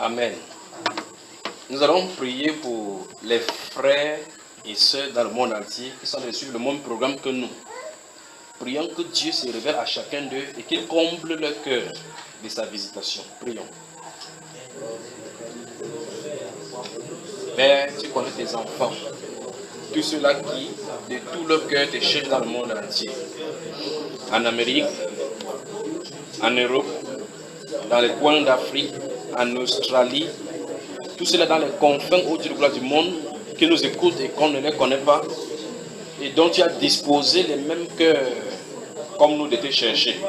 Amen. Nous allons prier pour les frères et sœurs dans le monde entier qui sont de suivre le même programme que nous. Prions que Dieu se révèle à chacun d'eux et qu'il comble leur cœur de sa visitation. Prions. Père, tu connais tes enfants, tous ceux-là qui, de tout leur cœur, te cherchent dans le monde entier. En Amérique, en Europe, dans les coins d'Afrique, en Australie, tous ceux-là dans les confins au Dieu de gloire du monde qui nous écoutent et qu'on ne les connaît pas et dont tu as disposé les mêmes cœurs comme nous de te chercher.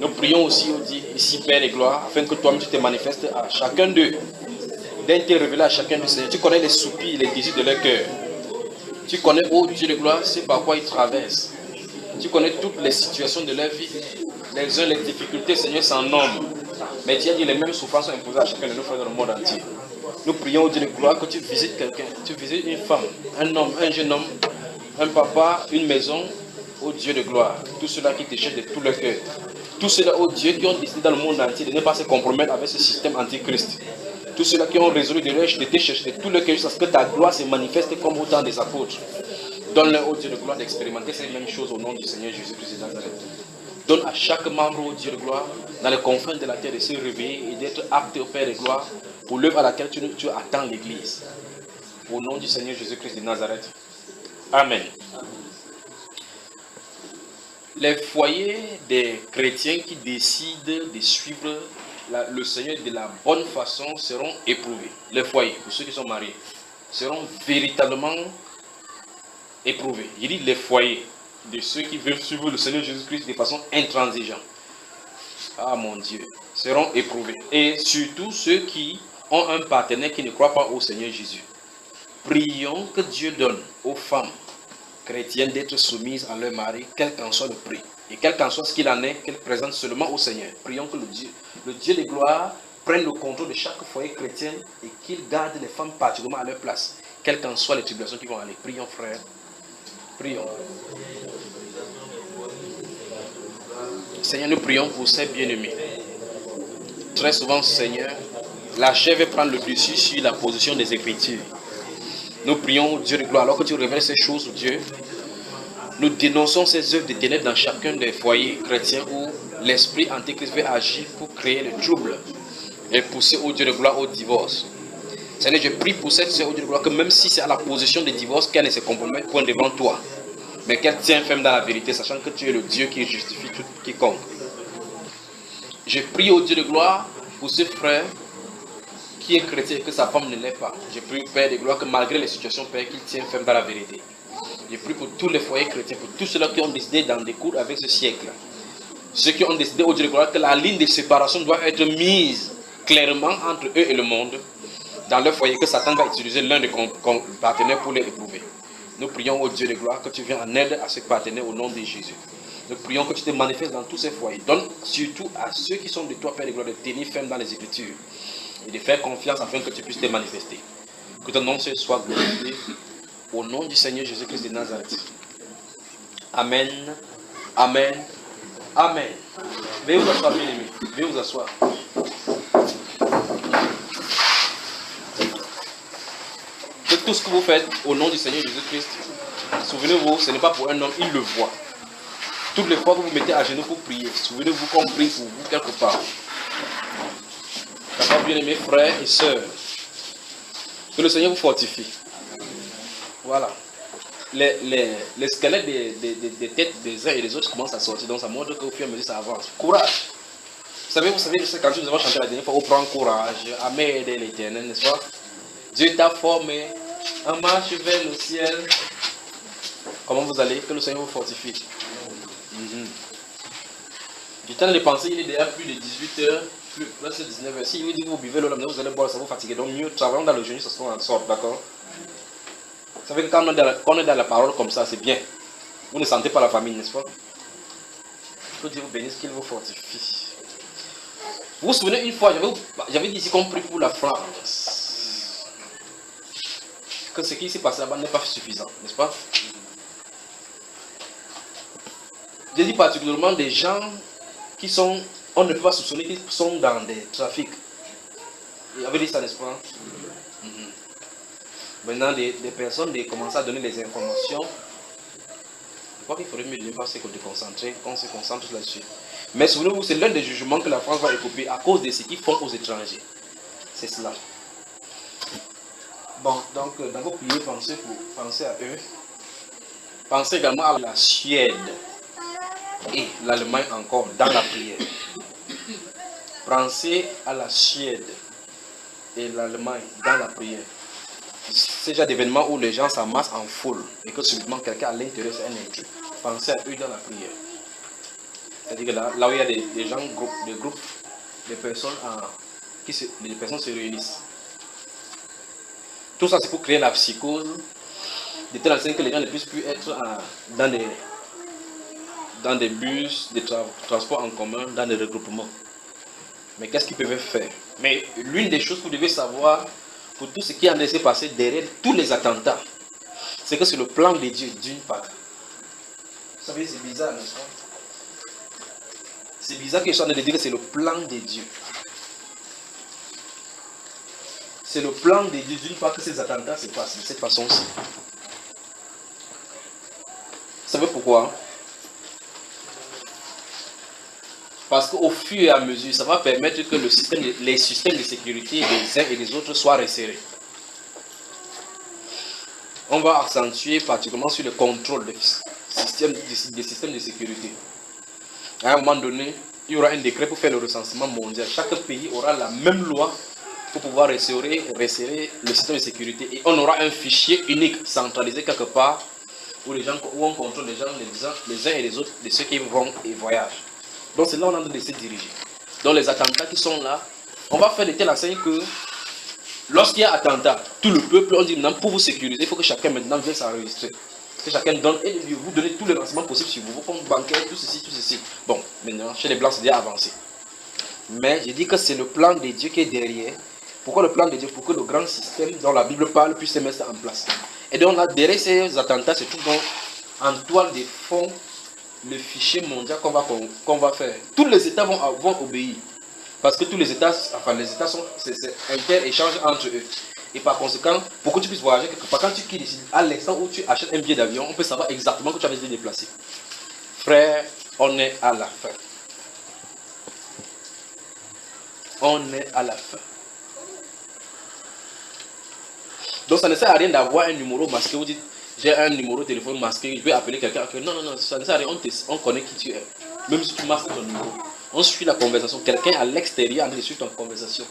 Nous prions aussi ici, Père et gloire, afin que toi-même tu te manifestes à chacun d'eux, d'être révélé à chacun d'eux, Seigneur. Tu connais les soupirs, les désirs de leur cœur. Tu connais, ô Dieu de gloire, c'est par quoi ils traversent. Tu connais toutes les situations de leur vie. Les uns, les difficultés, Seigneur, sans nombre. Mais tu as dit les mêmes souffrances sont imposées à chacun de nos frères dans le monde entier. Nous prions, ô Dieu de gloire, que tu visites quelqu'un. Tu visites une femme, un homme, un jeune homme, un papa, une maison, ô Dieu de gloire. Tous ceux-là qui te cherchent de tout leur cœur. Tous ceux-là, ô Dieu, qui ont décidé dans le monde entier de ne pas se compromettre avec ce système antichrist. Tous ceux-là qui ont résolu de te chercher de tout leur cœur jusqu'à ce que ta gloire se manifeste comme au temps des apôtres. Donne-leur, ô Dieu de gloire, d'expérimenter ces mêmes choses au nom du Seigneur Jésus-Christ de Nazareth. Donne à chaque membre, ô Dieu de gloire, dans les confins de la terre, de se réveiller et d'être apte au Père de gloire pour l'œuvre à laquelle tu attends l'Église. Au nom du Seigneur Jésus-Christ de Nazareth. Amen. Les foyers des chrétiens qui décident de suivre le Seigneur de la bonne façon seront éprouvés. Les foyers, pour ceux qui sont mariés, seront véritablement éprouvés. Il dit les foyers de ceux qui veulent suivre le Seigneur Jésus-Christ de façon intransigeante. Ah mon Dieu, seront éprouvés. Et surtout ceux qui ont un partenaire qui ne croit pas au Seigneur Jésus. Prions que Dieu donne aux femmes chrétiennes d'être soumises à leur mari, quel qu'en soit le prix. Et quel qu'en soit ce qu'il en est, qu'elles présentent seulement au Seigneur. Prions que le Dieu de gloire prenne le contrôle de chaque foyer chrétien et qu'il garde les femmes particulièrement à leur place. Quelles qu'en soient les tribulations qui vont aller. Prions, frères. Prions. Seigneur, nous prions pour ces bien-aimés. Très souvent, Seigneur, la chair veut prendre le dessus sur la position des Écritures. Nous prions, Dieu de gloire, alors que tu révèles ces choses, Dieu, nous dénonçons ces œuvres de ténèbres dans chacun des foyers chrétiens où l'esprit antéchrist veut agir pour créer le trouble et pousser au Dieu de gloire au divorce. Seigneur, je prie pour cette sœur au Dieu de gloire que même si c'est à la position de divorce, qu'elle ne se compromette point devant toi, mais qu'elle tient ferme dans la vérité, sachant que tu es le Dieu qui justifie tout quiconque. Je prie au Dieu de gloire pour ce frère qui est chrétien et que sa femme ne l'est pas. Je prie au Père de gloire que malgré les situations, Père, qu'il tienne ferme dans la vérité. Je prie pour tous les foyers chrétiens, pour tous ceux-là qui ont décidé d'en découdre avec ce siècle. Ceux qui ont décidé au Dieu de gloire que la ligne de séparation doit être mise clairement entre eux et le monde, dans leur foyer, que Satan va utiliser l'un des partenaires pour les éprouver. Nous prions au Dieu de gloire que tu viennes en aide à ces partenaires au nom de Jésus. Nous prions que tu te manifestes dans tous ces foyers. Donne surtout à ceux qui sont de toi, Père de gloire, de tenir ferme dans les Écritures et de faire confiance afin que tu puisses te manifester. Que ton nom soit glorifié au nom du Seigneur Jésus-Christ de Nazareth. Amen. Amen. Amen. Veuillez vous asseoir, bien-aimés. Veuillez vous asseoir. Que tout ce que vous faites au nom du Seigneur Jésus-Christ, souvenez-vous, ce n'est pas pour un homme, il le voit. Toutes les fois que vous mettez à genoux pour prier, souvenez-vous qu'on prie pour vous quelque part. D'accord, bien-aimés frères et sœurs, que le Seigneur vous fortifie. Voilà. Les squelettes des têtes des uns et des autres commencent à sortir, donc ça montre qu'au fur et à mesure ça avance. Courage. Vous savez, quand nous avons chanté la dernière fois, on prend courage, à m'aider l'Éternel, n'est-ce pas? Dieu t'a formé en marche vers le ciel. Comment vous allez? Que le Seigneur vous fortifie. Du temps de penser, il est déjà plus de 18h, là c'est 19h. Si vous dites que vous buvez l'eau, vous allez boire, ça vous fatigue. Donc mieux, travaillons dans le jeûne, ça se en sorte, d'accord? Vous savez que quand on est dans la parole comme ça, c'est bien. Vous ne sentez pas la famille, n'est-ce pas? Que Dieu vous bénisse, qu'il vous fortifie. Vous vous souvenez une fois, j'avais dit ici qu'on prie pour la France. Que ce qui s'est passé là-bas n'est pas suffisant, n'est-ce pas? J'ai dit particulièrement des gens qui sont, on ne peut pas soupçonner qu'ils sont dans des trafics. Il avait dit ça, n'est-ce pas? Maintenant, des personnes commencent à donner des informations. Je crois qu'il faudrait mieux ne pas se concentrer, qu'on se concentre là-dessus. Mais souvenez-vous, c'est l'un des jugements que la France va écouper à cause de ce qu'ils font aux étrangers. C'est cela. Bon, donc, dans vos prières, pensez à eux. Pensez également à la Suède et l'Allemagne encore dans la prière. Pensez à la Suède et l'Allemagne dans la prière. C'est déjà d'événements où les gens s'amassent en foule et que subitement quelqu'un à l'intérieur c'est un intrus. Pensez à eux dans la prière. C'est-à-dire que là où il y a des gens, des groupes, des personnes, les personnes se réunissent. Tout ça c'est pour créer la psychose, de telle sorte que les gens ne puissent plus être dans des bus, des transports en commun, dans des regroupements. Mais qu'est-ce qu'ils peuvent faire? Mais l'une des choses que vous devez savoir, pour tout ce qui est en train de se passer derrière tous les attentats, c'est que c'est le plan de Dieu d'une part. Vous savez, c'est bizarre, n'est-ce pas? C'est bizarre que je suis en train de dire que c'est le plan de Dieu. C'est le plan de Dieu d'une part que ces attentats se passent de cette façon-ci. Vous savez pourquoi? Parce qu'au fur et à mesure, ça va permettre que les systèmes de sécurité des uns et des autres soient resserrés. On va accentuer particulièrement sur le contrôle des systèmes de sécurité. À un moment donné, il y aura un décret pour faire le recensement mondial. Chaque pays aura la même loi pour pouvoir resserrer le système de sécurité. Et on aura un fichier unique, centralisé quelque part, où on contrôle les uns et les autres, de ceux qui vont et voyagent. Donc c'est là où on est en train de se diriger. Donc les attentats qui sont là, on va faire de telle enseigne que lorsqu'il y a attentat, tout le peuple, on dit maintenant pour vous sécuriser, il faut que chacun maintenant vienne s'enregistrer. Que chacun donne et vous donner tous les renseignements possibles sur vous, vos comptes bancaires, tout ceci, tout ceci. Bon, maintenant, chez les Blancs, c'est déjà avancé. Mais je dis que c'est le plan de Dieu qui est derrière. Pourquoi le plan de Dieu? Pour que le grand système dont la Bible parle puisse se mettre en place. Et donc là, derrière ces attentats, c'est tout en toile de fond le fichier mondial qu'on va faire. Tous les États vont obéir. Parce que tous les États, les États sont inter-échanges entre eux. Et par conséquent, pour que tu puisses voyager quelque part, quand tu quittes ici, à l'instant où tu achètes un billet d'avion, on peut savoir exactement que tu avais été déplacé. Frère, on est à la fin. On est à la fin. Donc ça ne sert à rien d'avoir un numéro masqué. Vous dites, j'ai un numéro de téléphone masqué, je vais appeler quelqu'un. Non, ça ne sert à rien, on connaît qui tu es. Même si tu masques ton numéro. On suit la conversation. Quelqu'un à l'extérieur en suit ton conversation.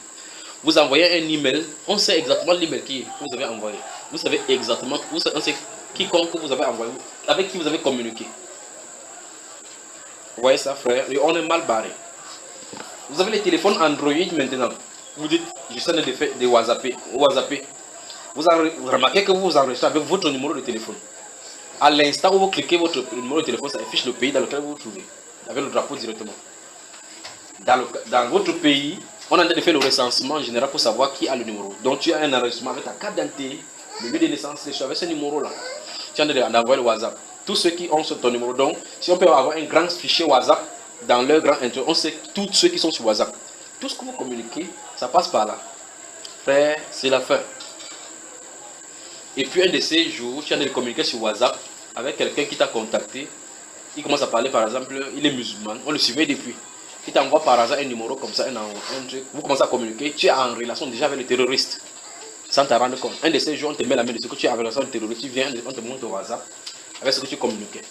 Vous envoyez un email, on sait exactement l'email que vous avez envoyé. Vous savez exactement, on sait quiconque vous avez envoyé, avec qui vous avez communiqué. Vous voyez ça, frère? Et on est mal barré. Vous avez les téléphones Android maintenant. Vous dites, je sais de WhatsApp. Vous remarquez que vous enregistrez avec votre numéro de téléphone. À l'instant où vous cliquez votre numéro de téléphone, ça affiche le pays dans lequel vous vous trouvez. Avec le drapeau directement. Dans votre pays, on est en train de faire le recensement général pour savoir qui a le numéro. Donc tu as un enregistrement avec ta carte d'identité, le lieu de naissance, avec ce numéro-là. Tu es en train d'envoyer le WhatsApp. Tous ceux qui ont sur ton numéro. Donc, si on peut avoir un grand fichier WhatsApp dans leur grand intérieur, on sait tous ceux qui sont sur WhatsApp. Tout ce que vous communiquez, ça passe par là. Frère, c'est la fin. Et puis un de ces jours, tu es en train de communiquer sur WhatsApp avec quelqu'un qui t'a contacté. Il commence à parler, par exemple, il est musulman, on le suivait depuis. Il t'envoie par hasard un numéro comme ça, un truc. Vous commencez à communiquer, tu es en relation déjà avec le terroriste. Sans t'en rendre compte. Un de ces jours, on te met la main dessus que tu es en relation avec le terroriste. Tu viens, on te montre au WhatsApp avec ce que tu communiquais.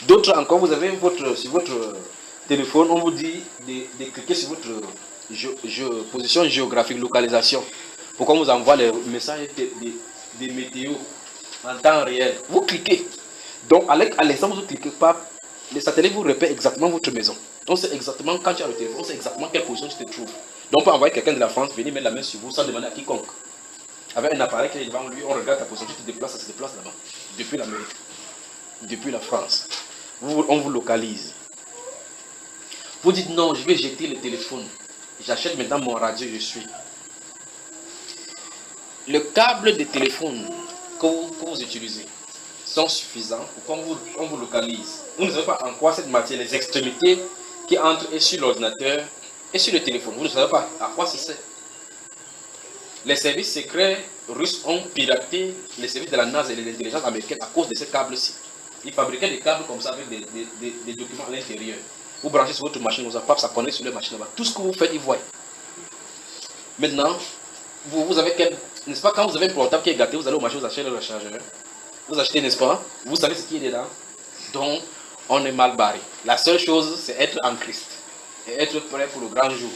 D'autres encore, vous avez sur votre téléphone, on vous dit de cliquer sur votre position géographique, localisation. Pour qu'on vous envoie les messages des météos en temps réel. Vous cliquez. Donc, à l'instant où vous cliquez pas, les satellites vous répètent exactement votre maison. On sait exactement quand tu as le téléphone, on sait exactement quelle position tu te trouves. Donc on peut envoyer quelqu'un de la France venir mettre la main sur vous sans demander à quiconque. Avec un appareil qui est devant lui, on regarde ta position, tu te déplaces, ça se déplace là-bas. Depuis l'Amérique, depuis la France. On vous localise. Vous dites non, je vais jeter le téléphone. J'achète maintenant mon radio, je suis. Le câble de téléphone que vous utilisez sont suffisants pour qu'on vous localise. Vous ne savez pas en quoi cette matière, les extrémités qui entrent et sur l'ordinateur et sur le téléphone. Vous ne savez pas à quoi ça sert. les services secrets russes ont piraté les services de la NASA et de l'intelligence américaine à cause de ces câbles-ci. Ils fabriquaient des câbles comme ça avec des documents à l'intérieur. Vous branchez sur votre machine, ça connecte sur les machines là-bas. Tout ce que vous faites, ils voient. Maintenant, vous avez quel... N'est-ce pas, quand vous avez un portable qui est gâté, vous allez au marché, vous achetez le rechargeur. Vous achetez, n'est-ce pas? Vous savez ce qui est dedans. Donc, on est mal barré. La seule chose, c'est être en Christ. Et être prêt pour le grand jour.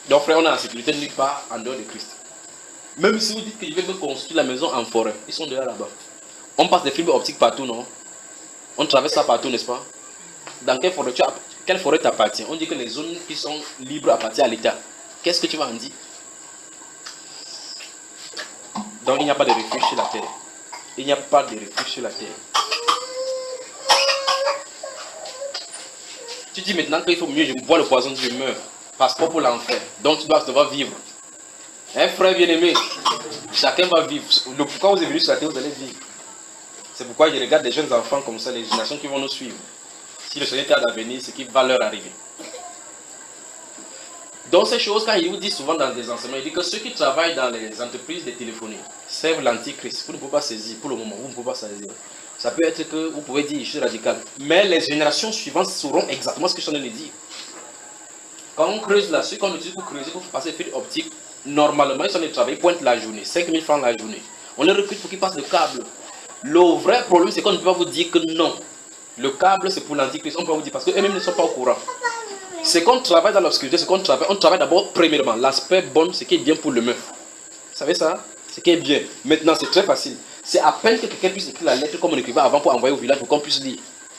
Donc, frère, on est en sécurité nulle part en dehors de Christ. Même si vous dites que je vais me construire la maison en forêt, ils sont déjà là-bas. On passe des fibres optiques partout, non? On traverse ça partout, n'est-ce pas? Dans quelle forêt t'appartient? On dit que les zones qui sont libres appartiennent à l'État. Qu'est-ce que tu vas en dire? Donc il n'y a pas de refuge sur la terre. Il n'y a pas de refuge sur la terre. Tu dis maintenant qu'il faut mieux, je bois le poison, je meurs. Passeport pour l'enfer. Donc tu dois devoir vivre. Un frère bien-aimé, chacun va vivre. Pourquoi vous êtes venu sur la terre, vous allez vivre. C'est pourquoi je regarde des jeunes enfants comme ça, les générations qui vont nous suivre. Si le Seigneur tarde à venir, c'est qui va leur arriver. Donc ces choses, quand il vous dit souvent dans des enseignements, il dit que ceux qui travaillent dans les entreprises de téléphonie servent l'antichrist. Vous ne pouvez pas saisir, pour le moment, vous ne pouvez pas saisir. Ça peut être que vous pouvez dire, je suis radical. Mais les générations suivantes sauront exactement ce que je suis en train de dire. Quand on creuse là, ce qu'on utilise pour creuser, pour passer les fils optiques, normalement, ils sont en train de travailler, pointe la journée, 5 000 francs la journée. On les recrute pour qu'ils passent le câble. Le vrai problème, c'est qu'on ne peut pas vous dire que non. Le câble, c'est pour l'antichrist. On peut vous dire parce qu'eux-mêmes ne sont pas au courant. C'est qu'on travaille dans l'obscurité, c'est qu'on travaille. On travaille d'abord, premièrement, l'aspect bon, ce qui est bien pour le meuf. Vous savez ça? Ce qui est bien. Maintenant, c'est très facile. C'est à peine que quelqu'un puisse écrire la lettre comme on écrivait avant pour envoyer au village pour qu'on puisse lire.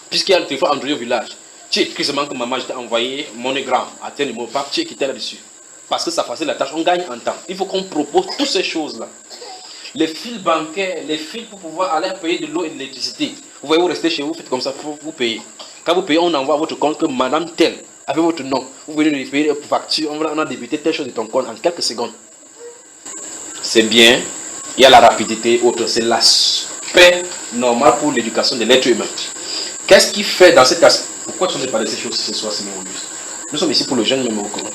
Puisqu'il y a le téléphone Android au village. Tu écris seulement que maman, je t'ai envoyé monogramme à tel numéro, pape, tu écris là-dessus. Parce que ça facilite la tâche, on gagne en temps. Il faut qu'on propose toutes ces choses-là. Les fils bancaires, les fils pour pouvoir aller payer de l'eau et de l'électricité. Vous voyez, vous restez chez vous, faites comme ça, vous payez. Quand vous payez, on envoie à votre compte que madame telle, avec votre nom, vous venez de payer une facture, on a débité telle chose de ton compte en quelques secondes. C'est bien, il y a la rapidité, autre, c'est l'aspect normal pour l'éducation de l'être humain. Qu'est-ce qui fait dans cet aspect? Pourquoi tu ne parles de ces choses ce soir, Seigneur Auguste? Nous sommes ici pour le jeune même au commun.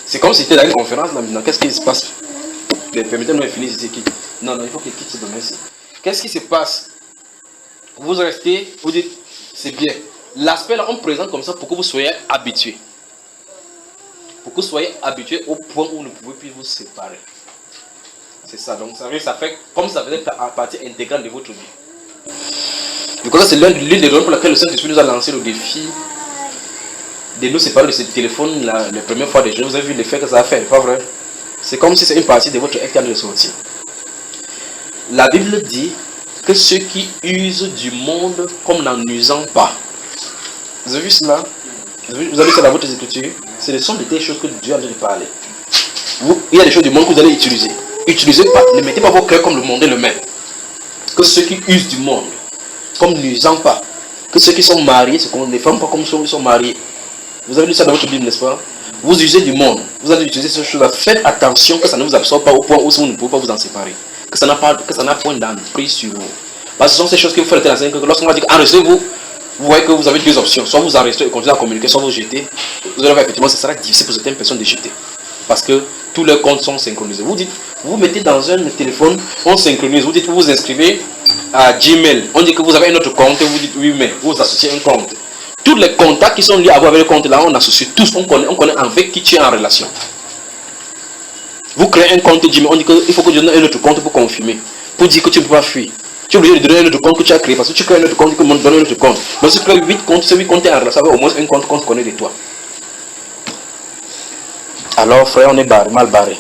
C'est comme si tu étais dans une conférence là maintenant, qu'est-ce qui se passe? Permettez-nous de finir ici. Non, il faut qu'il quitte ce domaine-ci. Qu'est-ce qui se passe? Vous restez, vous dites, c'est bien. L'aspect là, on présente comme ça pour que vous soyez habitués. Pour que vous soyez habitués au point où vous ne pouvez plus vous séparer. C'est ça. Donc, ça fait comme ça faisait partie intégrante de votre vie. Du coup, c'est l'une des raisons pour laquelle le Saint-Esprit nous a lancé le défi de nous séparer de ce téléphone la première fois des jeunes. Vous avez vu l'effet que ça a fait, pas vrai? C'est comme si c'est une partie de votre être qui a de sortir. La Bible dit que ceux qui usent du monde comme n'en usant pas. Vous avez vu cela? Vous avez vu ça dans votre écriture? Ce sont des choses que Dieu a déjà parlé. Il y a des choses du monde que vous allez utiliser. Utilisez pas, ne mettez pas vos cœurs comme le monde est le même. Que ceux qui usent du monde comme n'usant pas. Que ceux qui sont mariés, les femmes pas comme ceux qui sont mariés. Vous avez lu ça dans votre Bible, n'est-ce pas? Vous usez du monde, vous allez utiliser ces choses-là. Faites attention que ça ne vous absorbe pas au point où vous ne pouvez pas vous en séparer. Que ça n'a point d'emprise sur vous. Parce que ce sont ces choses que vous faites que lorsqu'on va dire enregistrez-vous, vous voyez que vous avez deux options. Soit vous enregistrez et continuez à communiquer, soit vous jetez. Vous allez voir effectivement, ce sera difficile pour certaines personnes de jeter. Parce que tous leurs comptes sont synchronisés. Vous mettez dans un téléphone, on synchronise. Vous dites que vous inscrivez à Gmail. On dit que vous avez un autre compte, vous dites oui, mais vous associez un compte. Tous les contacts qui sont liés à vous avec le compte là, on associe tous, on connaît avec qui tu es en relation. Vous créez un compte Gmail, on dit qu'il faut que tu donnes un autre compte pour confirmer. Pour dire que tu ne peux pas fuir. Tu es obligé de donner un autre compte que tu as créé parce que tu crées un autre compte que donne un autre compte. Donc si tu crées 8 comptes, ces 8 comptes est en relation avec au moins un compte qu'on connaît de toi. Alors frère, on est mal barré.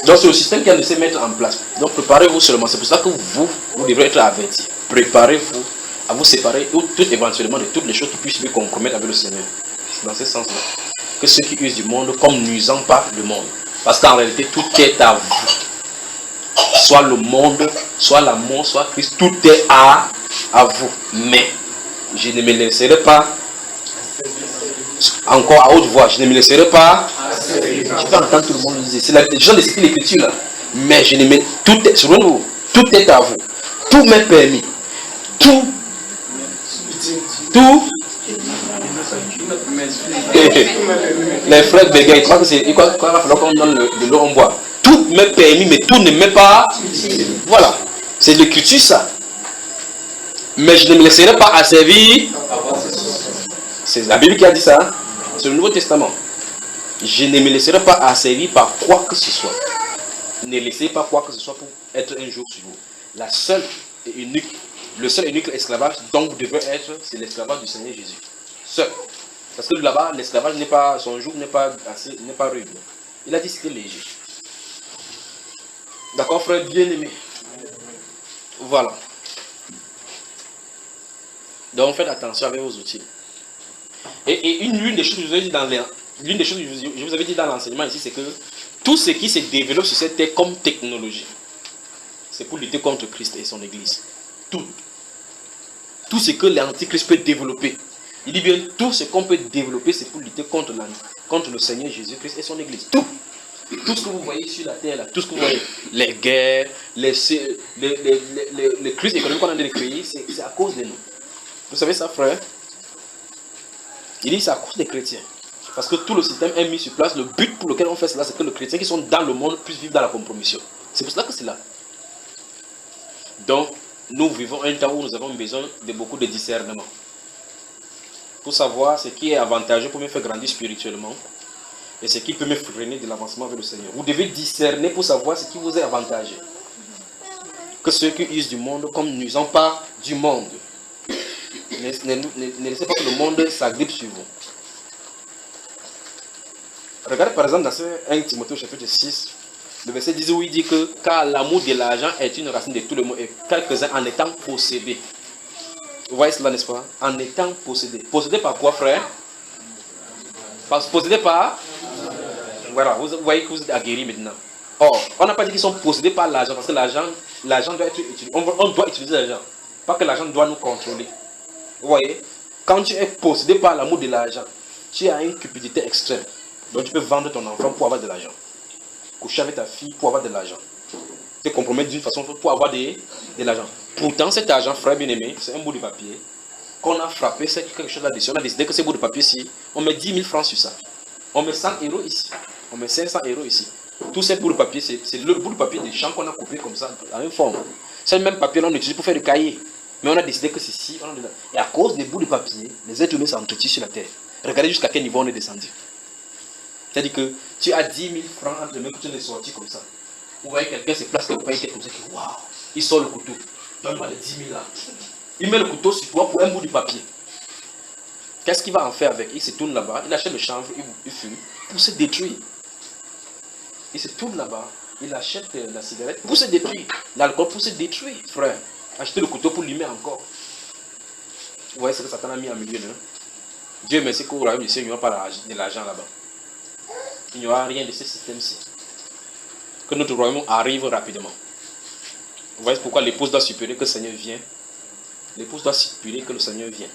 Donc c'est le système qui a de se mettre en place. Donc préparez-vous seulement. C'est pour ça que vous devrez être avertis. Préparez-vous à vous séparer tout éventuellement de toutes les choses qui puissent vous compromettre avec le Seigneur. C'est dans ce sens-là. Que ceux qui usent du monde comme n'usant pas le monde. Parce qu'en réalité, tout est à vous. Soit le monde, soit l'amour, soit Christ, tout est à vous. Mais je ne me laisserai pas, encore à haute voix, je ne me laisserai pas. Je peux entendre tout le monde dire. C'est les gens de l'écriture là. Mais je ne me. Tout est sur vous. Tout est à vous. Tout m'est permis. Tout Les frères bégayent, ils croient qu'il va falloir qu'on donne de l'eau en bois. Tout m'est permis, mais tout ne m'est pas. Voilà. C'est l'écriture ça. Mais je ne me laisserai pas asservir. C'est la Bible qui a dit ça. C'est le Nouveau Testament. Je ne me laisserai pas asservir par quoi que ce soit. Ne laissez pas quoi que ce soit pour être un jour sur vous. La seule et unique, le seul et unique esclavage dont vous devez être, c'est l'esclavage du Seigneur Jésus. Seul. Parce que là-bas, l'esclavage n'est pas, son jour n'est pas assez, n'est pas rude. Il a dit que c'était léger. D'accord, frère bien-aimé. Voilà. Donc faites attention avec vos outils. Et l'une des choses que je vous avais dit dans l'une des choses que je vous avais dit dans l'enseignement ici, c'est que tout ce qui se développe sur cette terre comme technologie, c'est pour lutter contre Christ et son Église. Tout. Tout ce que l'Antichrist peut développer. Il dit bien, tout ce qu'on peut développer, c'est pour lutter contre le Seigneur Jésus-Christ et son Église. Tout. Tout ce que vous voyez sur la terre, là, tout ce que vous voyez, les guerres, les crises économiques qu'on a de créer, c'est à cause de nous. Vous savez ça, frère? Il dit c'est à cause des chrétiens. Parce que tout le système est mis sur place. Le but pour lequel on fait cela, c'est que les chrétiens qui sont dans le monde puissent vivre dans la compromission. C'est pour cela que c'est là. Donc, nous vivons un temps où nous avons besoin de beaucoup de discernement. Pour savoir ce qui est avantageux pour me faire grandir spirituellement et ce qui peut me freiner de l'avancement vers le Seigneur. Vous devez discerner pour savoir ce qui vous est avantageux. Que ceux qui usent du monde comme n'usant pas du monde. Ne laissez pas que le monde s'agrippe sur vous. Regardez par exemple dans ce 1 Timothée chapitre 6, le verset 10 où il dit que car l'amour de l'argent est une racine de tout le monde et quelques-uns en étant possédés. Vous voyez cela, n'est-ce pas? En étant possédés. Possédés par quoi, frère? Possédés par... Voilà, vous voyez que vous êtes aguerris maintenant. Or, on n'a pas dit qu'ils sont possédés par l'argent parce que l'argent doit être utilisé. On doit utiliser l'argent. Pas que l'argent doit nous contrôler. Vous voyez? Quand tu es possédé par l'amour de l'argent, tu as une cupidité extrême. Donc tu peux vendre ton enfant pour avoir de l'argent. Coucher avec ta fille pour avoir de l'argent. Te compromettre d'une façon pour avoir de l'argent. Pourtant, cet argent, frère bien-aimé, c'est un bout de papier qu'on a frappé, c'est quelque chose là-dessus. On a décidé que ce bout de papier-ci, on met 10 000 francs sur ça. On met 100 € ici. On met 500 € ici. Tous ces bouts de papier, c'est le bout de papier des champs qu'on a coupé comme ça, en une forme. C'est le même papier qu'on utilise pour faire des cahiers. Mais on a décidé que c'est ici. Et à cause des bouts de papier, les êtres humains s'entretuent sur la terre. Regardez jusqu'à quel niveau on est descendu. C'est-à-dire que tu as 10 000 francs entre les mains que tu es sorti comme ça. Vous voyez quelqu'un se place quelque part, il est comme ça, waouh, il sort le couteau. Donne-moi les 10 000 là. Il met le couteau sur toi pour un bout de papier. Qu'est-ce qu'il va en faire avec? Il se tourne là-bas, il achète le chanvre, il fume pour se détruire. Il se tourne là-bas, il achète la cigarette pour se détruire. L'alcool pour se détruire, frère. Acheter le couteau pour l'humer encore. Vous voyez ce que Satan a mis en milieu, non? Dieu merci qu'au royaume du ciel, il n'y aura pas de l'argent là-bas. Il n'y aura rien de ce système-ci. Que notre royaume arrive rapidement. Vous voyez pourquoi l'épouse doit suppurer que le Seigneur vient. L'épouse doit suppurer que le Seigneur vient.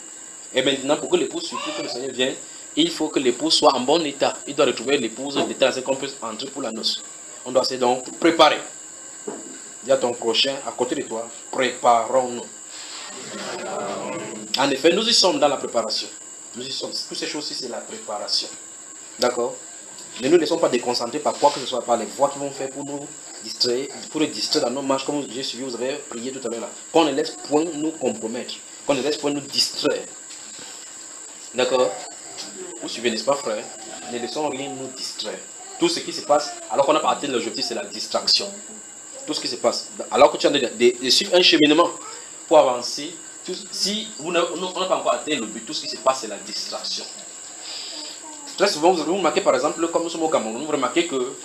Et maintenant, pour que l'épouse suppure que le Seigneur vient, il faut que l'épouse soit en bon état. Il doit retrouver l'épouse d'état dans qu'on peut entrer pour la noce. On doit se donc préparer. Dis à ton prochain, à côté de toi, préparons-nous. En effet, nous y sommes dans la préparation. Nous y sommes. Toutes ces choses-ci, c'est la préparation. D'accord? Ne nous laissons pas déconcentrer par quoi que ce soit, par les voies qui vont faire pour nous distraire, pour nous distraire dans nos marches, comme j'ai suivi, vous avez prié tout à l'heure là. Qu'on ne laisse point nous compromettre, qu'on ne laisse point nous distraire. D'accord? Vous suivez, n'est-ce pas, frère? Ne laissons rien nous distraire. Tout ce qui se passe, alors qu'on n'a pas atteint l'objectif, c'est la distraction. Tout ce qui se passe, alors que tu as de suivre un cheminement pour avancer, si on n'a pas encore atteint le but, tout ce qui se passe, c'est la distraction. Très souvent, vous remarquez par exemple, comme nous sommes au Cameroun, vous remarquez que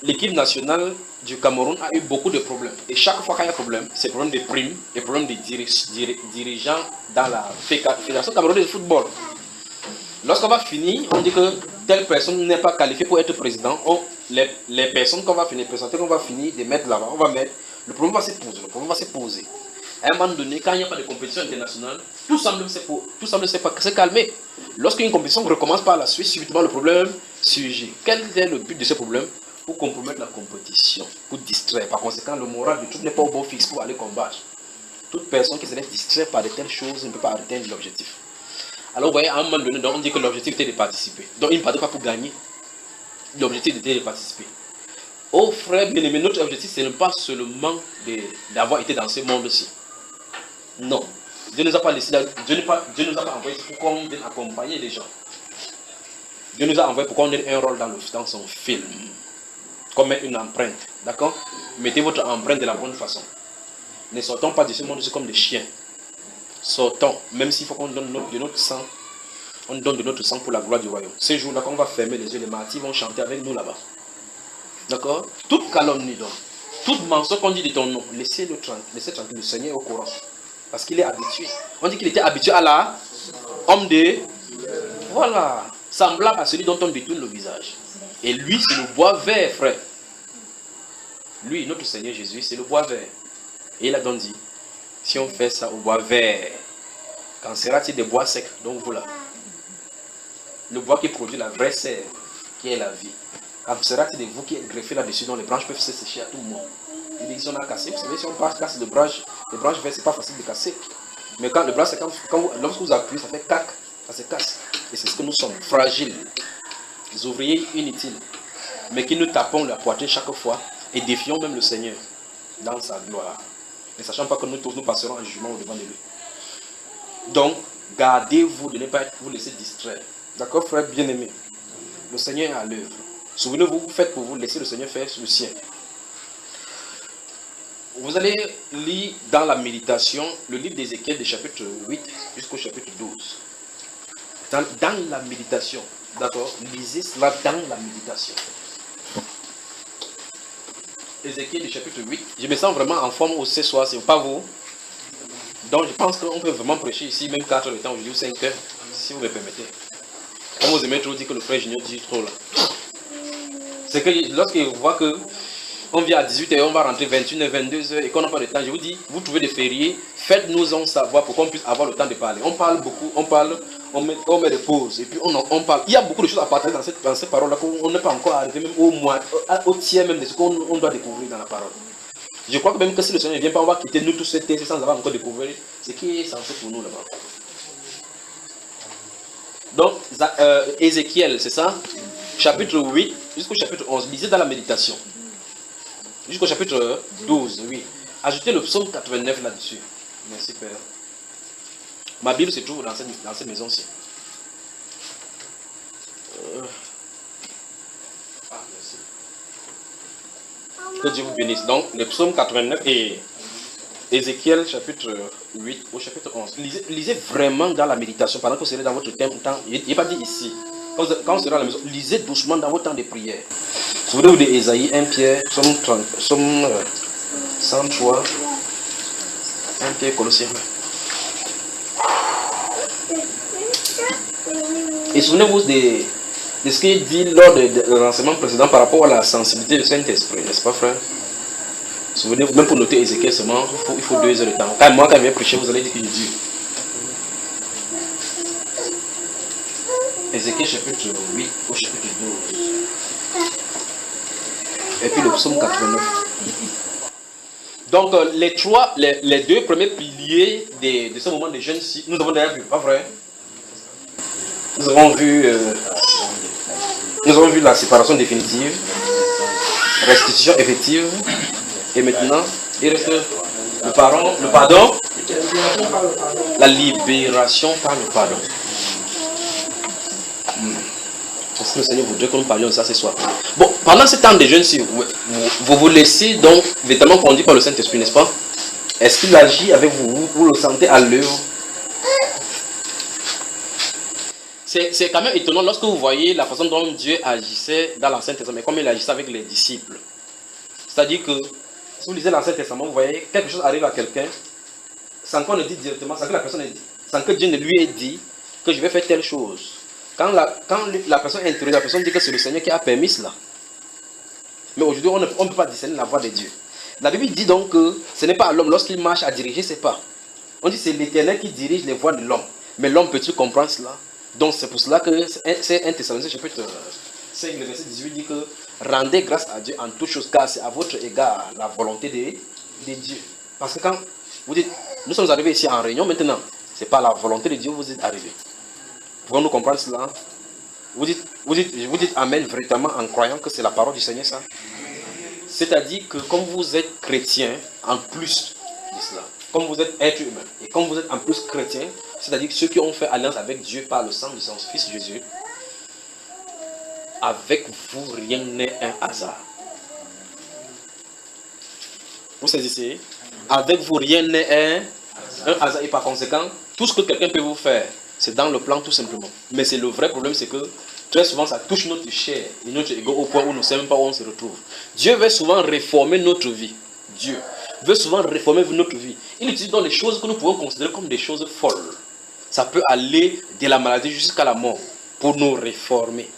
l'équipe nationale du Cameroun a eu beaucoup de problèmes. Et chaque fois qu'il y a un problème, c'est problème de primes et problème de dirigeants dans la Fédération camerounaise de football. Lorsqu'on va finir, on dit que telle personne n'est pas qualifiée pour être président. Les personnes qu'on va finir, présenter, qu'on va finir de mettre là-bas, on va mettre, le problème va se poser. À un moment donné, quand il n'y a pas de compétition internationale, tout semble se calmer. Lorsqu'une compétition recommence par la suite, subitement le problème surgit. Quel est le but de ce problème? Pour compromettre la compétition, pour distraire. Par conséquent, le moral du troupe n'est pas au bon fixe pour aller combattre. Toute personne qui se laisse distraire par de telles choses ne peut pas atteindre l'objectif. Alors vous voyez, à un moment donné, donc, on dit que l'objectif était de participer. Donc il ne partait pas pour gagner. L'objectif était de participer. Oh frère bien-aimé, notre objectif, ce n'est pas seulement d'avoir été dans ce monde-ci. Non. Dieu ne nous a pas laissé, Dieu nous a pas envoyé pour qu'on vienne accompagner les gens. Dieu nous a envoyé pour qu'on ait un rôle dans son film. Comme mettre une empreinte. D'accord? Mettez votre empreinte de la bonne façon. Ne sortons pas de ce monde comme des chiens. Sortons, même s'il faut qu'on donne de notre sang. On donne de notre sang pour la gloire du royaume. Ces jours-là, quand on va fermer les yeux, les martyrs vont chanter avec nous là-bas. D'accord? Toute calomnie donc, toute mensonge qu'on dit de ton nom, laissez-le tranquille, laissez tranquille, le Seigneur est au courant. Parce qu'il est habitué. On dit qu'il était habitué à la homme de... Voilà. Semblable à celui dont on détourne le visage. Et lui, c'est le bois vert, frère. Lui, notre Seigneur Jésus, c'est le bois vert. Et il a donc dit, si on fait ça au bois vert, quand sera-t-il des bois secs? Donc voilà. Le bois qui produit la vraie sève, qui est la vie. Quand sera-t-il de vous qui êtes greffé là-dessus, dont les branches peuvent se sécher à tout moment? Il dit, si on a cassé, vous savez, si on casse les branches vertes, c'est pas facile de casser. Mais quand le branche, lorsque vous appuyez, ça fait cac, ça se casse. Et c'est ce que nous sommes, fragiles, des ouvriers inutiles, mais qui nous tapons la poitrine chaque fois et défions même le Seigneur dans sa gloire. Ne sachant pas que nous tous nous passerons un jugement au devant de lui. Donc, gardez-vous de ne pas vous laisser distraire. D'accord, frère bien-aimé? Le Seigneur est à l'œuvre. Souvenez-vous, vous faites pour vous, laissez le Seigneur faire le sien. Vous allez lire dans la méditation le livre d'Ézéchiel du chapitre 8 jusqu'au chapitre 12. Dans la méditation, d'accord, lisez cela dans la méditation. Ézéchiel du chapitre 8, je me sens vraiment en forme ce soir, c'est pas vous. Donc je pense qu'on peut vraiment prêcher ici, même 4 heures de temps, aujourd'hui ou 5 heures, si vous me permettez. Comme vous aimez trop dire que le frère Junior dit trop là. C'est que lorsqu'il voit que on vient à 18h, on va rentrer 21h, 22h et qu'on n'a pas de temps, je vous dis, vous trouvez des fériés, faites-nous en savoir pour qu'on puisse avoir le temps de parler. On parle beaucoup, on met des pauses et puis on parle. Il y a beaucoup de choses à partager dans cette parole-là qu'on n'est pas encore arrivé même au tiers même de ce qu'on doit découvrir dans la parole. Je crois que même que si le Seigneur ne vient pas, on va quitter nous tous ces textes sans avoir encore découvert ce qui est censé pour nous là-bas. Donc, Ézéchiel, c'est ça? Chapitre 8 jusqu'au chapitre 11. Lisez dans la méditation. Jusqu'au chapitre 12, oui. Ajoutez le psaume 89 là-dessus. Merci, Père. Ma Bible se trouve dans cette maison-ci. Merci. Que Dieu vous bénisse. Donc, le psaume 89 et Ézéchiel chapitre 8 au chapitre 11. Lisez vraiment dans la méditation pendant que vous serez dans votre temps. Il n'est pas dit ici. Quand vous serez à la maison, lisez doucement dans votre temps de prière. Souvenez-vous de Ésaïe 1 Pierre, psaume 103, 1 Pierre Colossiens. Et souvenez-vous de ce qu'il dit lors de l'enseignement précédent par rapport à la sensibilité du Saint-Esprit, n'est-ce pas, frère? Souvenez-vous, même pour noter Ézéchiel seulement, il faut 2 heures de temps. Quand je viens prêcher, vous allez dire que je dis. Ézéchiel chapitre 8 au chapitre 12. Et puis le psaume 89. Donc les 2 premiers piliers de ce moment de jeûne-ci, nous avons déjà vu, pas vrai? Nous avons vu la séparation définitive, restitution effective, et maintenant il reste le pardon, la libération par le pardon. Est-ce que le Seigneur voudrait que nous parlions de ça ce soir? Bon, pendant ce temps de jeûne, vous laissez donc vêtements conduits par le Saint-Esprit, n'est-ce pas? Est-ce qu'il agit avec vous? Vous le sentez à l'œuvre? C'est quand même étonnant lorsque vous voyez la façon dont Dieu agissait dans l'Ancien Testament, comme il agissait avec les disciples. C'est-à-dire que, si vous lisez l'Ancien Testament, vous voyez quelque chose arrive à quelqu'un, sans qu'on le dise directement, sans que Dieu ne lui ait dit que je vais faire telle chose. Quand la personne est interrogée, la personne dit que c'est le Seigneur qui a permis cela. Mais aujourd'hui, on ne peut pas discerner la voix de Dieu. La Bible dit donc que ce n'est pas à l'homme, lorsqu'il marche à diriger ses pas. On dit que c'est l'Éternel qui dirige les voies de l'homme. Mais l'homme peut-il comprendre cela? Donc c'est pour cela que c'est 1 Thessaloniciens chapitre 5, le verset 18 dit que rendez grâce à Dieu en toutes choses, car c'est à votre égard la volonté de Dieu. Parce que quand vous dites, nous sommes arrivés ici en réunion maintenant, ce n'est pas la volonté de Dieu où vous êtes arrivés. pouvons-nous comprendre cela? Vous dites Amen véritablement en croyant que c'est la parole du Seigneur, ça? C'est-à-dire que comme vous êtes chrétien, en plus de cela, comme vous êtes être humain, et comme vous êtes en plus chrétien, c'est-à-dire que ceux qui ont fait alliance avec Dieu par le sang de son Fils Jésus, avec vous, rien n'est un hasard. Vous saisissez? Avec vous, rien n'est un hasard. Et par conséquent, tout ce que quelqu'un peut vous faire, c'est dans le plan tout simplement. Mais c'est le vrai problème, c'est que très souvent, ça touche notre chair et notre ego au point où nous ne savons même pas où on se retrouve. Dieu veut souvent réformer notre vie. Dieu veut souvent réformer notre vie. Il utilise donc les choses que nous pouvons considérer comme des choses folles. Ça peut aller de la maladie jusqu'à la mort pour nous réformer,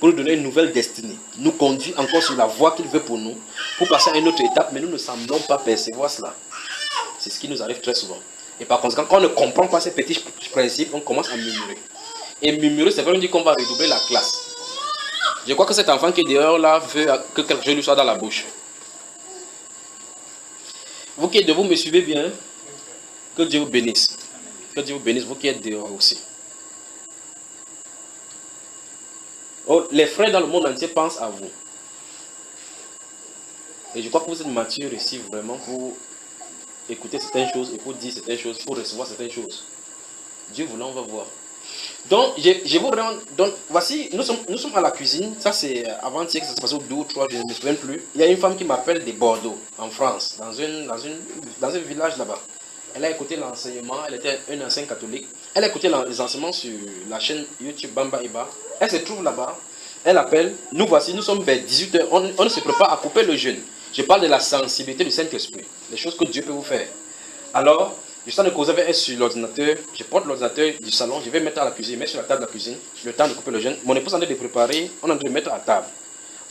pour nous donner une nouvelle destinée, nous conduire encore sur la voie qu'il veut pour nous, pour passer à une autre étape, mais nous ne semblons pas percevoir cela. C'est ce qui nous arrive très souvent. Et par conséquent, quand on ne comprend pas ces petits principes, on commence à murmurer. Et murmurer, c'est vrai, on dit qu'on va redoubler la classe. Je crois que cet enfant qui est dehors là veut que quelque chose lui soit dans la bouche. Vous qui êtes dehors, vous me suivez bien. Que Dieu vous bénisse. Que Dieu vous bénisse, vous qui êtes dehors aussi. Oh, les frères dans le monde entier pensent à vous. Et je crois que vous êtes mature ici vraiment pour écouter certaines choses et pour dire certaines choses, pour recevoir certaines choses. Dieu voulant, on va voir. Donc, je vous rends. Donc, voici, nous sommes à la cuisine. Ça, c'est avant-hier que ça se passe au 2 ou 3, je ne me souviens plus. Il y a une femme qui m'appelle de Bordeaux, en France, dans un village là-bas. Elle a écouté l'enseignement, elle était une ancienne catholique. Elle a écouté les enseignements sur la chaîne YouTube Bamba Iba. Elle se trouve là-bas. Elle appelle. Nous voici, nous sommes vers 18h. On se prépare à couper le jeûne. Je parle de la sensibilité du Saint-Esprit, les choses que Dieu peut vous faire. Alors, je suis en train de causer avec elle sur l'ordinateur. Je porte l'ordinateur du salon, je vais mettre à la cuisine, mettre sur la table de la cuisine, le temps de couper le jeûne. Mon épouse est en train de préparer, on est en train de mettre à table.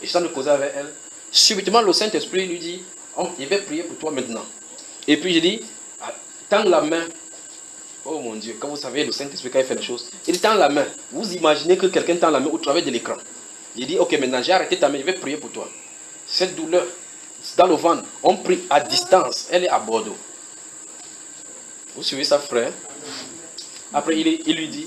Et je suis en train de causer avec elle. Subitement, le Saint-Esprit lui dit, je vais prier pour toi maintenant. Et puis je dis, tends la main. Oh mon Dieu, quand vous savez, le Saint-Esprit, quand il fait les choses, il tend la main. Vous imaginez que quelqu'un tend la main au travers de l'écran. Il dit, ok, maintenant j'ai arrêté ta main, je vais prier pour toi. Cette douleur, dans le ventre, on prie à distance. Elle est à Bordeaux. Vous suivez ça, frère? Après, il lui dit,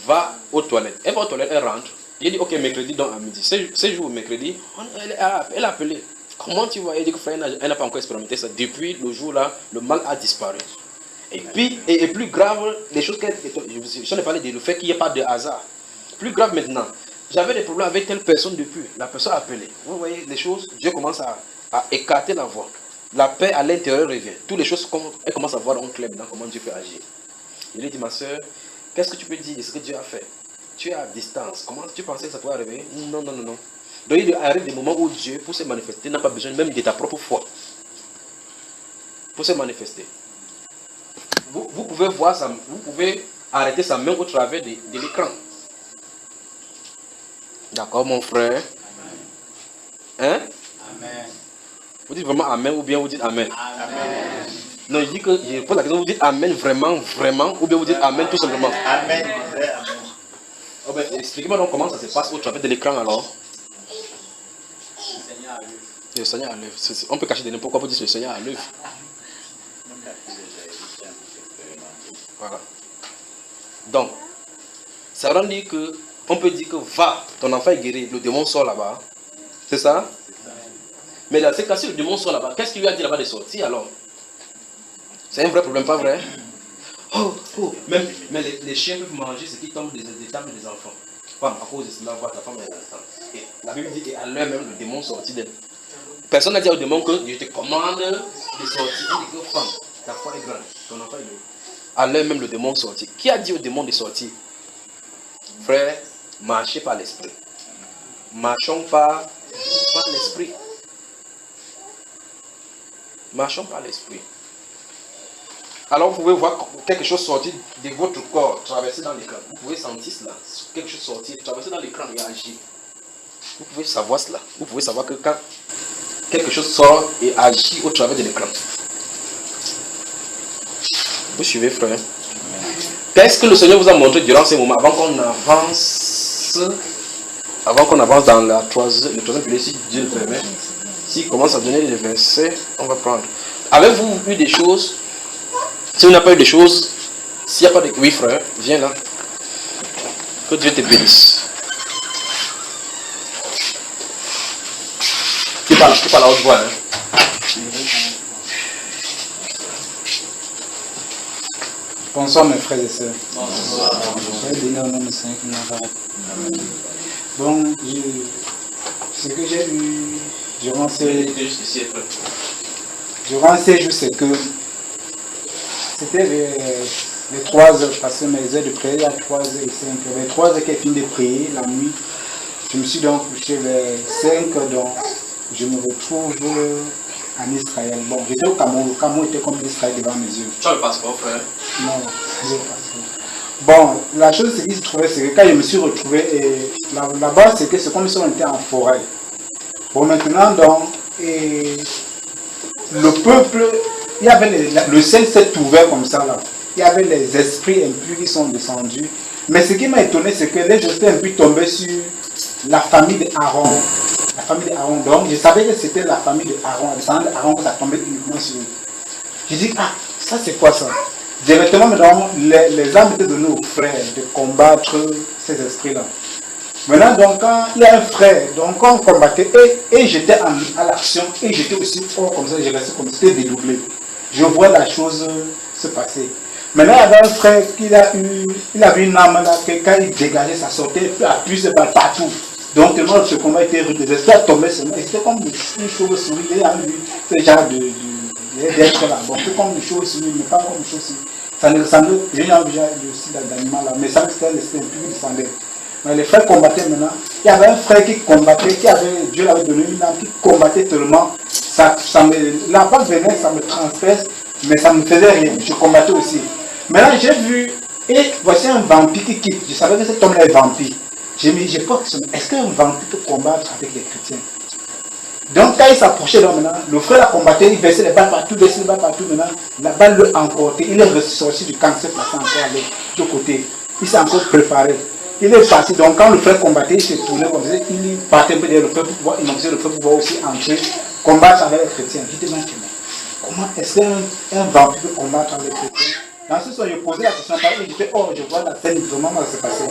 va aux toilettes. Elle va aux toilettes, elle rentre. Il dit, ok, mercredi, donc à midi. Ce jour, mercredi, elle a appelé. Comment tu vois? Elle dit que frère, elle n'a pas encore expérimenté ça. Depuis le jour-là, le mal a disparu. Et puis, et plus grave, les choses qu'elle... Je n'ai parlé du fait qu'il n'y a pas de hasard. Plus grave maintenant, j'avais des problèmes avec telle personne depuis. La personne a appelé. Vous voyez les choses, Dieu commence à écarter la voix. La paix à l'intérieur revient. Toutes les choses, elle commence à voir en clair dans comment Dieu peut agir. Il lui dit, ma soeur, qu'est-ce que tu peux dire de ce que Dieu a fait? Tu es à distance. Comment tu pensais que ça pourrait arriver? Non. Donc il arrive des moments où Dieu, pour se manifester, n'a pas besoin même de ta propre foi. Pour se manifester. Vous pouvez voir ça, vous pouvez arrêter sa main au travers de l'écran. D'accord, mon frère? Hein? Amen. Vous dites vraiment Amen ou bien vous dites Amen? Amen. Non, je dis que je pose la question, vous dites Amen vraiment, ou bien vous dites Amen tout simplement? Amen. Oh ben, expliquez-moi donc comment ça se passe au travers de l'écran alors. Le Seigneur à l'œuvre. On peut cacher des noms, pourquoi vous dites le Seigneur à l'œuvre? Voilà. Donc, ça veut dire que on peut dire que va, ton enfant est guéri, le démon sort là-bas. C'est ça? Mais dans ces cas, si le démon sort là-bas, qu'est-ce qu'il lui a dit là-bas de sortir alors? C'est un vrai problème, pas vrai? Même les chiens peuvent manger ce qui tombe des tables des enfants. Femme, à cause de cela, voir ta femme est l'instant. Et la Bible dit qu'à l'heure même, le démon sortit d'elle. Personne n'a dit au démon que je te commande de sortir. Il dit que femme, ta foi est grande, ton enfant est lourd. À l'heure même, le démon sortit. Qui a dit au démon de sortir? Frère, marchez par l'esprit. Marchons par l'esprit. Marchons par l'esprit. Alors vous pouvez voir quelque chose sortir de votre corps, traverser dans l'écran. Vous pouvez sentir cela. Quelque chose sortir, traverser dans l'écran et agir. Vous pouvez savoir cela. Vous pouvez savoir que quand quelque chose sort et agit au travers de l'écran. Vous suivez, frère? Qu'est-ce que le Seigneur vous a montré durant ces moments avant qu'on avance dans le troisième pilier, si Dieu le permet? S'il commence à donner les versets, on va prendre. Avez-vous eu des choses? Si vous n'avez pas eu des choses, s'il n'y a pas de... Oui, frère, viens là. Que Dieu te bénisse. Tu parles à haute voix. Hein? Bonsoir mes frères et sœurs. Bonsoir. Je vais bénir au nom du Seigneur qui nous a. Bon, ce que j'ai eu durant ces jours, c'est que c'était les 3 heures, parce que mes heures de prière, il y a 3 heures et 5 heures. Les 3 heures qu'elle finit de prier la nuit, je me suis donc couché vers 5 heures, donc je me retrouve en Israël. Bon, j'étais au Cameroun. Le Cameroun était comme l'Israël devant mes yeux. Tu as le passeport, frère? Non, j'ai le passeport. Bon, la chose qui se trouvait, c'est que quand je me suis retrouvé là-bas, c'est comme si on était en forêt. Bon, maintenant, donc, et le peuple, il y avait le ciel s'est ouvert comme ça là. Il y avait les esprits impurs qui sont descendus. Mais ce qui m'a étonné, c'est que les esprits impurs tombaient sur la famille d'Aaron. La famille d'Aaron. Donc, je savais que c'était la famille d'Aaron, descendant d'Aaron, que ça tombait uniquement sur eux. Je dis, ah, ça c'est quoi ça? Directement, maintenant, les âmes étaient données aux frères de combattre ces esprits-là. Maintenant, donc, quand il y a un frère, donc on combattait, et j'étais à l'action, et j'étais aussi fort comme ça, j'ai resté comme ça, c'était dédoublé. Je vois la chose se passer. Maintenant, il y avait un frère il avait une âme là, que quand il dégageait, ça sortait, puis à plus de balles partout. Donc, tellement ce combat était rude, les esprits tombaient seulement, et c'était comme une chauve-souris, il y a vu ce genre d'être là. Bon, c'est comme des chauves-souris, mais pas comme des chauves-souris. Ça ne ressemblait, j'ai eu envie de style d'animal là, mais ça c'était l'esprit impur qui descendait. Mais les frères combattaient maintenant. Il y avait un frère qui combattait, Dieu l'avait donné une âme qui combattait tellement. La balle venait, ça me transperce, mais ça ne me faisait rien. Je combattais aussi. Maintenant j'ai vu, et voici un vampire qui quitte. Je savais que cet homme-là est vampire. J'ai pas est-ce qu'un vampire peut combattre avec les chrétiens? Donc quand il s'approchait maintenant, le frère l'a combattu, il versait les balles partout, maintenant, la balle le emportait, il est ressorti du camp, il s'est passé encore avec l'autre côté. Il s'est encore préparé. Il est parti, donc quand le frère combattait, il se tournait comme ça, il partait un peu derrière le frère pour pouvoir, il le frère pour pouvoir aussi entrer, combattre avec les chrétiens. Je demande, comment est-ce qu'un vampire peut combattre avec les chrétiens? Dans ce sens, je posais la question, et j'étais, oh, je vois la scène, vraiment, ça s'est passé.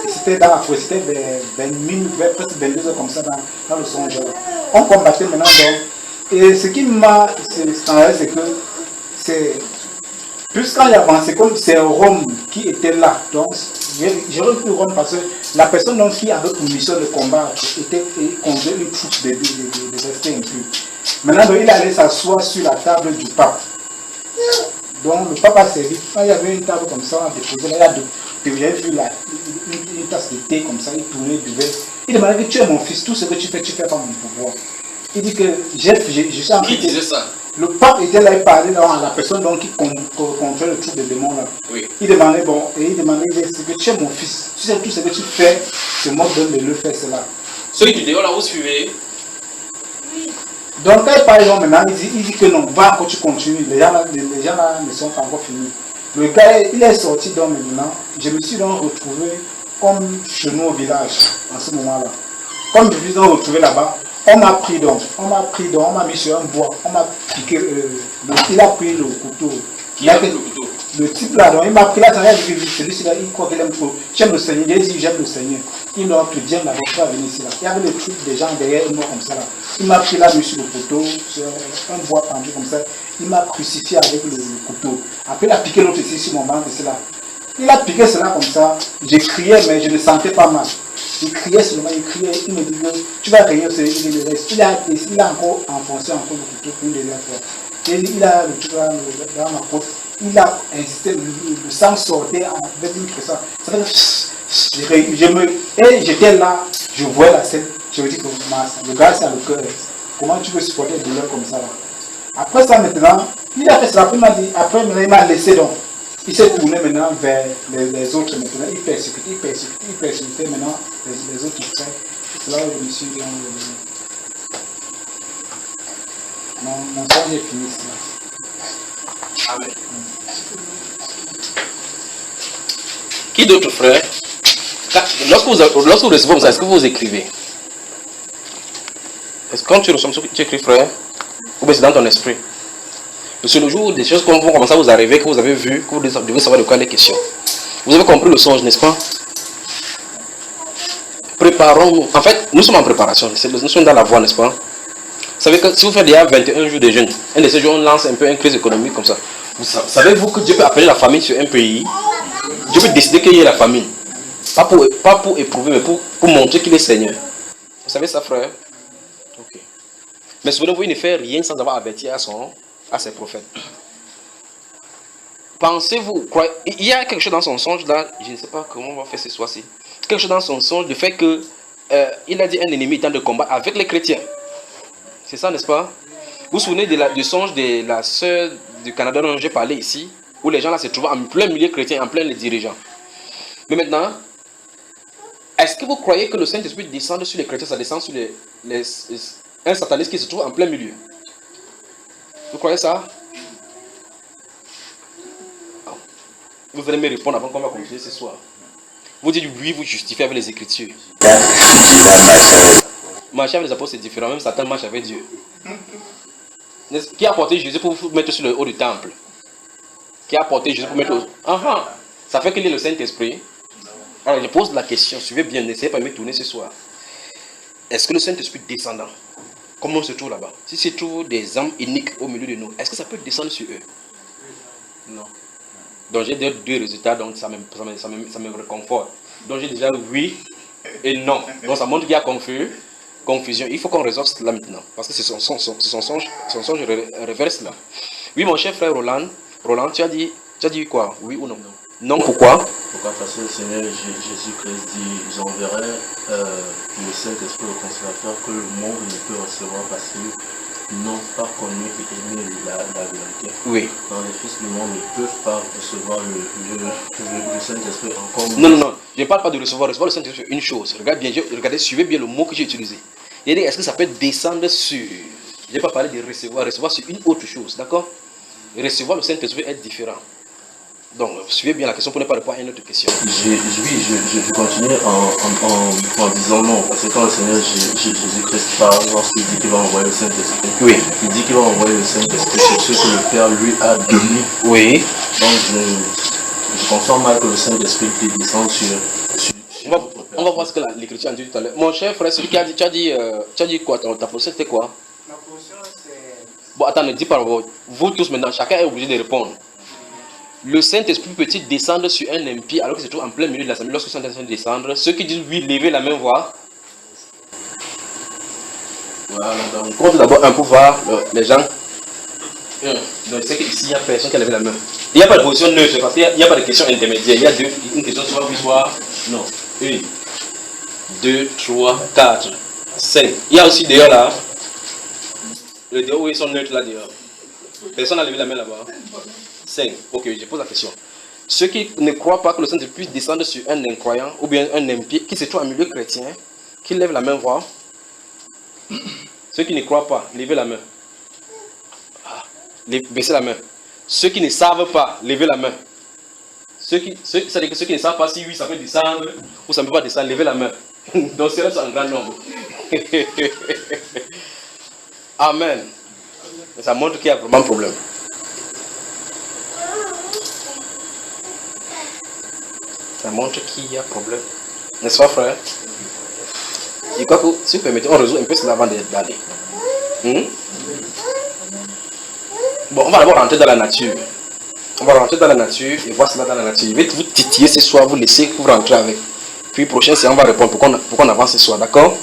C'était dans la forêt, c'était vers presque 22 heures comme ça dans le songe. On combattait maintenant donc. Et ce qui m'a scandalisé, c'est que plus quand il avancé, comme c'est Rome qui était là, donc j'aurais pu Rome parce que la personne donc, qui avait pour mission de combattre conduisait une troupe de rester impurs. Maintenant donc, il allait s'asseoir sur la table du pape. Donc le pape a servi, quand il y avait une table comme ça, déposée là, j'avais vu une tasse de thé comme ça, il tournait, il buvait. Il demandait que tu es mon fils, tout ce que tu fais par mon pouvoir. Il dit que je suis en train. Qui disait ça? Le pape était là, il parlait à la personne donc, qui contrôle le truc des démons là. Oui. Il demandait, que tu es mon fils, tu sais tout ce que tu fais, c'est moi qui donne de le faire cela. Ceux qui disent, oh là, vous suivez? Oui. Donc quand il parle maintenant, il dit que non, va encore tu continues, les gens là ne sont pas encore finis. Le gars, il est sorti donc maintenant, je me suis donc retrouvé comme chez nous au village, en ce moment-là. Comme je me suis donc retrouvé là-bas, on m'a pris donc, on m'a mis sur un bois, on m'a piqué, il a pris le couteau. Qui a pris le couteau? Le type là, donc il m'a pris là, celui-ci là, il croit qu'il aime trop. J'aime le Seigneur, il dit j'aime le Seigneur. Il m'a pris bien là, il va venir ici là. Il y avait le truc des gens derrière moi comme ça là. Il m'a pris là, mis sur le couteau, sur un bois pendu comme ça. Il m'a crucifié avec le couteau. Après il a piqué l'autre ici sur mon ventre, cela. Il a piqué cela comme ça. J'ai crié, mais je ne sentais pas mal. Il criait seulement, il me dit que tu vas rire, il a encore enfoncé encore le couteau pour une dernière fois. Et il a le truc là dans ma côte. Il a insisté, le sang sortait avec une pression. Ça fait que et j'étais là, je voyais la scène. Je me dis que le gars c'est à le cœur. Comment tu veux supporter des douleurs comme ça là? Après ça maintenant, il a fait cela. Après il m'a laissé donc. Il s'est tourné maintenant vers les autres maintenant. Il persécutait maintenant les autres frères. C'est là où je me suis dit, mon stage est fini cela. Amen. Qui d'autres frères? Lorsque vous recevez comme ça, est-ce que vous écrivez? Est-ce que quand tu reçois, tu écris frère? Ou bien c'est dans ton esprit? Parce que le jour où des choses vont commencer à vous arriver, que vous avez vu, que vous devez savoir de quoi il est question. Vous avez compris le songe, n'est-ce pas? préparons-nous. En fait, nous sommes en préparation. Nous sommes dans la voie, n'est-ce pas? Vous savez que si vous faites déjà 21 jours de jeûne, un de ces jours, on lance un peu une crise économique comme ça. Savez-vous que Dieu peut appeler la famine sur un pays? Dieu peut décider qu'il y ait la famine. Pas pour éprouver, mais pour montrer qu'il est Seigneur. Vous savez ça, frère? Ok. Mais souvenez-vous, il ne fait rien sans avoir averti à ses prophètes. Pensez-vous, il y a quelque chose dans son songe là, je ne sais pas comment on va faire ce soir-ci. Quelque chose dans son songe, du fait que il a dit un ennemi étant de combat avec les chrétiens. C'est ça, n'est-ce pas? Vous vous souvenez du songe de la sœur du Canada dont j'ai parlé ici, où les gens là se trouvaient en plein milieu chrétien, en plein les dirigeants. Mais maintenant, est-ce que vous croyez que le Saint-Esprit descend sur les chrétiens, ça descend sur un sataniste qui se trouve en plein milieu? Vous croyez ça? Vous allez me répondre avant qu'on va continuer ce soir. Vous dites oui, vous justifiez avec les Écritures. Marcher avec les apôtres, c'est différent. Même Satan marche avec Dieu. Qui a apporté Jésus pour vous mettre sur le haut du temple? Qui a apporté Jésus pour mettre au... Ça fait qu'il est le Saint-Esprit. Alors je pose la question, suivez bien, n'essayez pas de me tourner ce soir. Est-ce que le Saint-Esprit descendant, comment on se trouve là-bas? Si se trouve des âmes uniques au milieu de nous, est-ce que ça peut descendre sur eux? Non. Donc j'ai deux résultats, donc ça me réconforte. Donc j'ai déjà oui et non. Donc ça montre qu'il y a confusion. Il faut qu'on résolve cela maintenant. Parce que c'est son songe reverse là. Oui, mon cher frère Roland, tu as dit quoi? Oui ou non? Non, pourquoi? Pourquoi? Parce que le Seigneur Jésus-Christ dit, j'enverrai le Saint-Esprit au Consolateur que le monde ne peut recevoir parce qu'ils n'ont pas connu et aimé la vérité. Oui. Dans les fils du monde ne peuvent pas recevoir le Saint-Esprit encore. Non. Je ne parle pas de recevoir. Recevoir le Saint-Esprit, une chose. Regardez, suivez bien le mot que j'ai utilisé. Il dit, est-ce que ça peut descendre sur... Je n'ai pas parlé de recevoir. Recevoir sur une autre chose, d'accord? Recevoir le Saint-Esprit est différent. Donc, suivez bien la question pour ne pas répondre à une autre question. Je continue en disant non, parce que quand le Seigneur Jésus-Christ parle, lorsqu'il dit qu'il va envoyer le Saint-Esprit, oui. Il dit qu'il va envoyer le Saint-Esprit sur ce que le Père lui a donné. Oui. Donc, je conçois mal que le Saint-Esprit descende sur on va voir ce que l'Écriture a dit tout à l'heure. Mon cher frère, celui qui a dit, tu as dit quoi? Ta position c'était quoi? Ma position c'est... Bon, attends, ne dis pas, vous tous maintenant, chacun est obligé de répondre. Le Saint-Esprit peut-il descendre sur un impie alors qu'il se trouve en plein milieu de l'assemblée lorsque le Saint-Esprit descendre? Ceux qui disent oui, levez la main, voir. Voilà, donc compte d'abord un pour voir les gens. Donc c'est qu'ici il n'y a personne qui a levé la main. Il n'y a pas de position neutre parce qu'il n'y a pas de question intermédiaire. Il y a une question soit oui, soit non. 1, 2, 3, 4, 5. Il y a aussi dehors là. Le dehors où ils sont neutres là dehors. Personne n'a levé la main là-bas. 5. Ok, je pose la question. Ceux qui ne croient pas que le Saint-Esprit puisse descendre sur un incroyant ou bien un impie qui se trouve en milieu chrétien, qui lève la main, voir. Ceux qui ne croient pas, levez la main. Baissez la main. Ceux qui ne savent pas, levez la main. C'est-à-dire que ceux qui ne savent pas si oui, ça peut descendre ou ça ne peut pas descendre, levez la main. Donc c'est là un grand nombre. Amen. Ça montre qu'il y a vraiment un problème. Ça montre qu'il y a problème. N'est-ce pas, frère? Je crois que, si vous permettez, on résout un peu cela avant d'aller. Bon, on va d'abord rentrer dans la nature. On va rentrer dans la nature et voir cela dans la nature. Je vais vous titiller ce soir, vous laisser vous rentrer avec. Puis, prochain, c'est on va répondre pourquoi on avance ce soir, d'accord?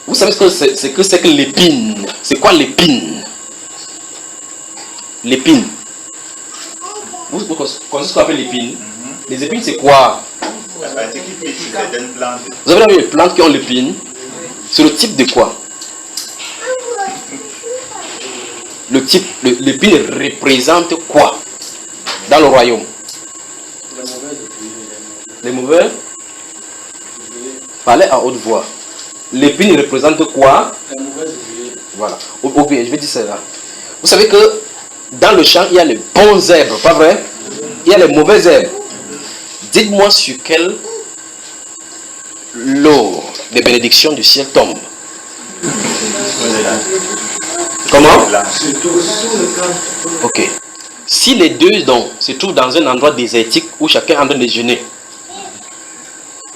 Vous savez ce que c'est que l'épine? C'est quoi l'épine? L'épine. Vous connaissez ce qu'on appelle l'épine? Les épines, c'est quoi? Vous avez vu les plantes qui ont l'épine? C'est le type de quoi? L'épine représente quoi dans le royaume? Les mauvais? Parlez à haute voix. L'épine représente quoi? Voilà. Ou bien, je vais dire cela. Vous savez que dans le champ, il y a les bons herbes, pas vrai? Il y a les mauvaises herbes. Dites-moi sur quelle l'eau des bénédictions du ciel tombe. Comment? Ok. Si les deux dons se trouvent dans un endroit désertique où chacun est en train de jeûner,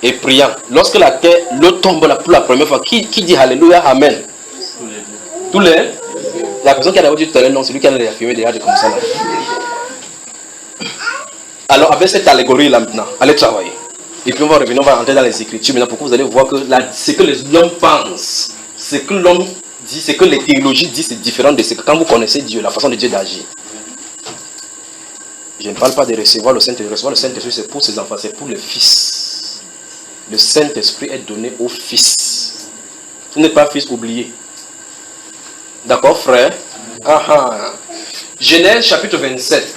et priant, lorsque l'eau tombe là pour la première fois, qui dit Alléluia, Amen? Tous les. La personne qui a d'abord dit tout à l'heure, non, c'est lui qui a réaffirmé déjà comme ça là. Alors avec cette allégorie là maintenant, allez travailler. Et puis on va revenir, on va rentrer dans les Écritures maintenant pour que vous allez voir que ce que l'homme pense, ce que l'homme dit, ce que les théologies disent, c'est différent de ce que quand vous connaissez Dieu, la façon de Dieu d'agir. Je ne parle pas de recevoir le Saint-Esprit. Recevoir le Saint-Esprit, c'est pour ses enfants, c'est pour le Fils. Le Saint-Esprit est donné au Fils. Vous n'êtes pas fils oublié. D'accord, frère? Genèse chapitre 27.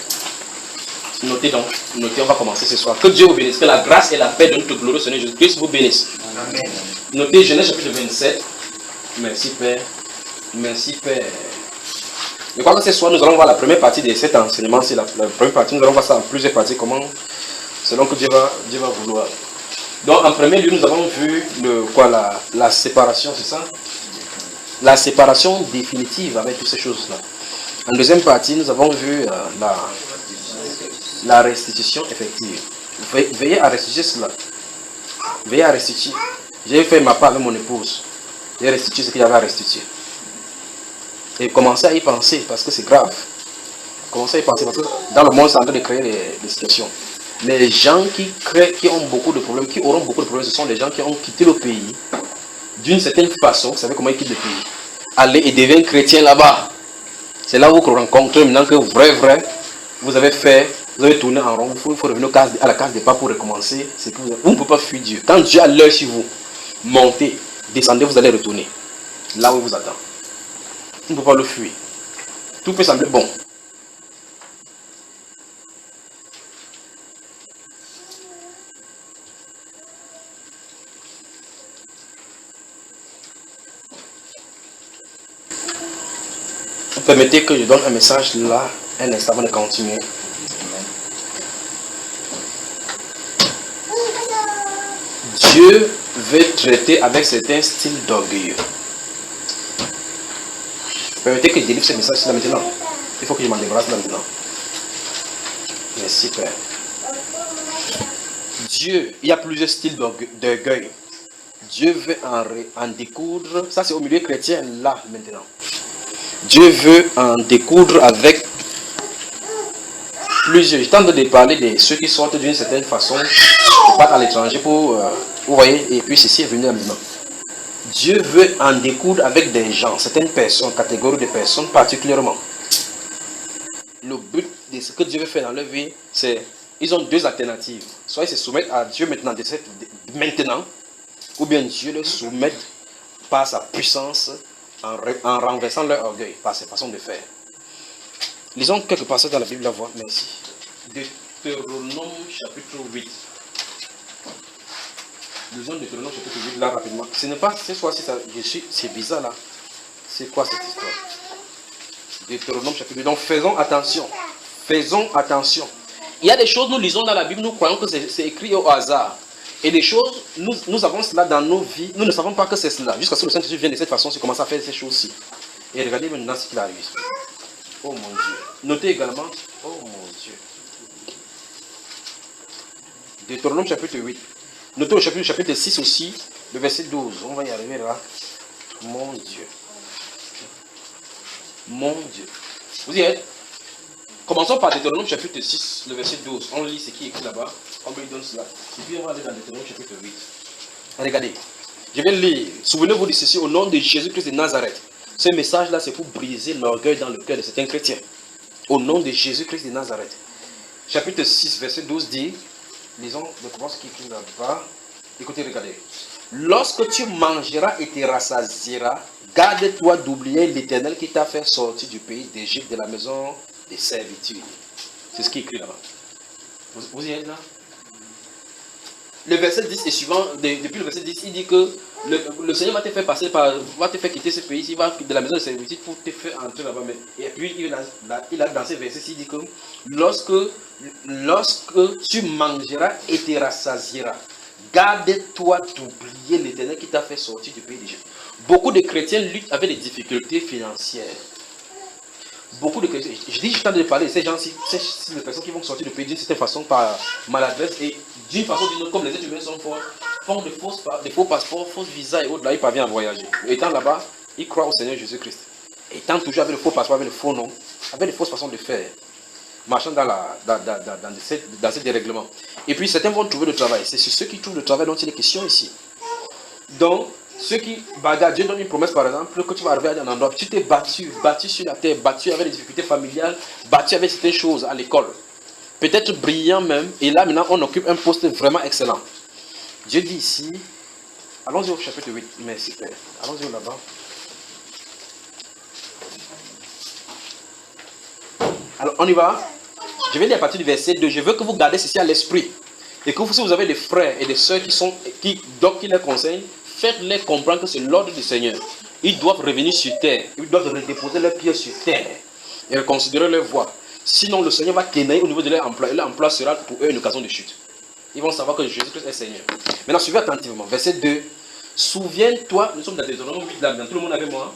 Notez donc, notez, on va commencer ce soir. Que Dieu vous bénisse, que la grâce et la paix de notre glorieux Seigneur Jésus-Christ vous bénissent. Amen. Notez Genèse chapitre 27. Merci Père. Merci Père. Je crois que ce soir nous allons voir la première partie de cet enseignement. C'est la première partie, nous allons voir ça en plusieurs parties, comment, selon que Dieu va vouloir. Donc en premier lieu, nous avons vu la séparation, c'est ça? La séparation définitive avec toutes ces choses-là. En deuxième partie, nous avons vu la restitution effective. Veillez à restituer cela. Veillez à restituer. J'ai fait ma part avec mon épouse. J'ai restitué ce qu'il y avait à restituer. Et commencez à y penser parce que c'est grave. Commencez à y penser parce que dans le monde, c'est en train de créer des situations. Les gens qui ont beaucoup de problèmes, qui auront beaucoup de problèmes, ce sont les gens qui ont quitté le pays d'une certaine façon. Vous savez comment ils quittent le pays? Allez et deviennent chrétiens là-bas. C'est là où vous rencontrez maintenant que vrai, vous avez tourné en rond. Il faut revenir à la case départ pour recommencer. Vous ne pouvez pas fuir Dieu. Quand Dieu a l'œil sur vous, montez, descendez, vous allez retourner là où il vous attend. Vous ne pouvez pas le fuir. Tout peut sembler bon. Permettez que je donne un message là, un instant avant de continuer. Dieu veut traiter avec certains styles d'orgueil. Permettez que je délivre ce message là maintenant. Il faut que je m'en débarrasse là maintenant. Merci Père. Dieu, il y a plusieurs styles d'orgueil. Dieu veut en découdre. Ça c'est au milieu chrétien là maintenant. Dieu veut en découdre avec plusieurs. Je tente de parler de ceux qui sortent d'une certaine façon, qui partent à l'étranger pour, vous voyez, et puis ceci est venu maintenant. Dieu veut en découdre avec des gens, certaines personnes, catégories de personnes particulièrement. Le but de ce que Dieu veut faire dans leur vie, c'est, ils ont deux alternatives. Soit ils se soumettent à Dieu maintenant, ou bien Dieu les soumet par sa puissance, en renversant leur orgueil par ses façons de faire. Lisons quelques passages dans la Bible, la voix. Merci. Deutéronome chapitre 8. Lisons Deutéronome chapitre 8 là rapidement. Ce n'est pas ce soir-ci, c'est bizarre là. C'est quoi cette histoire? Deutéronome chapitre 8. Donc faisons attention. Faisons attention. Il y a des choses, nous lisons dans la Bible, nous croyons que c'est écrit au hasard. Et des choses, nous avons cela dans nos vies, nous ne savons pas que c'est cela. Jusqu'à ce que le Saint-Esprit vienne de cette façon, il commence à faire ces choses-ci. Et regardez maintenant ce qu'il arrive. Oh mon Dieu. Notez également, oh mon Dieu. Deutéronome chapitre 8. Notez au chapitre 6 aussi, le verset 12. On va y arriver là. Mon Dieu. Mon Dieu. Vous y êtes? Commençons par Deutéronome chapitre 6, le verset 12. On lit ce qui est écrit là-bas. On lui donne cela. Et puis on va aller dans Deutéronome chapitre 8. Regardez. Je vais lire. Souvenez-vous de ceci au nom de Jésus-Christ de Nazareth. Ce message-là, c'est pour briser l'orgueil dans le cœur de certains chrétiens. Au nom de Jésus-Christ de Nazareth. Chapitre 6, verset 12 dit, lisons ce qui est écrit là-bas. Écoutez, regardez. Lorsque tu mangeras et te rassasieras, garde-toi d'oublier l'Éternel qui t'a fait sortir du pays d'Égypte, de la maison des servitudes. C'est ce qui est écrit là-bas. Vous y êtes là? Le verset 10 est suivant, depuis le verset 10, il dit que le Seigneur va te faire passer va te faire quitter ce pays, il va de la maison de servitude pour te faire entrer là-bas. Et puis il a dans ce verset, il dit que lorsque tu mangeras et te rassasieras, garde-toi d'oublier l'Éternel qui t'a fait sortir du pays d'Égypte. Beaucoup de chrétiens luttent avec des difficultés financières. Beaucoup de chrétiens, je tente de parler de ces gens-ci, ces personnes qui vont sortir du pays d'une certaine façon par maladresse et d'une façon ou d'une autre, comme les êtres humains sont forts, font des faux passeports, faux visas et autres, là, il parvient à voyager. Étant là-bas, il croit au Seigneur Jésus-Christ. Étant toujours avec le faux passeport, avec le faux nom, avec les fausses façons de faire, marchant dans ces dérèglements. Et puis certains vont trouver le travail. C'est ceux qui trouvent le travail dont il est question ici. Donc, ceux qui bagarrent, Dieu donne une promesse par exemple, que tu vas arriver à un endroit, tu t'es battu sur la terre, battu avec des difficultés familiales, battu avec certaines choses à l'école. Peut-être brillant même, et là maintenant on occupe un poste vraiment excellent. Dieu dit ici, allons-y au chapitre 8, merci Père, allons-y là-bas. Alors on y va. Je vais lire à partir du verset 2. Je veux que vous gardez ceci à l'esprit. Et que si vous avez des frères et des soeurs qui les conseillent, faites-les comprendre que c'est l'ordre du Seigneur. Ils doivent revenir sur terre. Ils doivent redéposer leurs pieds sur terre. Et reconsidérer leur voie. Sinon le Seigneur va kenailler au niveau de leur emploi. Et leur emploi sera pour eux une occasion de chute. Ils vont savoir que Jésus-Christ est Seigneur. Maintenant suivez attentivement. Verset 2. Souviens-toi, nous sommes dans Deutéronome 8 là, tout le monde avec moi.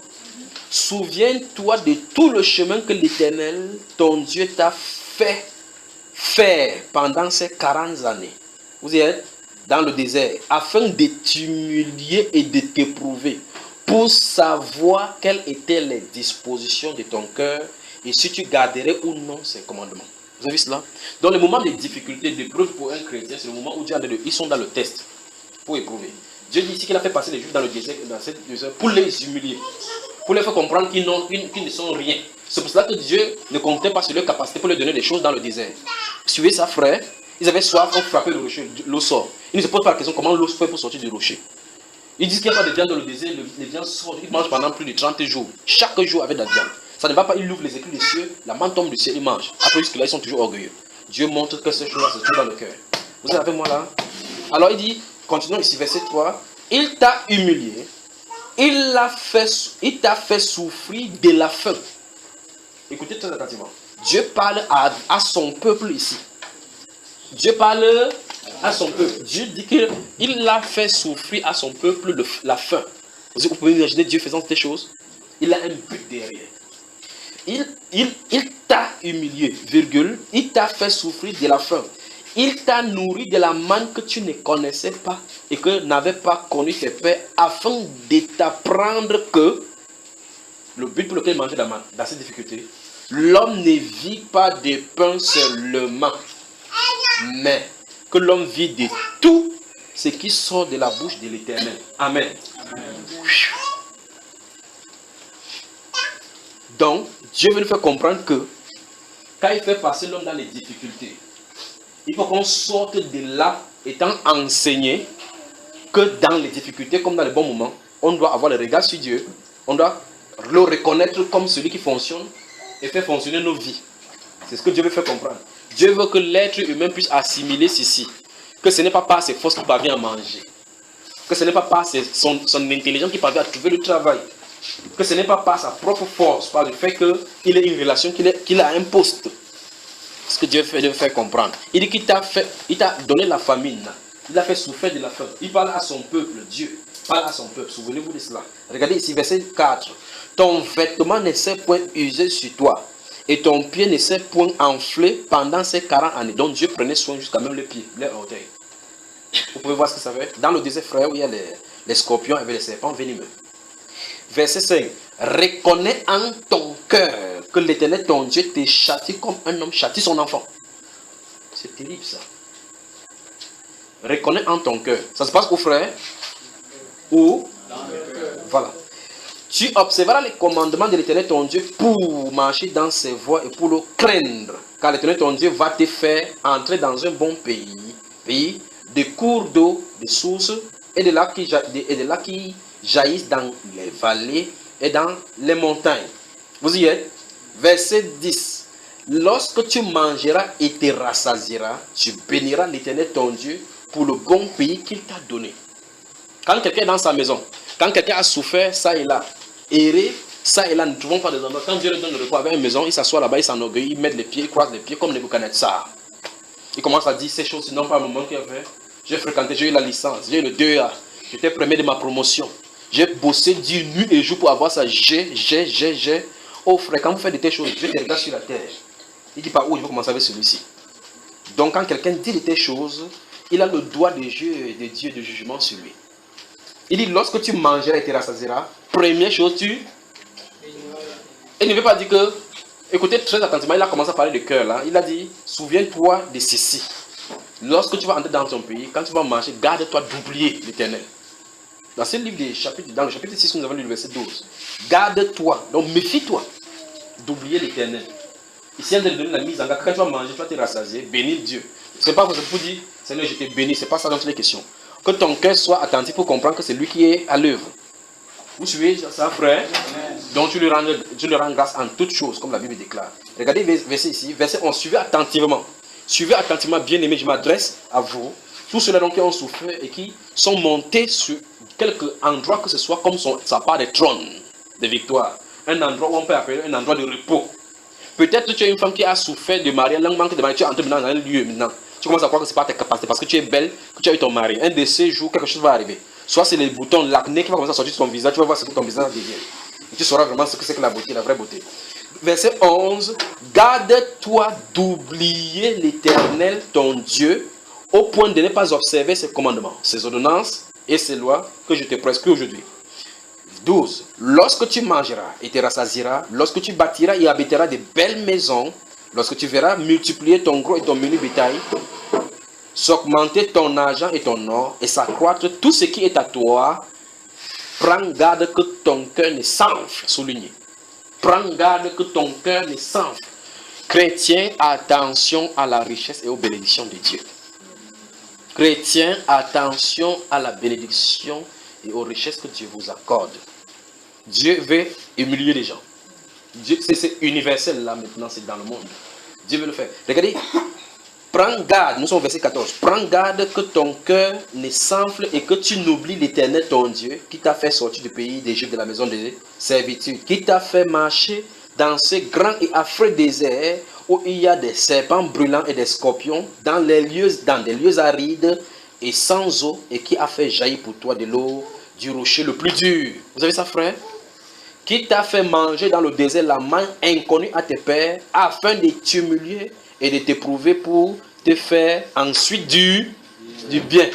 Souviens-toi de tout le chemin que l'Éternel, ton Dieu, t'a fait faire pendant ces 40 années. Vous êtes dans le désert, afin de t'humilier et de t'éprouver, pour savoir quelles étaient les dispositions de ton cœur et si tu garderais ou non ses commandements. Vous avez vu cela? Dans les moments de difficulté, d'épreuve pour un chrétien, c'est le moment où Dieu ils sont dans le test pour éprouver. Dieu dit ici qu'il a fait passer les Juifs dans le désert, pour les humilier. Pour leur faire comprendre qu'ils ne sont rien. C'est pour cela que Dieu ne comptait pas sur leur capacité pour leur donner des choses dans le désert. Suivez ça, frère. Ils avaient soif, on frappait le rocher, l'eau sort. Ils ne se posent pas la question comment l'eau fait pour sortir du rocher. Ils disent qu'il n'y a pas de viande dans le désert, les viandes sortent, ils mangent pendant plus de 30 jours. Chaque jour avec de la viande. Ça ne va pas, ils ouvrent les éclus des cieux, la manne tombe du ciel, ils mangent. Après jusque-là, ils sont toujours orgueilleux. Dieu montre que ces choses-là se trouvent dans le cœur. Vous êtes avec moi là? Alors il dit, continuons ici, verset 3. Il t'a humilié. Il t'a fait souffrir de la faim. Écoutez très attentivement. Dieu parle à son peuple ici. Dieu parle à son peuple. Dieu dit qu'il l'a fait souffrir à son peuple de la faim. Vous pouvez imaginer Dieu faisant ces choses? Il a un but derrière. Il t'a humilié, virgule. Il t'a fait souffrir de la faim. Il t'a nourri de la manne que tu ne connaissais pas et que n'avaient pas connu tes pères, afin de t'apprendre que le but pour lequel il mangeait la manne, dans cette difficulté, l'homme ne vit pas de pain seulement, mais que l'homme vit de tout ce qui sort de la bouche de l'Éternel. Amen. Donc, Dieu veut nous faire comprendre que quand il fait passer l'homme dans les difficultés, il faut qu'on sorte de là étant enseigné que dans les difficultés comme dans les bons moments, on doit avoir le regard sur Dieu, on doit le reconnaître comme celui qui fonctionne et fait fonctionner nos vies. C'est ce que Dieu veut faire comprendre. Dieu veut que l'être humain puisse assimiler ceci, que ce n'est pas par ses forces qu'il parvient à manger, que ce n'est pas par son intelligence qu'il parvient à trouver le travail, que ce n'est pas par sa propre force, par le fait qu'il ait une relation, qu'il a un poste. Ce que Dieu veut faire comprendre. Il dit qu'il t'a donné la famine. Il a fait souffrir de la faim. Il parle à son peuple. Dieu parle à son peuple. Souvenez-vous de cela. Regardez ici, verset 4. Ton vêtement ne s'est point usé sur toi. Et ton pied ne s'est point enflé pendant ces 40 années. Donc Dieu prenait soin jusqu'à même les pieds, les orteils. Vous pouvez voir ce que ça veut. Dans le désert, frère, où il y a les scorpions et les serpents venimeux. Verset 5. Reconnais en ton cœur que l'Éternel, ton Dieu, te châtie comme un homme châtie son enfant. C'est terrible ça. Reconnais en ton cœur. Ça se passe au frère ou voilà. Tu observeras les commandements de l'Éternel, ton Dieu, pour marcher dans ses voies et pour le craindre. Car l'Éternel, ton Dieu, va te faire entrer dans un bon pays de cours d'eau, de sources et de lacs qui jaillissent dans les vallées et dans les montagnes. Vous y êtes? Verset 10. Lorsque tu mangeras et te rassasieras, tu béniras l'Éternel ton Dieu pour le bon pays qu'il t'a donné. Quand quelqu'un est dans sa maison, quand quelqu'un a souffert, ça et là, erré, ça et là, nous ne trouvons pas des endroits. Quand Dieu lui donne le repas avec une maison, il s'assoit là-bas, il s'enorgueillit, il met les pieds, il croise les pieds comme Nebuchadnezzar. Il commence à dire ces choses, sinon pas un moment qu'il a fait. J'ai fréquenté, j'ai eu la licence, j'ai eu le 2A, j'étais premier de ma promotion. J'ai bossé du nuit et jour pour avoir ça. J'ai. Oh frère, quand vous faites de telles choses, Dieu te regarde sur la terre. Il dit pas, oh, je vais commencer avec celui-ci. Donc quand quelqu'un dit de telles choses, il a le droit de Dieu de jugement sur lui. Il dit, lorsque tu mangeras et te rassasieras, première chose, il ne veut pas dire que, écoutez très attentivement, il a commencé à parler de cœur là. Il a dit, souviens-toi de ceci. Lorsque tu vas entrer dans ton pays, quand tu vas manger, garde-toi d'oublier l'Éternel. Dans ce livre des chapitres, dans le chapitre 6, nous avons lu le verset 12. Garde-toi, donc méfie-toi d'oublier l'Éternel. Ici, on te donne la mise en garde. Quand tu vas manger, tu vas te rassasier, bénir Dieu. Ce n'est pas pour dire, Seigneur, je t'ai béni, ce n'est pas ça dans toutes les questions. Que ton cœur soit attentif pour comprendre que c'est lui qui est à l'œuvre. Vous suivez ça, frère? Donc tu lui rends grâce en toutes choses, comme la Bible déclare. Regardez verset ici, verset 11, suivez attentivement. Suivez attentivement, bien aimé, je m'adresse à vous. Tous ceux-là qui ont souffert et qui sont montés sur quelque endroit que ce soit comme sa part de trône de victoire. Un endroit où on peut appeler un endroit de repos. Peut-être que tu es une femme qui a souffert de mariage, manque de mariage, tu es entré dans un lieu maintenant. Tu commences à croire que ce n'est pas tes capacités parce que tu es belle, que tu as eu ton mari. Un de ces jours, quelque chose va arriver. Soit c'est les boutons, l'acné qui va commencer à sortir de ton visage, tu vas voir ce que ton visage devient. Et tu sauras vraiment ce que c'est que la beauté, la vraie beauté. Verset 11. Garde-toi d'oublier l'Éternel, ton Dieu, au point de ne pas observer ses commandements, ses ordonnances et ses lois que je te prescris aujourd'hui. 12. Lorsque tu mangeras et te rassasieras, lorsque tu bâtiras et habiteras de belles maisons, lorsque tu verras multiplier ton gros et ton menu bétail, s'augmenter ton argent et ton or, et s'accroître tout ce qui est à toi, prends garde que ton cœur ne s'enfle, souligné. Prends garde que ton cœur ne s'enfle. Chrétien, attention à la richesse et aux bénédictions de Dieu. Chrétien, attention à la bénédiction et aux richesses que Dieu vous accorde. Dieu veut humilier les gens. C'est universel là maintenant, c'est dans le monde. Dieu veut le faire. Regardez, prends garde, nous sommes au verset 14. Prends garde que ton cœur ne s'enfle et que tu n'oublies l'Éternel ton Dieu qui t'a fait sortir du pays d'Égypte, de la maison de servitude, qui t'a fait marcher dans ce grand et affreux désert où il y a des serpents brûlants et des scorpions, dans des lieux arides et sans eau, et qui a fait jaillir pour toi de l'eau du rocher le plus dur. Vous avez ça, frère? Qui t'a fait manger dans le désert la main inconnue à tes pères, afin de t'humilier et de t'éprouver pour te faire ensuite du bien.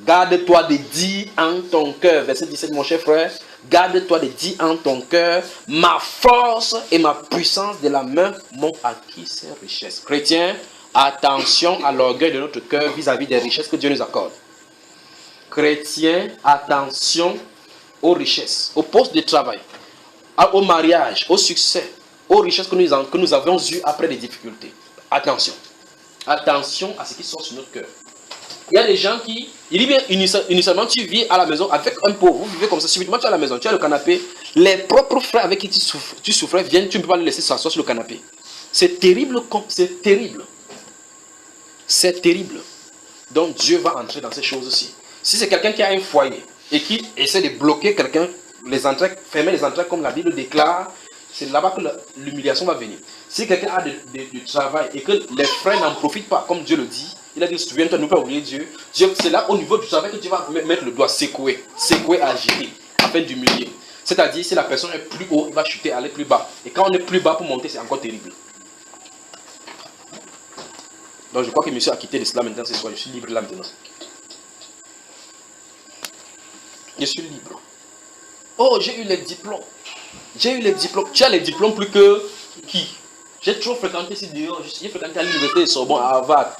Garde-toi de dire en ton cœur, verset 17, mon cher frère, garde-toi de dire en ton cœur, ma force et ma puissance de la main m'ont acquis ces richesses. Chrétiens, attention à l'orgueil de notre cœur vis-à-vis des richesses que Dieu nous accorde. Chrétiens, attention aux richesses, au poste de travail, au mariage, au succès, aux richesses que nous avons eues après des difficultés. Attention. Attention à ce qui sort sur notre cœur. Il y a des gens qui, il dit bien, initialement tu vis à la maison avec un pauvre, vous vivez comme ça, subitement tu es à la maison, tu as le canapé, les propres frères avec qui tu souffrais viennent, tu ne peux pas les laisser s'asseoir sur le canapé. C'est terrible, c'est terrible. C'est terrible. Donc Dieu va entrer dans ces choses aussi. Si c'est quelqu'un qui a un foyer et qui essaie de bloquer quelqu'un, fermer les entrées comme la Bible déclare, c'est là-bas que l'humiliation va venir. Si quelqu'un a du travail et que les frères n'en profitent pas, comme Dieu le dit, il a dit, souviens-toi, ne pas oublier Dieu. C'est là au niveau du travail que Dieu va mettre le doigt, secouer, agiter, afin d'humilier. C'est-à-dire, si la personne est plus haut, il va chuter, aller plus bas. Et quand on est plus bas pour monter, c'est encore terrible. Donc je crois que monsieur a quitté l'islam maintenant ce soir. Je suis libre là maintenant. Je suis libre. Oh, j'ai eu les diplômes. J'ai eu les diplômes. Tu as les diplômes plus que qui? J'ai toujours fréquenté ici dehors. J'ai fréquenté à l'université de Sorbonne, à Harvard.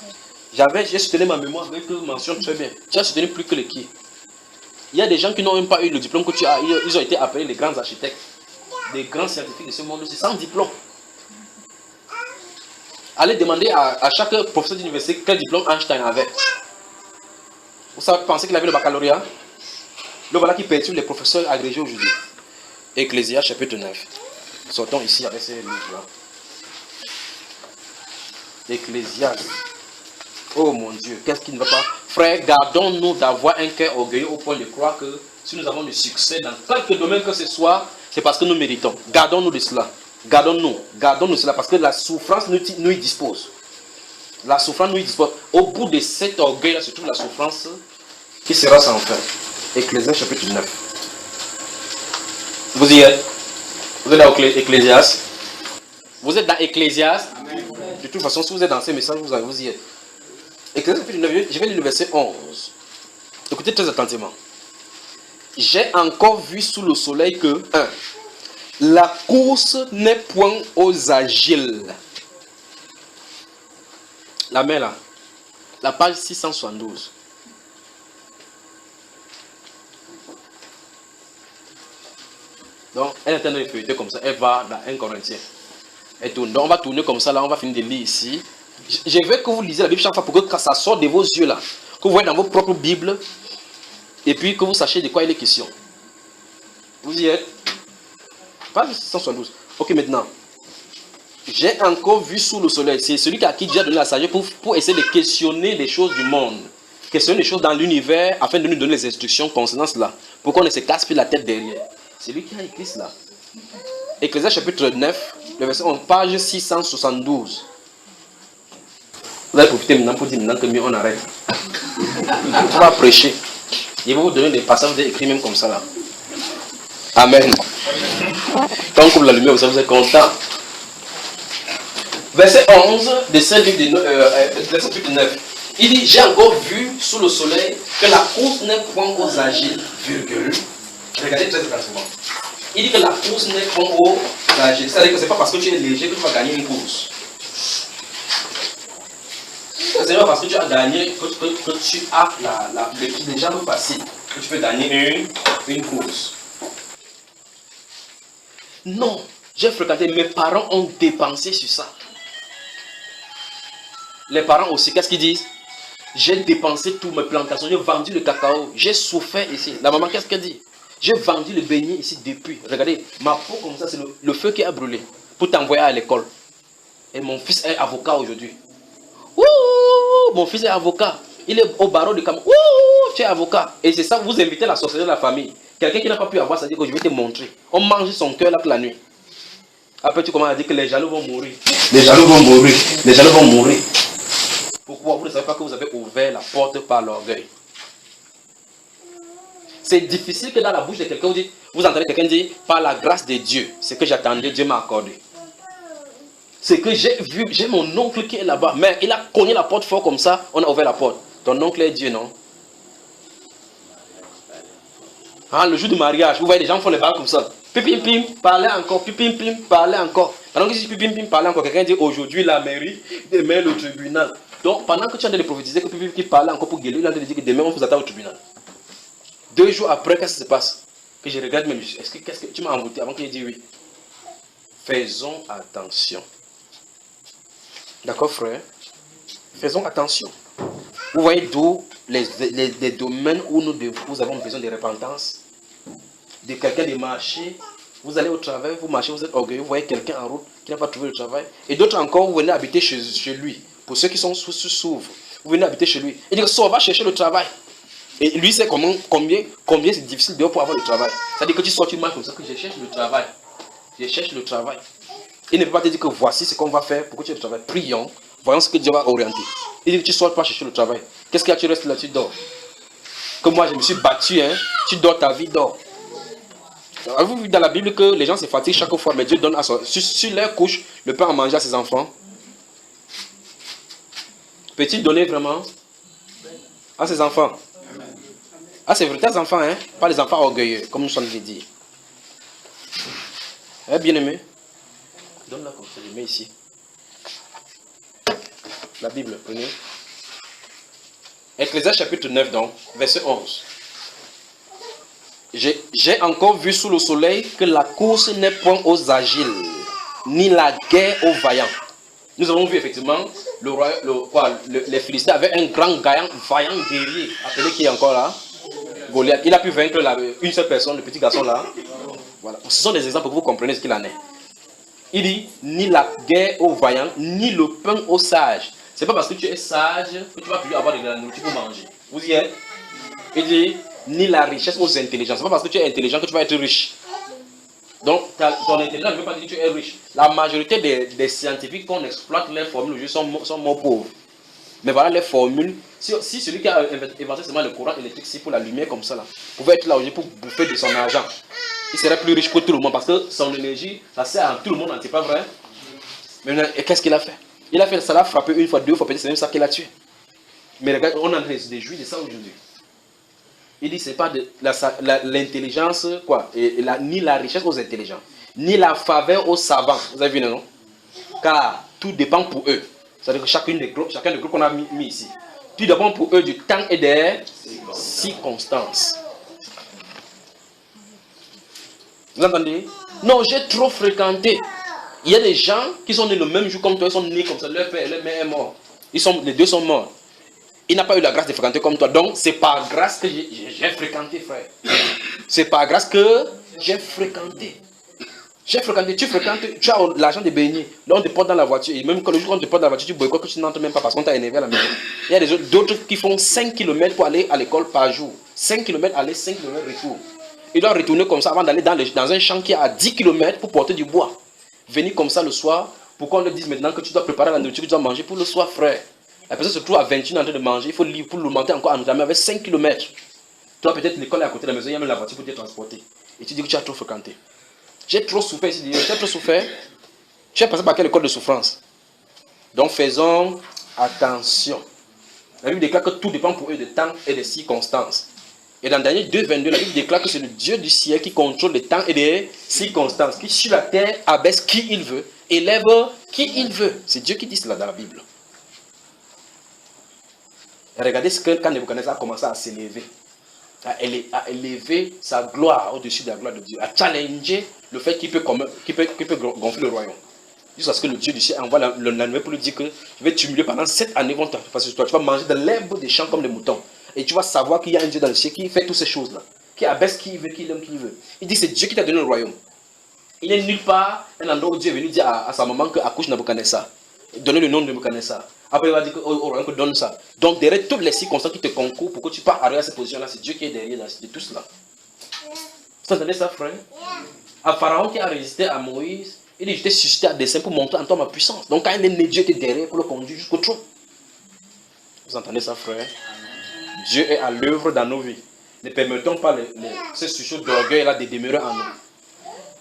J'ai soutenu ma mémoire avec mention très bien. Tu as soutenu plus que les qui? Il y a des gens qui n'ont même pas eu le diplôme que tu as. Ils ont été appelés les grands architectes, des grands scientifiques de ce monde. C'est sans diplôme. Allez demander à chaque professeur d'université quel diplôme Einstein avait. Vous savez, pensez qu'il avait le baccalauréat? Le voilà qui perturbe les professeurs agrégés aujourd'hui. Ecclésias chapitre 9. Sortons ici avec ces livres-là. Ecclésias. Oh mon Dieu, qu'est-ce qui ne va pas? Frères, gardons-nous d'avoir un cœur orgueilleux au point de croire que si nous avons du succès dans quelque domaine que ce soit, c'est parce que nous méritons. Gardons-nous de cela. Gardons-nous cela parce que la souffrance nous y dispose. La souffrance nous y dispose. Au bout de cet orgueil-là se trouve la souffrance qui sera sans fin. Ecclésias chapitre 9. Vous y êtes? Vous êtes dans Ecclésias? Vous êtes dans Ecclésias? De toute façon, si vous êtes dans ces messages, vous y êtes. Ecclésiaste chapitre 9, je vais lire le verset 11. Écoutez très attentivement. J'ai encore vu sous le soleil que 1. La course n'est point aux agiles. La main là. La page 672. Donc, elle est en train de feuilleter comme ça. Elle va dans 1 Corinthiens. Elle tourne. Donc, on va tourner comme ça. Là, on va finir de lire ici. Je veux que vous lisez la Bible chaque fois pour que ça sorte de vos yeux là. Que vous voyez dans vos propres Bibles. Et puis que vous sachiez de quoi il est question. Vous y êtes? Page 672. Ok, maintenant. J'ai encore vu sous le soleil. C'est celui à qui Dieu a donné la sagesse pour essayer de questionner les choses du monde. Questionner les choses dans l'univers afin de nous donner les instructions concernant cela. Pour qu'on ne se casse plus la tête derrière. C'est lui qui a écrit cela. Ecclésiaste chapitre 9, le verset 11, page 672. Vous allez profiter maintenant pour dire maintenant que mieux on arrête. On va prêcher. Il va vous donner des passages, vous avez écrit même comme ça là. Amen. Quand on coupe la lumière, vous êtes content. Verset 11 de ce livre de chapitre 9. Il dit, j'ai encore vu sous le soleil que la course n'est point aux agiles, virgule. Regardez très attentivement. Il dit que la course n'est point aux agiles. C'est-à-dire que ce n'est pas parce que tu es léger que tu vas gagner une course. Ce n'est pas parce que tu as gagné que tu as les jambes faciles que tu peux gagner une course. Non, j'ai fréquenté, mes parents ont dépensé sur ça. Les parents aussi, qu'est-ce qu'ils disent? J'ai dépensé toutes mes plantations, j'ai vendu le cacao, j'ai souffert ici. La maman, qu'est-ce qu'elle dit? J'ai vendu le beignet ici depuis. Regardez, ma peau comme ça, c'est le feu qui a brûlé pour t'envoyer à l'école. Et mon fils est avocat aujourd'hui. Ouh, mon fils est avocat. Il est au barreau de Cameroun. Ouh, tu es avocat. Et c'est ça, vous invitez la sorcellerie de la famille. Quelqu'un qui n'a pas pu avoir, ça dit que je vais te montrer. On mange son cœur là que la nuit. Après, tu commences à dire que les jaloux vont mourir. Les jaloux vont mourir. Les jaloux vont mourir. Pourquoi? Vous ne savez pas que vous avez ouvert la porte par l'orgueil. C'est difficile que dans la bouche de quelqu'un, vous entendez quelqu'un dire, par la grâce de Dieu, ce que j'attendais, Dieu m'a accordé. C'est que j'ai vu, j'ai mon oncle qui est là-bas, mais il a cogné la porte fort comme ça, on a ouvert la porte. Ton oncle est Dieu, non? Ah, le jour du mariage, vous voyez, les gens font les balles comme ça. Pim, pim, parlez encore, pim, pim, parlez encore. Pendant que je dis pim, pim, parlez encore, quelqu'un dit aujourd'hui la mairie, demain le tribunal. Donc, pendant que tu es en train de prophétiser que pim, pim, parle encore pour guérir, il est en train de dire que demain on vous attend au tribunal. 2 jours après, qu'est-ce qui se passe? Que je regarde même, qu'est-ce que tu m'as envoûté avant qu'il ait dit oui? Faisons attention. D'accord, frère? Faisons attention. Vous voyez d'où les domaines où nous avons besoin de repentance, de quelqu'un de marcher. Vous allez au travail, vous marchez, vous êtes orgueilleux, vous voyez quelqu'un en route qui n'a pas trouvé le travail. Et d'autres encore, vous venez habiter chez lui. Pour ceux qui sont sous vous venez habiter chez lui. Il dit que on va chercher le travail. Et lui sait combien c'est difficile de pour avoir le travail. C'est-à-dire que tu sors, tu marches comme ça, que je cherche le travail. Je cherche le travail. Il ne peut pas te dire que voici ce qu'on va faire pour que tu aies le travail. Prions, voyons ce que Dieu va orienter. Il dit que tu ne sors pas chercher le travail. Qu'est-ce qu'il y a? Tu restes là, tu dors. Comme moi, je me suis battu, hein. Tu dors, ta vie dort. Avez-vous vu dans la Bible que les gens se fatiguent chaque fois, mais Dieu donne à sur leur couche le pain à manger à ses enfants? Peut-il donner vraiment à ses enfants? Ah, c'est vrai, tes enfants, hein? Pas les enfants orgueilleux, comme nous sommes dit. Eh, bien aimé, donne-la comme ça, je mets ici. La Bible, prenez. Ecclésiaste chapitre 9, donc, verset 11. J'ai encore vu sous le soleil que la course n'est point aux agiles, ni la guerre aux vaillants. Nous avons vu effectivement les Philistins avaient un grand vaillant guerrier, appelé qui est encore là? Goliath. Il a pu vaincre une seule personne, le petit garçon là. Voilà. Ce sont des exemples pour que vous compreniez ce qu'il en est. Il dit, ni la guerre aux vaillants, ni le pain aux sages. C'est pas parce que tu es sage que tu vas toujours avoir de la nourriture pour manger. Vous y êtes? Il dit, ni la richesse aux intelligents. C'est pas parce que tu es intelligent que tu vas être riche. Donc, ton intelligence ne veut pas dire que tu es riche. La majorité des scientifiques qu'on exploite leurs formules aujourd'hui sont morts pauvres. Mais voilà les formules. Si celui qui a inventé seulement le courant électrique, c'est pour la lumière comme ça, là, pouvait être là aujourd'hui pour bouffer de son argent, il serait plus riche que tout le monde parce que son énergie, ça sert à tout le monde, c'est pas vrai? Mais qu'est-ce qu'il a fait? Il a fait ça, l'a frappé une fois, 2 fois, peut-être c'est même ça qu'il a tué. Mais regarde, on a des jouir de ça aujourd'hui. Il dit c'est pas de l'intelligence, quoi, ni la richesse aux intelligents, ni la faveur aux savants. Vous avez vu, non? Car tout dépend pour eux. C'est-à-dire que chacun des groupes qu'on a mis ici, tout dépend pour eux du temps et des circonstances. Vous entendez? Non, j'ai trop fréquenté. Il y a des gens qui sont nés le même jour comme toi, ils sont nés comme ça, leur père et leur mère est mort. Les deux sont morts. Il n'a pas eu la grâce de fréquenter comme toi. Donc, c'est par grâce que j'ai fréquenté, frère. C'est par grâce que j'ai fréquenté. J'ai fréquenté, tu fréquentes, tu as l'argent de baigner. Là, on te porte dans la voiture. Et même quand le jour où on te porte dans la voiture, tu boycottes que tu n'entres même pas parce qu'on t'a énervé à la maison. Il y a d'autres qui font 5 km pour aller à l'école par jour. 5 km aller, 5 km retour. Ils doivent retourner comme ça avant d'aller dans un champ qui est à 10 km pour porter du bois. Venir comme ça le soir pour qu'on leur dise maintenant que tu dois préparer la nourriture que tu dois manger pour le soir, frère. La personne se trouve à 21 en train de manger, il faut le monter encore en entamant avec 5 km. Toi, peut-être l'école est à côté de la maison, il y a même la voiture pour te transporter. Et tu dis que tu as trop fréquenté. J'ai trop souffert ici, j'ai trop souffert. Tu as passé par quelle école de souffrance? Donc faisons attention. La Bible déclare que tout dépend pour eux de temps et des circonstances. Et dans Daniel 2,22, la Bible déclare que c'est le Dieu du ciel qui contrôle les temps et les circonstances, qui sur la terre abaisse qui il veut, élève qui il veut. C'est Dieu qui dit cela dans la Bible. Et regardez ce que quand Nebuchadnezzar a commencé à s'élever, à élever sa gloire au-dessus de la gloire de Dieu, à challenger le fait qu'il peut gonfler le royaume. Jusqu'à ce que le Dieu du ciel envoie la nouvelle pour lui dire que je vais t'humilier pendant 7 années, vont t'effacer sur toi. Tu vas manger de l'herbe des champs comme des moutons. Et tu vas savoir qu'il y a un Dieu dans le ciel qui fait toutes ces choses-là, qui abaisse qui il veut, qui aime qui il veut. Il dit c'est Dieu qui t'a donné le royaume. Il n'est nulle part un endroit où Dieu est venu dire à sa maman que accouche Nebuchadnezzar. Donner le nom de Nebuchadnezzar. Après il va dire au royaume que donne ça. Donc derrière toutes les circonstances qui te concourent pour que tu partes arriver à cette position-là, c'est Dieu qui est derrière de tout cela. Vous entendez ça, frère? À Pharaon qui a résisté à Moïse, il dit je t'ai suscité à dessein pour montrer en toi ma puissance. Donc quand il est né, Dieu était derrière pour le conduire jusqu'au trône. Vous entendez ça, frère? Dieu est à l'œuvre dans nos vies. Ne permettons pas ces sujets d'orgueil-là de demeurer en nous.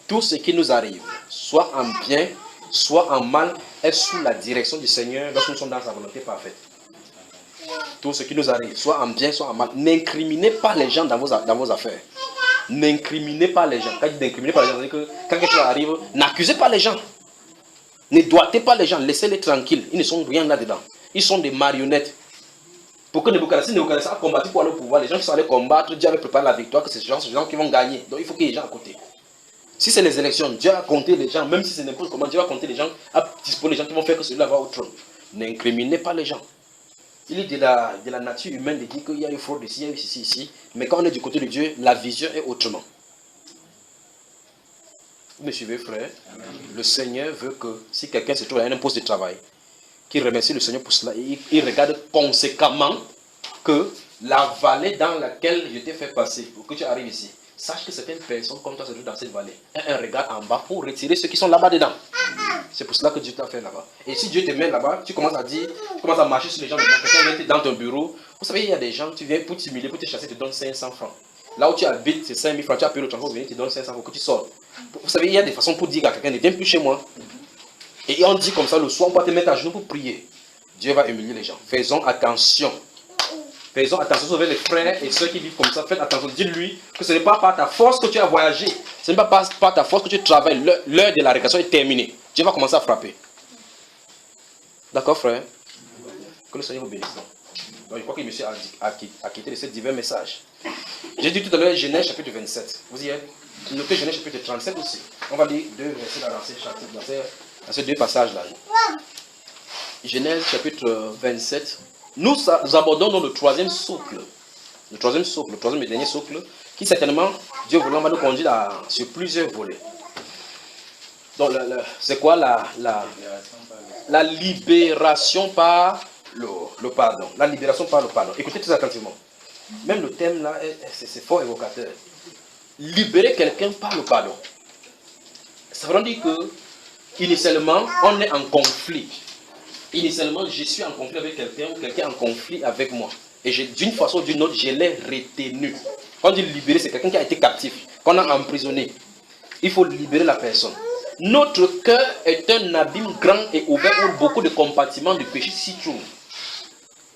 Tout ce qui nous arrive, soit en bien, soit en mal, est sous la direction du Seigneur lorsque nous sommes dans sa volonté parfaite. Tout ce qui nous arrive, soit en bien, soit en mal, n'incriminez pas les gens dans vos affaires. N'incriminez pas les gens. Quand je dis n'incriminez pas les gens, c'est-à-dire que quand quelque chose arrive, n'accusez pas les gens. Ne doigtez pas les gens, laissez-les tranquilles. Ils ne sont rien là-dedans. Ils sont des marionnettes. Pour que Nebuchadnezzar a combattu pour aller au pouvoir, les gens qui sont allés combattre, Dieu avait préparé la victoire, que c'est ces gens qui vont gagner. Donc il faut qu'il y ait des gens à côté. Si c'est les élections, Dieu a compté les gens, même si c'est n'importe comment, Dieu va compter les gens, a disposé les gens qui vont faire que celui-là va au trône. N'incriminez pas les gens. Il est de la nature humaine de dire qu'il y a eu fraude ici, il y a eu ici. Mais quand on est du côté de Dieu, la vision est autrement. Vous me suivez, frère? Amen. Le Seigneur veut que si quelqu'un se trouve à un poste de travail, qu'il remercie le Seigneur pour cela et il regarde conséquemment que la vallée dans laquelle je t'ai fait passer pour que tu arrives ici, sache que certaines personnes comme toi se trouvent dans cette vallée. Un regard en bas pour retirer ceux qui sont là-bas dedans. C'est pour cela que Dieu t'a fait là-bas. Et si Dieu te met là-bas, tu commences à marcher sur les gens. Quelqu'un vient dans ton bureau. Vous savez, il y a des gens, tu viens pour t'humilier, pour te chasser, te donnent 500 francs. Là où tu habites, c'est 5000 francs. Tu as payé le transport, venir te donne 500 francs pour que tu sortes. Vous savez, il y a des façons pour dire à quelqu'un, ne viens plus chez moi. Et on dit comme ça le soir, on peut te mettre à genoux pour prier. Dieu va humilier les gens. Faisons attention. Faisons attention avec les frères et ceux qui vivent comme ça. Faites attention. Dis-lui que ce n'est pas par ta force que tu as voyagé. Ce n'est pas par ta force que tu travailles. L'heure de la récréation est terminée. Dieu va commencer à frapper. D'accord, frère? Que le Seigneur vous bénisse. Donc, je crois que monsieur a quitté de ces divers messages. J'ai dit tout à l'heure Genèse chapitre 27. Vous y êtes? Notez Genèse chapitre 37 aussi. On va lire deux versets là dans ces deux passages-là. Genèse chapitre 27. Nous abordons dans le troisième socle. Le troisième et dernier socle, qui certainement, Dieu voulant, va nous conduire sur plusieurs volets. Donc, c'est quoi la libération par le pardon. La libération par le pardon. Écoutez très attentivement. Même le thème là, c'est fort évocateur. Libérer quelqu'un par le pardon. Ça veut dire que, initialement, on est en conflit. Initialement, je suis en conflit avec quelqu'un ou quelqu'un en conflit avec moi. Et d'une façon ou d'une autre, je l'ai retenu. Quand on dit libérer, c'est quelqu'un qui a été captif, qu'on a emprisonné. Il faut libérer la personne. Notre cœur est un abîme grand et ouvert où beaucoup de compartiments de péché s'y trouvent.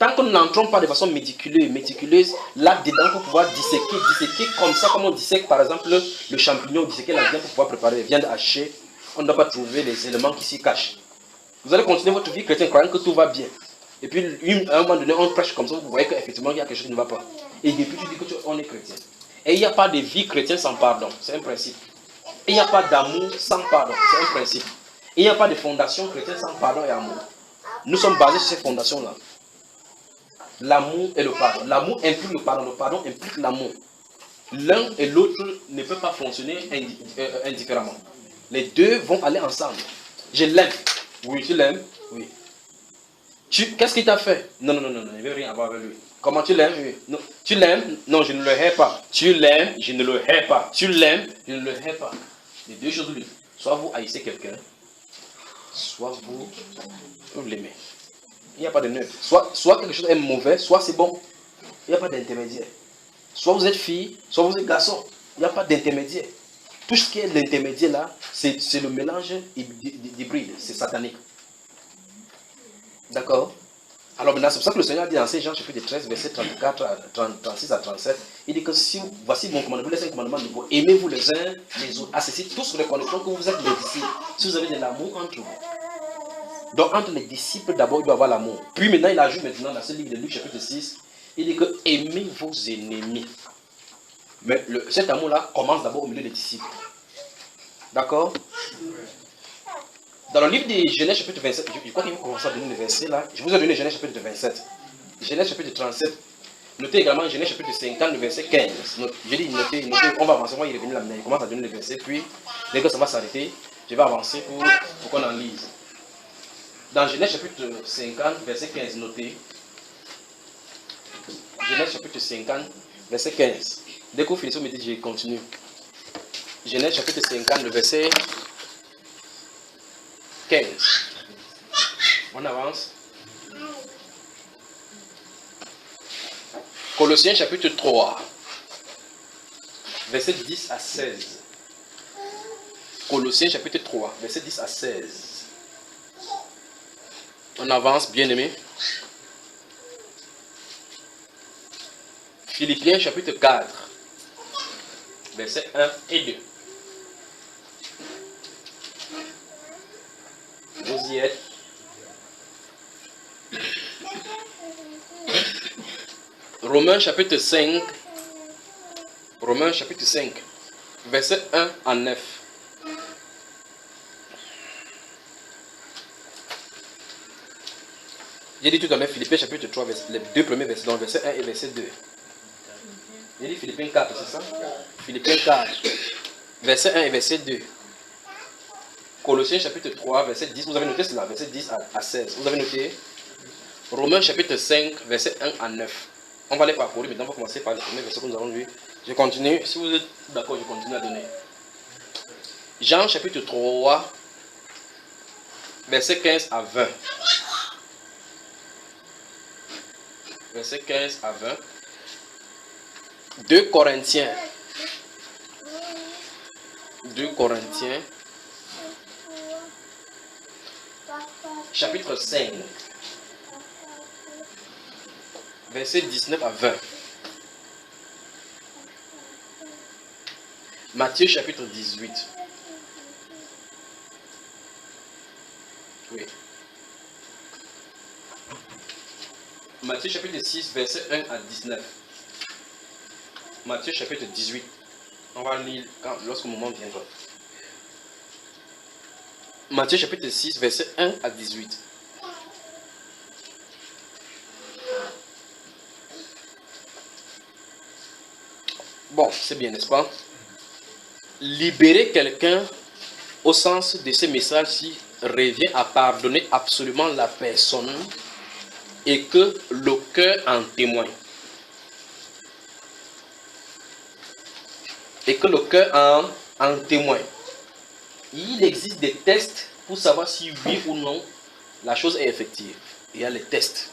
Tant que nous n'entrons pas de façon méticuleuse, là-dedans pour pouvoir disséquer comme ça, comme on dissèque par exemple le champignon, disséquer la viande pour pouvoir préparer la viande hachée, on ne doit pas trouver les éléments qui s'y cachent. Vous allez continuer votre vie chrétienne croyant que tout va bien. Et puis, à un moment donné, on prêche comme ça, vous voyez qu'effectivement, il y a quelque chose qui ne va pas. Et depuis, tu dis qu'on est chrétien. Et il n'y a pas de vie chrétienne sans pardon, c'est un principe. Et il n'y a pas d'amour sans pardon, c'est un principe. Et il n'y a pas de fondation chrétienne sans pardon et amour. Nous sommes basés sur ces fondations-là. L'amour et le pardon. L'amour implique le pardon implique l'amour. L'un et l'autre ne peuvent pas fonctionner indifféremment. Les deux vont aller ensemble. Je l'aime. Oui, tu l'aimes? Oui. Qu'est-ce qu'il t'a fait? Non, il ne veut rien avoir avec lui. Comment tu l'aimes? Oui. Non. Tu l'aimes? Non, je ne le hais pas. Tu l'aimes? Je ne le hais pas. Tu l'aimes? Je ne le hais pas. Les deux choses l'une. Soit vous haïssez quelqu'un, soit vous l'aimez. Il n'y a pas de neutre. Soit quelque chose est mauvais, soit c'est bon. Il n'y a pas d'intermédiaire. Soit vous êtes fille, soit vous êtes garçon. Il n'y a pas d'intermédiaire. Tout ce qui est l'intermédiaire là, c'est le mélange hybride. C'est satanique. D'accord? Alors maintenant, c'est pour ça que le Seigneur dit dans Jean chapitre 13, verset 34, 36 à 37, il dit que si voici mon commandement, vous laissez un commandement nouveau, aimez-vous les uns les autres. À ceci, tous reconnaîtront que vous êtes mes disciples, si vous avez de l'amour entre vous. Donc entre les disciples, d'abord, il doit y avoir l'amour. Puis maintenant, il ajoute maintenant dans ce livre de Luc chapitre 6, il dit que aimez vos ennemis. Mais cet amour-là commence d'abord au milieu des disciples. D'accord? Dans le livre de Genèse chapitre 27, je crois qu'il faut commencer à donner le verset là. Je vous ai donné Genèse chapitre 27. Genèse chapitre 37. Notez également Genèse chapitre 50, le verset 15. Je dis notez, on va avancer, on va y revenir là maintenant. Il commence à donner le verset, puis dès que ça va s'arrêter, je vais avancer pour qu'on en lise. Dans Genèse chapitre 50, verset 15, notez. Genèse chapitre 50, verset 15. Dès que vous finissez, vous me dites, je continue. Genèse chapitre 50, le verset 15. On avance. Colossiens chapitre 3, verset 10 à 16. Colossiens chapitre 3, verset 10 à 16. On avance, bien-aimés. Philippiens chapitre 4, verset 1 et 2. Vous y êtes. Romains chapitre 5. Romains chapitre 5. Verset 1 à 9. J'ai dit tout à l'heure Philippiens chapitre 3, les deux premiers versets, donc verset 1 et verset 2. J'ai dit Philippiens 4, c'est ça? Philippiens 4, verset 1 et verset 2. Colossiens chapitre 3, verset 10. Vous avez noté cela, verset 10 à 16. Vous avez noté? Romains chapitre 5, verset 1 à 9. On va les parcourir, maintenant on va commencer par les premiers versets que nous avons lus. Je continue, si vous êtes d'accord, je continue à donner. Jean chapitre 3, verset 15 à 20. Verset 15 à 20. 2 Corinthiens. 2 Corinthiens. Chapitre 5. Verset 19 à 20. Matthieu chapitre 18. Oui. Matthieu chapitre 6, verset 1 à 19. Matthieu chapitre 18. On va lire lorsque le moment viendra. Matthieu chapitre 6, verset 1 à 18. Bon, c'est bien, n'est-ce pas? Libérer quelqu'un, au sens de ce message-ci, revient à pardonner absolument la personne et que le cœur en témoigne. Et que le cœur en témoigne. Il existe des tests pour savoir si oui ou non la chose est effective. Il y a les tests.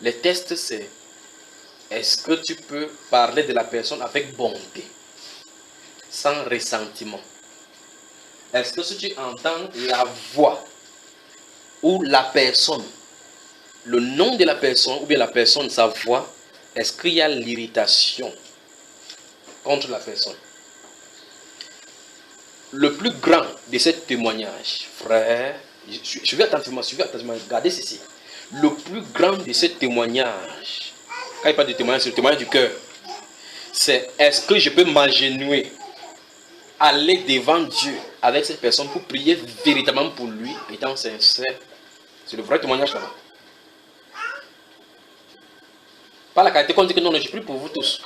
Les tests, c'est: est-ce que tu peux parler de la personne avec bonté, sans ressentiment? Est-ce que si tu entends la voix ou la personne le nom de la personne ou bien la personne, sa voix, est-ce qu'il y a l'irritation contre la personne? Le plus grand de ces témoignages, frère, suivez attentivement, regardez ceci. Le plus grand de ces témoignages, quand il parle de témoignage, c'est le témoignage du cœur. C'est est-ce que je peux m'agenouiller, aller devant Dieu avec cette personne pour prier véritablement pour lui, étant sincère. C'est le vrai témoignage là-bas. Pas la qualité qu'on dit que non, je prie pour vous tous.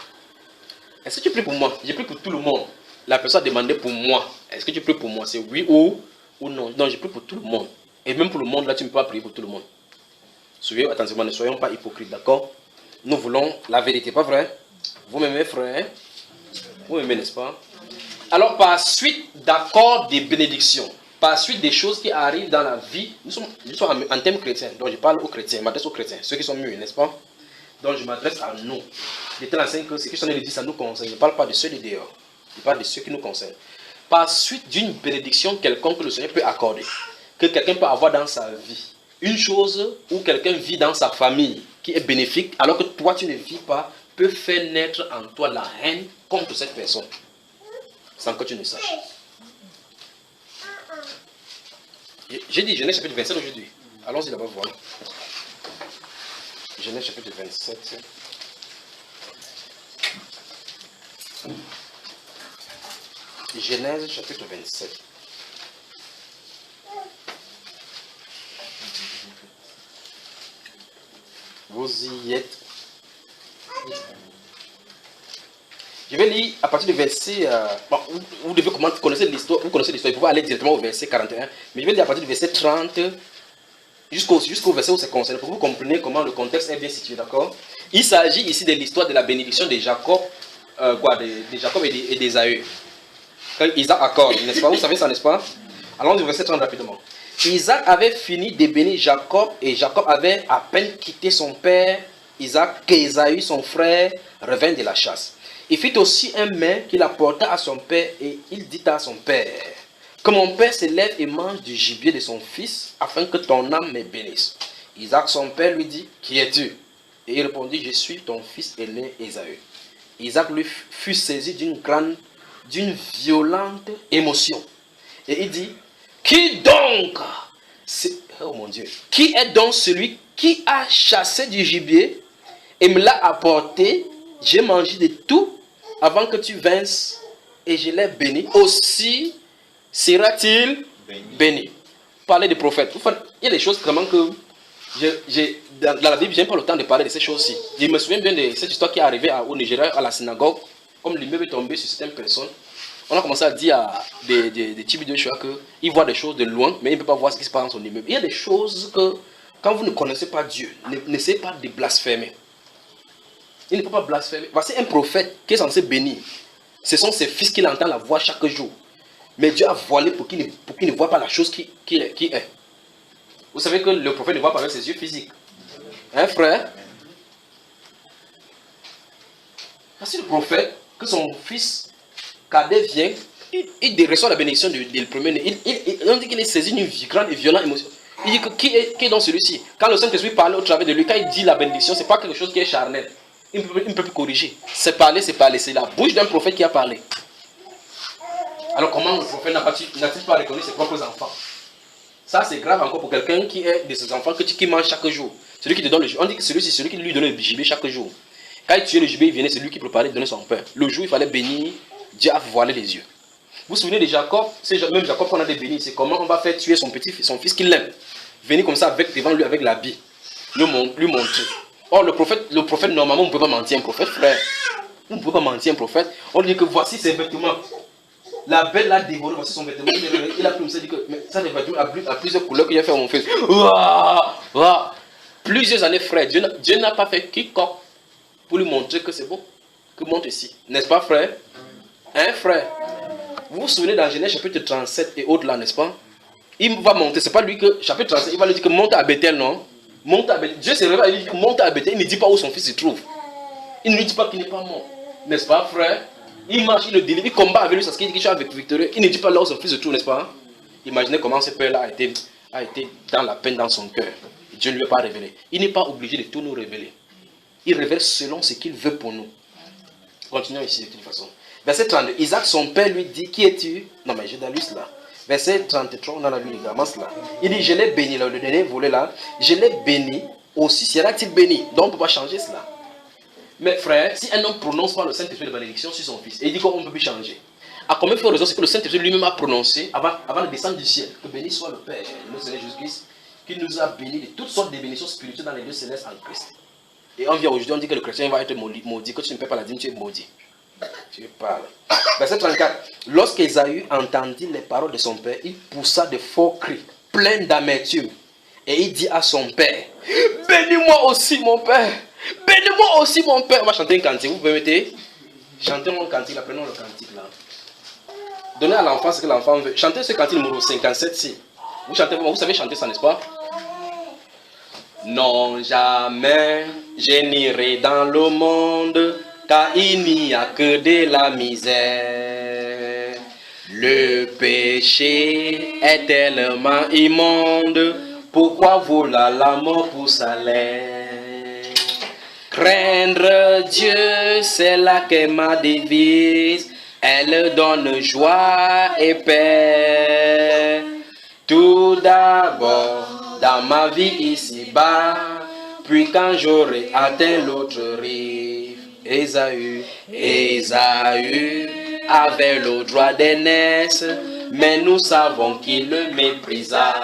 Est-ce que tu pries pour moi? Je prie pour tout le monde. La personne a demandé pour moi. Est-ce que tu pries pour moi? C'est oui ou non. Non, je prie pour tout le monde. Et même pour le monde, là, tu ne peux pas prier pour tout le monde. Soyez attentivement, ne soyons pas hypocrites, d'accord? Nous voulons la vérité, pas vrai? Vous m'aimez, frère? Vous m'aimez, n'est-ce pas? Alors, par suite d'accords de bénédictions, par suite des choses qui arrivent dans la vie, nous sommes en termes chrétiens. Donc, je parle aux chrétiens, je m'adresse aux chrétiens, ceux qui sont mûrs, n'est-ce pas? Donc, je m'adresse à nous. J'étais l'enseigne que ce que je suis en train de dire, ça nous concerne. Je ne parle pas de ceux de dehors. Je parle de ceux qui nous concernent. Par suite d'une bénédiction quelconque que le Seigneur peut accorder, que quelqu'un peut avoir dans sa vie, une chose où quelqu'un vit dans sa famille qui est bénéfique, alors que toi tu ne vis pas, peut faire naître en toi la haine contre cette personne, sans que tu ne saches. J'ai dit Genèse chapitre 27 aujourd'hui. Allons-y là-bas voir. Genèse chapitre 27. Genèse chapitre 27. Vous y êtes. Je vais lire à partir du verset. Vous devez connaître l'histoire. Vous connaissez l'histoire. Vous pouvez aller directement au verset 41. Mais je vais lire à partir du verset 30 jusqu'au verset où c'est concerné. Pour que vous compreniez comment le contexte est bien situé. D'accord? Il s'agit ici de l'histoire de la bénédiction de Jacob, de Jacob et d'Ésaü. Quand Isaac accorde, n'est-ce pas? Vous savez ça, n'est-ce pas? Allons au verset 30 rapidement. Isaac avait fini de bénir Jacob et Jacob avait à peine quitté son père Isaac qu'Ésaü, son frère, revint de la chasse. Il fit aussi un mets qu'il apporta à son père et il dit à son père: que mon père se lève et mange du gibier de son fils afin que ton âme me bénisse. Isaac, son père, lui dit: qui es-tu? Et il répondit: je suis ton fils aîné Ésaü. Isaac lui fut saisi d'une violente émotion. Et il dit: qui donc? Oh mon Dieu. Qui est donc celui qui a chassé du gibier et me l'a apporté? J'ai mangé de tout avant que tu vinsses et je l'ai béni. Aussi sera-t-il béni. Parler des prophètes. Il y a des choses vraiment que dans la Bible, je n'ai pas le temps de parler de ces choses-ci. Je me souviens bien de cette histoire qui est arrivée au Nigeria, à la synagogue. Comme l'immeuble est tombé sur certaines personnes, on a commencé à dire à des types de choix qu'ils voient des choses de loin, mais ils ne peuvent pas voir ce qui se passe dans son immeuble. Il y a des choses que, quand vous ne connaissez pas Dieu, n'essayez pas de blasphémer. Il ne peut pas blasphémer. Voici un prophète qui est censé bénir. Ce sont ses fils qui l'entendent la voix chaque jour. Mais Dieu a voilé pour qu'il ne voit pas la chose qui est. Vous savez que le prophète ne voit pas avec ses yeux physiques. Hein, frère? Voici le prophète, que son fils cadet vient, il reçoit la bénédiction du premier-né. On dit qu'il est saisi d'une grande et violente émotion. Il dit que qui est dans celui-ci? Quand le Saint-Esprit parle au travers de lui, quand il dit la bénédiction, ce n'est pas quelque chose qui est charnel. Il ne peut plus corriger. C'est parler, c'est parler. C'est la bouche d'un prophète qui a parlé. Alors comment le prophète n'a-t-il pas reconnu ses propres enfants? Ça c'est grave encore pour quelqu'un qui est de ses enfants qui mange chaque jour. Celui qui te donne le gibier. On dit que celui-ci, c'est celui qui lui donne le gibier chaque jour. Quand il tuait le gibier, il venait, c'est lui qui préparait de donner son pain. Le jour, il fallait bénir, Dieu a voilé les yeux. Vous vous souvenez de Jacob? C'est même Jacob qu'on a béni. C'est comment on va faire tuer son fils qu'il aime. Venir comme ça devant lui avec l'habit. Lui montrer. Or, le prophète, normalement, on ne peut pas mentir un prophète, frère. On ne peut pas mentir un prophète. On lui dit que voici ses vêtements. La bête l'a dévoré, voici son vêtement. Il a pris, il dit que mais ça, les vêtements à plusieurs couleurs que j'ai fait à mon fils. Plusieurs années, frère. Dieu n'a pas fait quiconque pour lui montrer que c'est bon. Que monte ici. N'est-ce pas, frère? Hein, frère? Vous vous souvenez dans Genèse chapitre 37 et au-delà, n'est-ce pas? Il va monter. C'est pas lui que, chapitre 37, il va lui dire que monte à Bethel, non? Monte à Bethel. Dieu se révèle, il dit que monte à Bethel. Il ne dit pas où son fils se trouve. Il ne lui dit pas qu'il n'est pas mort. N'est-ce pas, frère? Il marche, il le délivre, il combat avec lui, parce qu'il dit qu'il est avec victorieux. Il ne dit pas là où son fils se trouve, n'est-ce pas? Imaginez comment ce père-là a été dans la peine dans son cœur. Dieu ne lui a pas révélé. Il n'est pas obligé de tout nous révéler. Il révèle selon ce qu'il veut pour nous. Continuons ici de toute façon. Verset 32. Isaac, son père, lui dit, qui es-tu? Non, mais j'ai lu cela. Verset 33, on a lu également cela. Il dit, je l'ai béni, le dernier volet là. Je l'ai béni, aussi sera-t-il béni. Donc on ne peut pas changer cela. Mais frère, si un homme prononce par le Saint-Esprit de bénédiction sur son fils, et il dit qu'on ne peut plus changer. À combien de raison c'est que le Saint-Esprit lui-même a prononcé avant de descendre du ciel, que béni soit le Père, le Seigneur Jésus-Christ, qui nous a bénis de toutes sortes de bénédictions spirituelles dans les lieux célestes en Christ. Et on vient aujourd'hui, on dit que le chrétien va être maudit, que tu ne paies pas la dîme, tu es maudit. Tu parles. Verset 34. Lorsqu'Ésaü entendit les paroles de son père, il poussa de forts cris, pleins d'amertume. Et il dit à son père, bénis-moi aussi mon père, bénis-moi aussi mon père. On va chanter un cantique, vous permettez? Chantez mon cantique, apprenons le cantique là. Donnez à l'enfant ce que l'enfant veut. Chantez ce cantique numéro 57 ci. Vous chantez, vous savez chanter ça, n'est-ce pas? Non, jamais je n'irai dans le monde, car il n'y a que de la misère. Le péché est tellement immonde, pourquoi vouloir la mort pour salaire? Craindre Dieu, c'est là qu'est ma devise, elle donne joie et paix. Tout d'abord, dans ma vie ici-bas, puis quand j'aurai atteint l'autre rive, Ésaü avait le droit d'aînesse, mais nous savons qu'il le méprisa.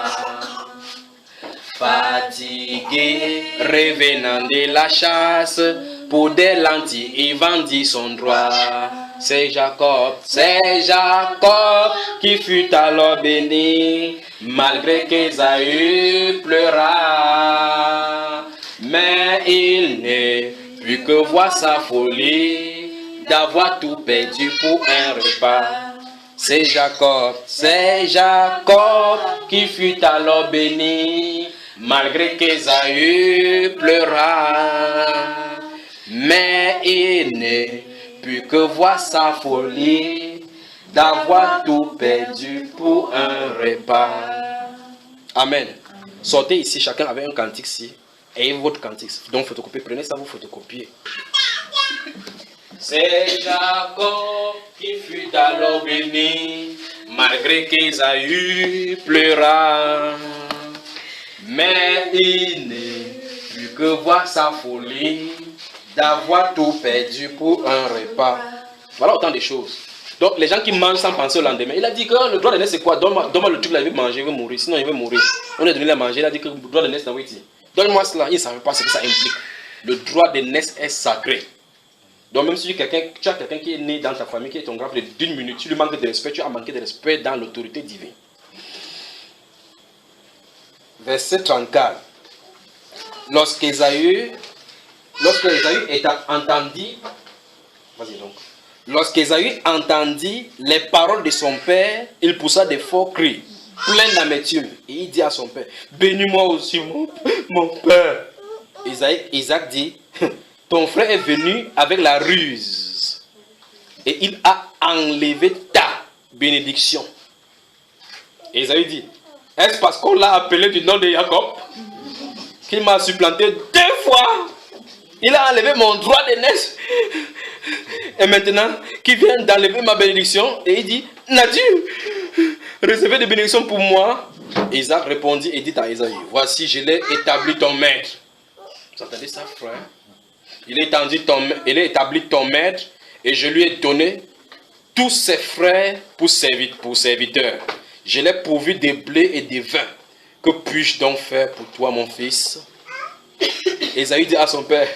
Fatigué, revenant de la chasse, pour des lentilles, il vendit son droit. C'est Jacob qui fut alors béni, malgré qu'Ésaü pleura. Mais il ne put que voir sa folie, d'avoir tout perdu pour un repas. C'est Jacob qui fut alors béni, malgré qu'Ésaü pleura. Mais il ne put que voir sa folie, d'avoir tout perdu pour un repas. Amen. Sortez ici, chacun avec un cantique ici, et votre cantique. Donc photocopiez, prenez ça, vous photocopiez. C'est Jacob qui fut alors béni, malgré qu'Ésaü pleura. Mais il ne put que voir sa folie, d'avoir tout perdu pour un repas. Voilà autant de choses. Donc les gens qui mangent sans penser au lendemain, il a dit que le droit de naissance c'est quoi? Donne-moi le truc là, il veut manger, il veut mourir, sinon il veut mourir. On a donné à manger, il a dit que le droit de naissance c'est donne-moi cela, il ne savait pas ce que ça implique. Le droit de naissance est sacré. Donc même si tu as quelqu'un qui est né dans ta famille, qui est ton grand frère d'une minute, tu lui manques de respect, tu as manqué de respect dans l'autorité divine. Verset 34. Lorsqu'Ésaü entendit les paroles de son père, il poussa de forts cris, plein d'amertume. Et il dit à son père, bénis-moi aussi mon père. Isaac dit, ton frère est venu avec la ruse et il a enlevé ta bénédiction. Et Ésaü dit, est-ce parce qu'on l'a appelé du nom de Jacob qu'il m'a supplanté 2 fois? Il a enlevé mon droit de naissance. Et maintenant, qui vient d'enlever ma bénédiction, et il dit, n'as-tu recevé des bénédictions pour moi? Isaac répondit et dit à Ésaü, voici, je l'ai établi ton maître. Vous entendez ça, frère? Il a établi ton maître, et je lui ai donné tous ses frères pour serviteurs. Je l'ai pourvu de blé et de vin. Que puis-je donc faire pour toi, mon fils? Ésaü dit à son père,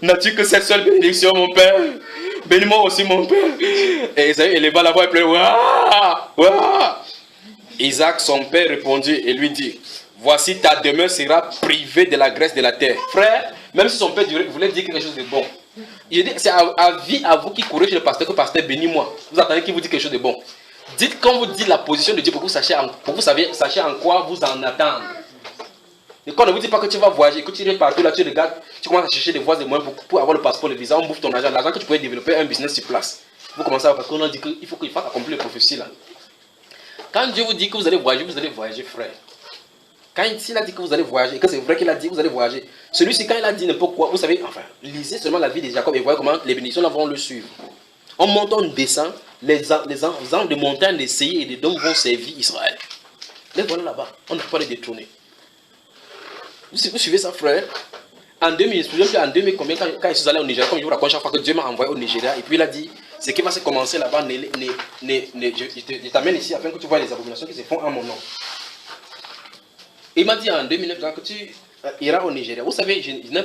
n'as-tu que cette seule bénédiction, mon père? Bénis-moi aussi, mon père. Et Ésaü éleva la voix et pleurait. Ouah, ouah. Isaac, son père, répondit et lui dit, voici ta demeure sera privée de la graisse de la terre. Frère, même si son père voulait dire quelque chose de bon, il dit, c'est à vous qui courez chez le pasteur que le pasteur bénis-moi. Vous attendez qu'il vous dise quelque chose de bon. Dites quand vous dites la position de Dieu pour que vous sachiez en quoi vous en attendre. Et quand on ne vous dit pas que tu vas voyager, que tu irais partout là, tu regardes, tu commences à chercher des voies et moyens pour avoir le passeport, le visa, on bouffe ton argent, l'argent que tu pourrais développer un business sur place. Vous commencez à voir parce qu'on a dit qu'il faut accomplir les prophéties là. Quand Dieu vous dit que vous allez voyager, frère. s'il a dit que vous allez voyager, et que c'est vrai qu'il a dit que vous allez voyager, celui-ci, quand il a dit n'importe quoi, vous savez, enfin, lisez seulement la vie de Jacob et voyez comment les bénédictions là vont le suivre. On monte, on descend, les ans de montagne, des Seir et des dômes vont servir Israël. Les voilà là-bas, on ne peut pas les détourner. Vous suivez ça, frère? En 2000, je me souviens plus en 2000, combien, quand je suis allé au Nigeria, comme je vous raconte chaque fois que Dieu m'a envoyé au Nigeria, et puis il a dit, ce qui va se commencer là-bas, je t'amène ici afin que tu vois les abominations qui se font en mon nom. Il m'a dit en 2009 que tu iras au Nigeria. Vous savez, je n'ai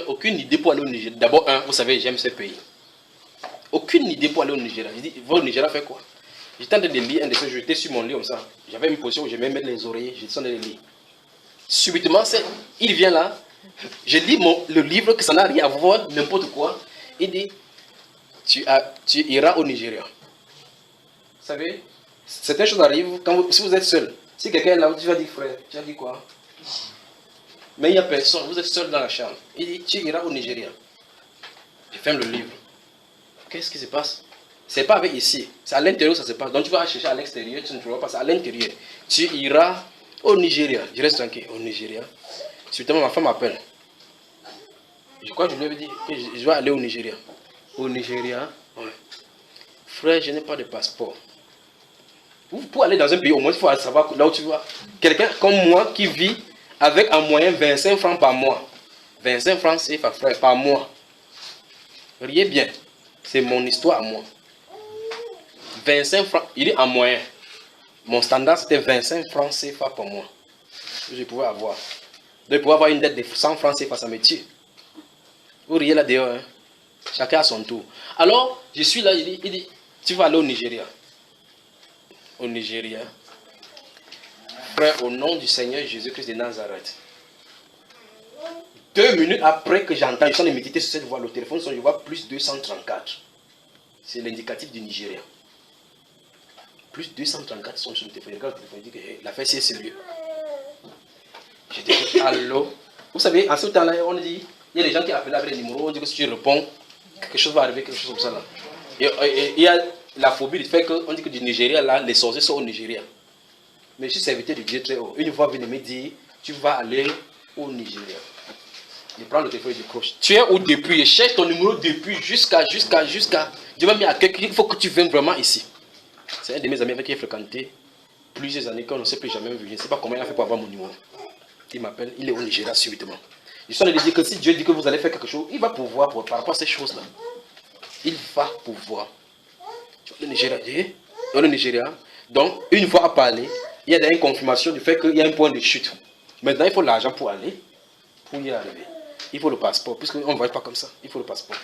aucune idée pour aller au Nigeria. D'abord, vous savez, j'aime ce pays. Aucune idée pour aller au Nigeria. Je dis, va au Nigeria faire quoi? J'étais en train de lire un de ces jours, j'étais sur mon lit comme ça. J'avais une position où je vais mettre les oreillers, j'étais en train de lire. Subitement, il vient là, je lis le livre, que ça n'a rien à voir, n'importe quoi. Il dit, tu iras au Nigeria. Vous savez, certaines choses arrivent si vous êtes seul. Si quelqu'un est là, tu vas dire, frère, tu vas dire quoi? Mais il n'y a personne, vous êtes seul dans la chambre. Il dit, tu iras au Nigeria. Je ferme le livre. Qu'est-ce qui se passe? C'est pas avec ici, c'est à l'intérieur que ça se passe. Donc tu vas chercher à l'extérieur, tu ne trouveras pas ça à l'intérieur. Tu iras au Nigeria. Je reste tranquille, au Nigeria. Subitement, ma femme m'appelle. Je crois que je lui avais dit que je vais aller au Nigeria. Au Nigeria, ouais. Frère, je n'ai pas de passeport. Pour aller dans un pays, au moins il faut savoir là où tu vas. Quelqu'un comme moi qui vit avec en moyenne 25 francs par mois. 25 francs CFA, frère, par mois. Riez bien. C'est mon histoire à moi. 25 francs, il est en moyen. Mon standard c'était 25 francs CFA par mois. Que je pouvais avoir. Donc pour avoir une dette de 100 francs CFA, ça me tue. Vous riez là dehors. Hein? Chacun à son tour. Alors, je suis là, il dit, tu vas aller au Nigeria. Au Nigeria. Frère, au nom du Seigneur Jésus-Christ de Nazareth. 2 minutes après que j'entends, je suis en train de méditer sur cette voie, le téléphone sonne, je vois plus 234. C'est l'indicatif du Nigeria. Plus 234 sont sur le téléphone. Je regarde le téléphone, je dis que l'affaire c'est sérieux. J'ai dit, allô? Vous savez, en ce temps-là, on dit, il y a des gens qui appellent avec les numéros, on dit que si tu réponds, quelque chose va arriver, quelque chose comme ça là. Et il y a la phobie du fait qu'on dit que du Nigeria, là, les sorciers sont au Nigeria. Mais je suis serviteur de Dieu très haut. Une fois venu me dire, tu vas aller au Nigeria. Je prends le téléphone et je décroche. Tu es où depuis? Je cherche ton numéro depuis jusqu'à. Dieu m'a mis à quelqu'un, il faut que tu viennes vraiment ici. C'est un de mes amis avec qui j'ai fréquenté plusieurs années qu'on ne s'est plus jamais vu. Je ne sais pas comment il a fait pour avoir mon numéro. Il m'appelle, il est au Nigeria subitement. Je suis en train de dire que si Dieu dit que vous allez faire quelque chose, il va pouvoir par rapport à ces choses-là. Il va pouvoir. Tu vois, le Nigeria, donc une fois à parler, il y a une confirmation du fait qu'il y a un point de chute. Maintenant, il faut l'argent pour aller, pour y arriver. Il faut le passeport, puisqu'on ne voyage pas comme ça. Il faut le passeport.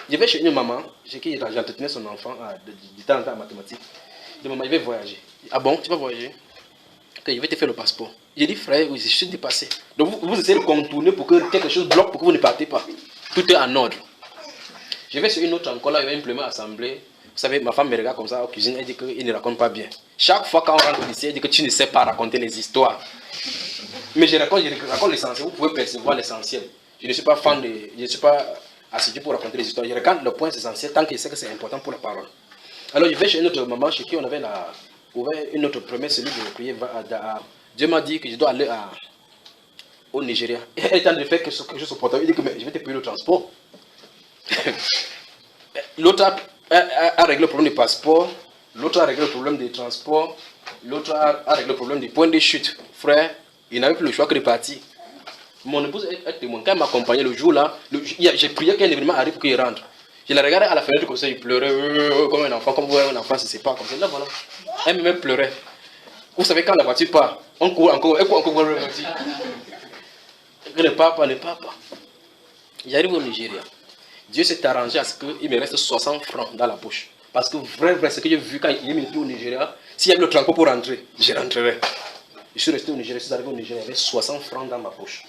Je vais chez une maman, chez qui j'entretenais son enfant du temps en temps en mathématiques. Je dis, maman, je vais voyager. Ah bon, tu vas voyager? Ok, je vais te faire le passeport. J'ai dit, frère, oui, je suis dépassé. Donc vous essayez de contourner pour que quelque chose bloque, pour que vous ne partez pas. Tout est en ordre. Je vais sur une autre encore, là, il y avait une première assemblée. Vous savez, ma femme me regarde comme ça en cuisine, elle dit qu'il ne raconte pas bien. Chaque fois quand on rentre ici, elle dit que tu ne sais pas raconter les histoires. Mais je raconte l'essentiel, vous pouvez percevoir l'essentiel. Je ne suis pas fan je ne suis pas assidu pour raconter les histoires. Je regarde le point essentiel tant que je sais que c'est important pour la parole. Alors je vais chez une autre maman chez qui on avait une autre première cellule de prière. Dieu m'a dit que je dois aller au Nigeria. Et elle est en train de faire quelque chose au portable. Il dit que je vais te payer le transport. L'autre a réglé le problème du passeport. L'autre a réglé le problème du transport. L'autre a réglé le problème du point de chute. Frère, il n'avait plus le choix que de partir. Mon épouse est témoin. Quand elle m'accompagnait le jour là, j'ai prié qu'un événement arrive pour qu'il rentre. Je la regardais à la fenêtre comme ça, il pleurait comme un enfant, comme un enfant, c'est pas comme ça. Là voilà. Elle même pleurait. Vous savez, quand la voiture part, on court encore, elle court encore voir la voiture. Ne part pas. J'arrive au Nigeria. Dieu s'est arrangé à ce qu'il me reste 60 francs dans la poche. Parce que vrai, ce que j'ai vu quand il est venu au Nigeria, s'il y avait le transport pour rentrer, je rentrerai. Je suis resté au Nigeria, je suis arrivé au Nigeria, il y avait 60 francs dans ma poche.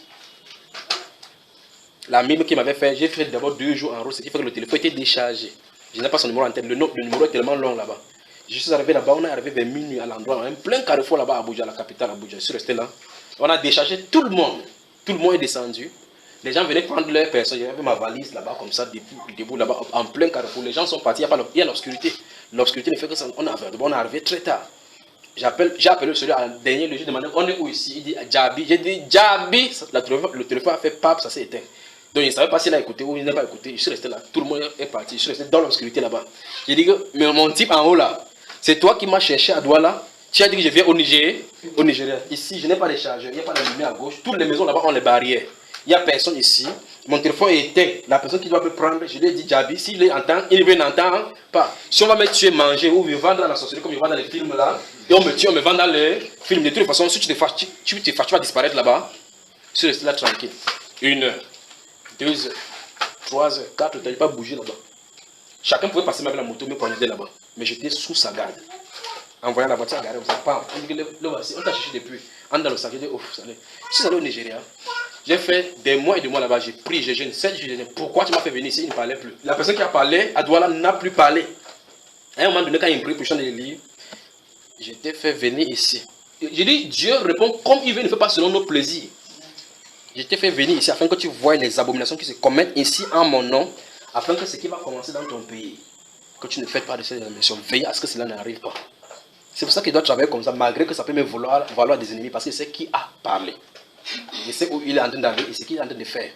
La mime qui m'avait fait, j'ai fait d'abord 2 jours en route, ce qui fait que le téléphone était déchargé. Je n'ai pas son numéro en tête, le numéro est tellement long là-bas. Je suis arrivé là-bas, on est arrivé vers minuit à l'endroit, on a un plein carrefour là-bas à Abuja, la capitale Abuja. Je suis resté là. On a déchargé tout le monde. Tout le monde est descendu. Les gens venaient prendre leur personne. J'avais ma valise là-bas, comme ça, debout là-bas, en plein carrefour. Les gens sont partis, il y a l'obscurité. L'obscurité ne fait que ça. On est arrivé très tard. j'ai appelé celui à dernier lieu, j'ai demandé on est où ici? Il dit Djabi. J'ai dit Djabi. Le téléphone a fait pap, ça s'est éteint. Donc il ne savait pas s'il a écouté ou il n'a pas écouté. Je suis resté là, tout le monde est parti. Je suis resté dans l'obscurité là-bas. J'ai dit que mais mon type en haut là, c'est toi qui m'as cherché à Douala. Tu as dit que je viens au Nigeria. Ici, je n'ai pas de chargeur, il n'y a pas de lumière à gauche. Toutes les maisons là-bas ont les barrières. Il n'y a personne ici. Mon téléphone est éteint. La personne qui doit me prendre, je lui ai dit Djabi, s'il entend, il ne n'entend pas. Si on va me tuer, manger ou me vendre dans la société comme je vois dans les films là, et on me tue, on me vend dans les films. De toute façon, si tu te fâches, tu vas disparaître là-bas. Je suis resté là tranquille. 1 heure, 2 heures, 3 heures, 4 heures, tu n'as pas bougé là-bas. Chacun pouvait passer avec la moto, me poignarder là-bas. Mais j'étais sous sa garde. En voyant la voiture garée, on dit que le voici, on t'a cherché depuis. On dans le sac, j'ai dit, ouf, je suis allé au Nigeria. J'ai fait des mois et des mois là-bas, j'ai pris, j'ai jeûné, 7 jours, pourquoi tu m'as fait venir ici? Il ne parlait plus. La personne qui a parlé, à Douala, n'a plus parlé. À un moment donné, quand il me prie pour changer les livres, j'étais fait venir ici. J'ai dit, Dieu répond comme il veut, il ne fait pas selon nos plaisirs. J'étais fait venir ici afin que tu vois les abominations qui se commettent ici en mon nom, afin que ce qui va commencer dans ton pays, que tu ne fais pas de ces abominations. Veille à ce que cela n'arrive pas. C'est pour ça qu'il doit travailler comme ça, malgré que ça peut me valoir des ennemis, parce qu'il sait qui a parlé. Il sait où il est en train d'aller et ce qu'il est en train de faire.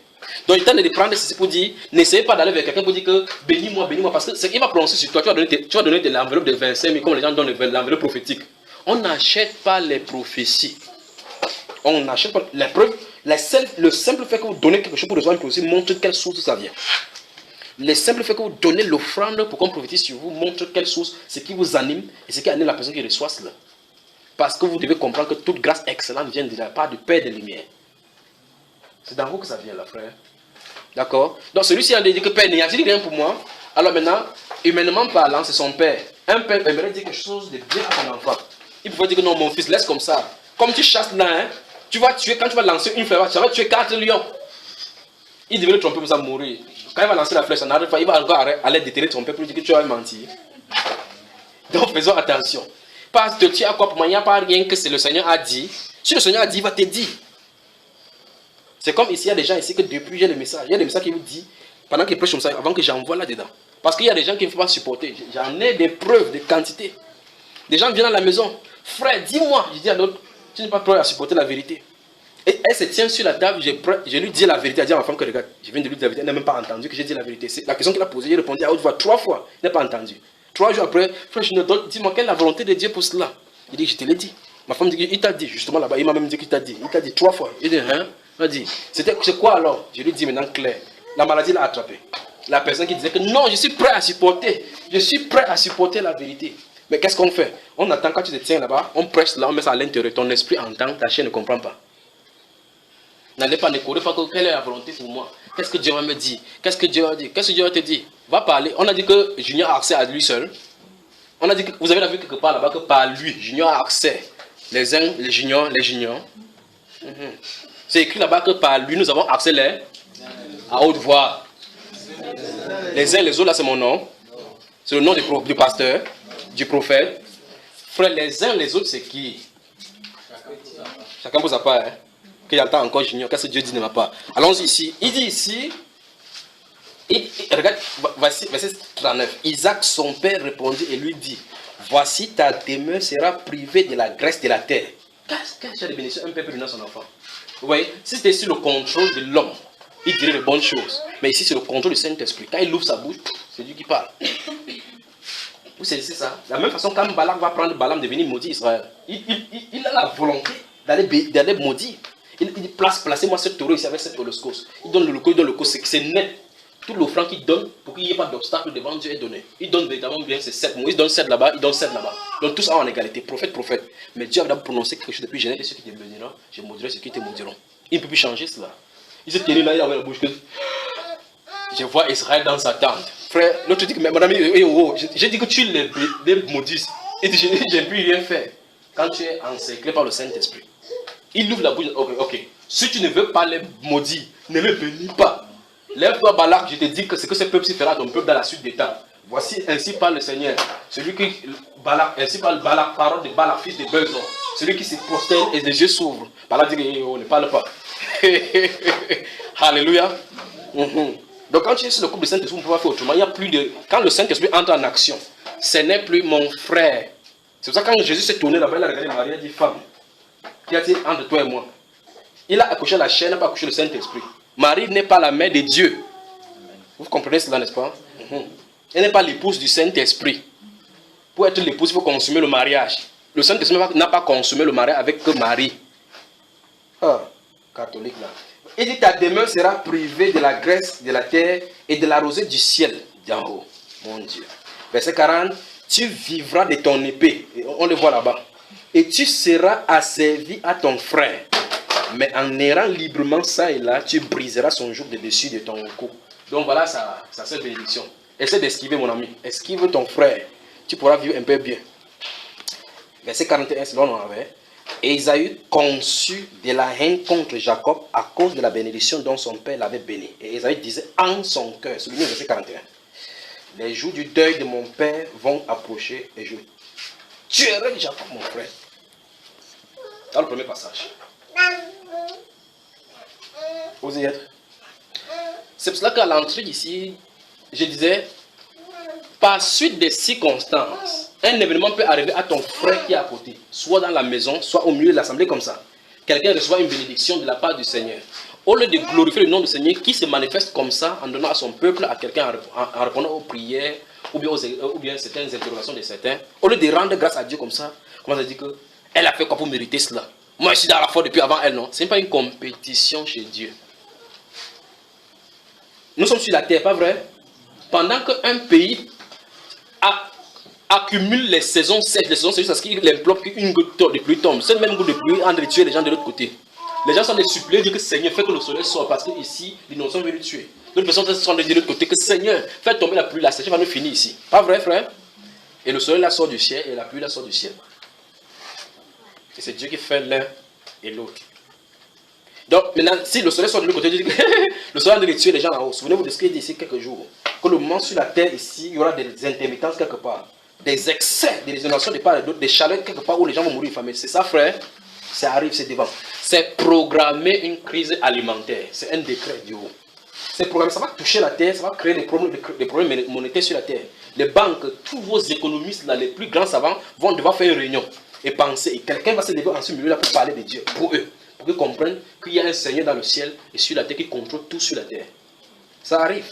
Donc il tente de prendre ceci pour dire, n'essayez pas d'aller vers quelqu'un pour dire que bénis-moi, parce que ce qu'il va prononcer sur toi, tu vas donner de l'enveloppe de 25 000 comme les gens donnent l'enveloppe prophétique. On n'achète pas les prophéties. On n'achète pas les preuves. Le simple fait que vous donnez quelque chose pour recevoir une prophétie montre quelle source ça vient. Le simple fait que vous donnez l'offrande pour qu'on prophétise sur vous montre quelle source, ce qui vous anime et ce qui anime la personne qui reçoit cela. Parce que vous devez comprendre que toute grâce excellente vient de la part du Père des Lumières. C'est dans vous que ça vient là, frère. D'accord? Donc celui-ci a dit que Père n'a dit rien pour moi. Alors maintenant, humainement parlant, c'est son Père. Un Père aimerait dire quelque chose de bien à son enfant. Il pouvait dire que non, mon fils, laisse comme ça. Comme tu chasses là, hein, tu vas tuer, quand tu vas lancer une flèche, tu vas tuer 4 lions. Il devait le tromper pour ça mourir. Quand il va lancer la flèche, ça n'arrive pas, il va encore aller déterrer son père pour lui dire que tu as menti. Donc faisons attention. Pas te tuer à quoi pour moi, il n'y a pas rien que c'est le Seigneur a dit. Si le Seigneur a dit, il va te dire. C'est comme ici, il y a des gens ici que depuis j'ai le message. Il y a des messages qui vous disent, pendant qu'ils prêchent comme ça, avant que j'envoie là-dedans. Parce qu'il y a des gens qui ne peuvent pas supporter. J'en ai des preuves, des quantités. Des gens viennent à la maison. Frère, dis-moi. Je dis à l'autre, tu n'es pas prêt à supporter la vérité. Et elle se tient sur la table, je lui dis la vérité. Elle dit à ma femme que regarde, je viens de lui dire la vérité. Elle n'a même pas entendu que j'ai dit la vérité. C'est la question qu'il a posée, j'ai répondu à haute voix 3 fois. Il n'a pas entendu. 3 jours après, frère, je ne donne, dis-moi quelle est la volonté de Dieu pour cela. Il dit, je te l'ai dit. Ma femme dit, il t'a dit, justement là-bas, il m'a même dit qu'il t'a dit. Il t'a dit 3 fois. Il dit, hein? Il m'a dit, c'est quoi alors? Je lui dis maintenant clair. La maladie l'a attrapé. La personne qui disait que non, je suis prêt à supporter. Je suis prêt à supporter la vérité. Mais qu'est-ce qu'on fait? On attend quand tu te tiens là-bas, on presse là, on met ça à l'intérieur. Ton esprit entend, ta chair ne comprend pas. N'allez pas, ne courez pas, quelle est la volonté pour moi? Qu'est-ce que Dieu va me dire? Qu'est-ce que Dieu va dire? Qu'est-ce que Dieu va te dire? Va parler. On a dit que Junior a accès à lui seul. On a dit que vous avez vu quelque part là-bas que par lui, Junior a accès. Les uns, les juniors. C'est écrit là-bas que par lui, nous avons accès à haute voix. Les uns, les autres, là, c'est mon nom. C'est le nom du pasteur, du prophète. Frère, les uns, les autres, c'est qui? Chacun pour sa part. Hein? Qu'il entend encore Junior. Qu'est-ce que Dieu dit ne va pas? Allons-y ici. Il dit ici. Regarde, verset 39. Isaac, son père, répondit et lui dit, voici ta demeure sera privée de la graisse de la terre. Qu'est-ce que de bénédiction un père peut donner à son enfant? Vous voyez, si c'était sur le contrôle de l'homme, il dirait de bonnes choses. Mais ici, c'est le contrôle du Saint-Esprit. Quand il ouvre sa bouche, c'est Dieu qui parle. Vous saisissez ça? De la même façon, quand Balak va prendre Balaam de venir maudire Israël, il a la volonté d'aller maudire. Il dit, placez-moi ce taureau ici avec cette holocauste. Il donne le holocauste, c'est net. Tout l'offrande qu'il donne, pour qu'il n'y ait pas d'obstacle devant Dieu est donné. Il donne véritablement bien ces 7 mots. Il donne 7 là-bas, il donne 7 là-bas. Donc tous en égalité, prophète. Mais Dieu a d'abord prononcé quelque chose depuis Genèse, et ceux qui te béniront, je maudirai ceux qui te maudiront. Il ne peut plus changer cela. Il s'est tenu là, il avait la bouche que je vois Israël dans sa tente. Frère, l'autre dit que, mais madame, j'ai dit que tu les maudis. Il dit, je n'ai plus rien fait. Quand tu es encerclé par le Saint-Esprit, il ouvre la bouche, ok. Si tu ne veux pas les maudire, ne les bénis pas. Lève-toi, Balak, je te dis que ce que ce peuple fera ton peuple dans la suite des temps. Voici, ainsi parle le Seigneur. Celui qui, ainsi parle Balak, parole de Balak, fils de Beuzon. Celui qui se prosterne et les yeux s'ouvrent. Balak dit, on ne parle pas. Alléluia. Donc quand tu es sur le couple de Saint-Esprit, on ne peut pas faire autrement. Il n'y a plus de... Quand le Saint-Esprit entre en action, ce n'est plus mon frère. C'est pour ça que quand Jésus s'est tourné là-bas, il a regardé Marie, il a dit, femme, qu'y a-t-il entre toi et moi? Il a accouché la chair, n'a pas accouché le Saint-Esprit. Marie n'est pas la mère de Dieu. Vous comprenez cela, n'est-ce pas? Elle n'est pas l'épouse du Saint-Esprit. Pour être l'épouse, il faut consommer le mariage. Le Saint-Esprit n'a pas consommé le mariage avec Marie. Ah, catholique là. Il dit, ta demeure sera privée de la graisse de la terre et de la rosée du ciel d'en haut. Mon Dieu. Verset 40, tu vivras de ton épée. On le voit là-bas. Et tu seras asservi à ton frère. Mais en errant librement ça et là, tu briseras son joug de dessus de ton cou. Donc voilà sa seule bénédiction. Essaie d'esquiver, mon ami. Esquive ton frère. Tu pourras vivre un peu bien. Verset 41, c'est là on en avait. Et Ésaü conçut de la haine contre Jacob à cause de la bénédiction dont son père l'avait béni. Et Ésaü disait en son cœur, soulignez verset 41. Les jours du deuil de mon père vont approcher et je tuerai Jacob, mon frère. Dans le premier passage. Vous y êtes? C'est pour cela qu'à l'entrée ici, je disais, par suite des circonstances, un événement peut arriver à ton frère qui est à côté, soit dans la maison, soit au milieu de l'assemblée comme ça. Quelqu'un reçoit une bénédiction de la part du Seigneur. Au lieu de glorifier le nom du Seigneur qui se manifeste comme ça, en donnant à son peuple, à quelqu'un, en répondant aux prières, ou bien certaines interrogations de certains, au lieu de rendre grâce à Dieu comme ça, comment ça dit que elle a fait quoi pour mériter cela? Moi je suis dans la foi depuis avant elle, non? Ce n'est pas une compétition chez Dieu. Nous sommes sur la terre, pas vrai? Pendant qu'un pays accumule les saisons sèches, les saisons sèches, parce qu'il implore qu'une goutte de pluie tombe. Cette même goutte de pluie en train de tuer les gens de l'autre côté. Les gens sont des suppliés, dire que Seigneur, fais que le soleil sorte, parce qu'ici, les noms sont venus tuer. D'autres personnes sont de l'autre côté, que Seigneur, fais tomber la pluie, la sécheresse va nous finir ici. Pas vrai, frère? Et le soleil là sort du ciel, et la pluie là sort du ciel. Et c'est Dieu qui fait l'un et l'autre. Donc maintenant, si le soleil sort de l'autre côté, le soleil va tuer les gens en haut. Souvenez-vous de ce qu'il dit ici quelques jours. Que le moment sur la terre ici, il y aura des intermittences quelque part. Des excès, des inondations de part et d'autre, des chaleurs quelque part où les gens vont mourir famés. C'est ça, frère? Ça arrive, c'est devant. C'est programmer une crise alimentaire. C'est un décret du haut. C'est programmé, ça va toucher la terre, ça va créer des problèmes monétaires sur la terre. Les banques, tous vos économistes, là, les plus grands savants, vont devoir faire une réunion et penser. Et quelqu'un va se lever en ce milieu-là pour parler de Dieu, pour eux. Pour qu'ils comprennent qu'il y a un Seigneur dans le ciel et sur la terre qui contrôle tout sur la terre. Ça arrive.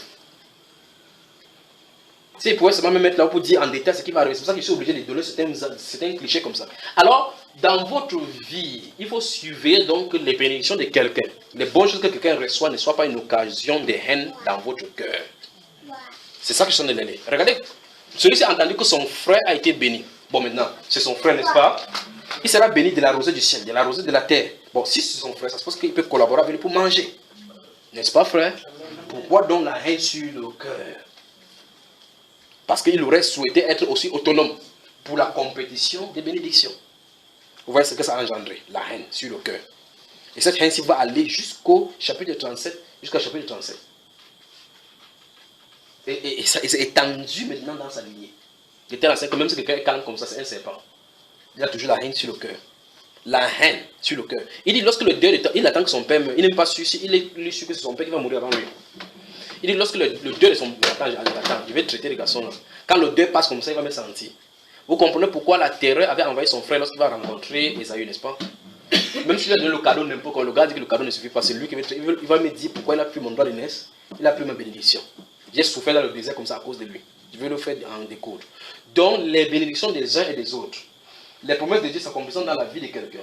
Si ils pouvaient seulement me mettre là pour dire en détail ce qui va arriver, c'est pour ça que je suis obligé de donner certains clichés comme ça. Alors, dans votre vie, il faut surveiller donc les bénédictions de quelqu'un. Les bonnes choses que quelqu'un reçoit ne soient pas une occasion de haine dans votre cœur. C'est ça que je suis en train de dire. Regardez, celui-ci a entendu que son frère a été béni. Bon, maintenant, c'est son frère, n'est-ce pas? Il sera béni de la rosée du ciel, de la rosée de la terre. Bon, si c'est son frère, ça se passe qu'il peut collaborer avec lui pour manger. N'est-ce pas, frère? Pourquoi donc la haine sur le cœur? Parce qu'il aurait souhaité être aussi autonome pour la compétition des bénédictions. Vous voyez ce que ça a engendré, la haine sur le cœur. Et cette haine va aller jusqu'au chapitre 37, jusqu'au chapitre 37. Et c'est étendu maintenant dans sa lignée. De telle sorte que même si quelqu'un est calme comme ça, c'est un serpent. Il a toujours la haine sur le cœur. La haine sur le cœur. Il dit lorsque le deuil, il attend que son père meure. Il n'est pas sûr, il est sûr que c'est son père qui va mourir avant lui. Il dit lorsque le deuil de son père, attends, je vais traiter les garçons là. Quand le deuil passe comme ça, il va me sentir. Vous comprenez pourquoi la terreur avait envoyé son frère lorsqu'il va rencontrer Ésaü, n'est-ce pas? Même si il a donné le cadeau n'importe quoi, le gars dit que le cadeau ne suffit pas, c'est lui qui va me dire pourquoi il a pris mon droit de naissance, il a pris ma bénédiction. J'ai souffert dans le désert comme ça à cause de lui. Je vais le faire en découdre. Donc les bénédictions des uns et des autres, les promesses de Dieu s'accomplissent dans la vie de quelqu'un.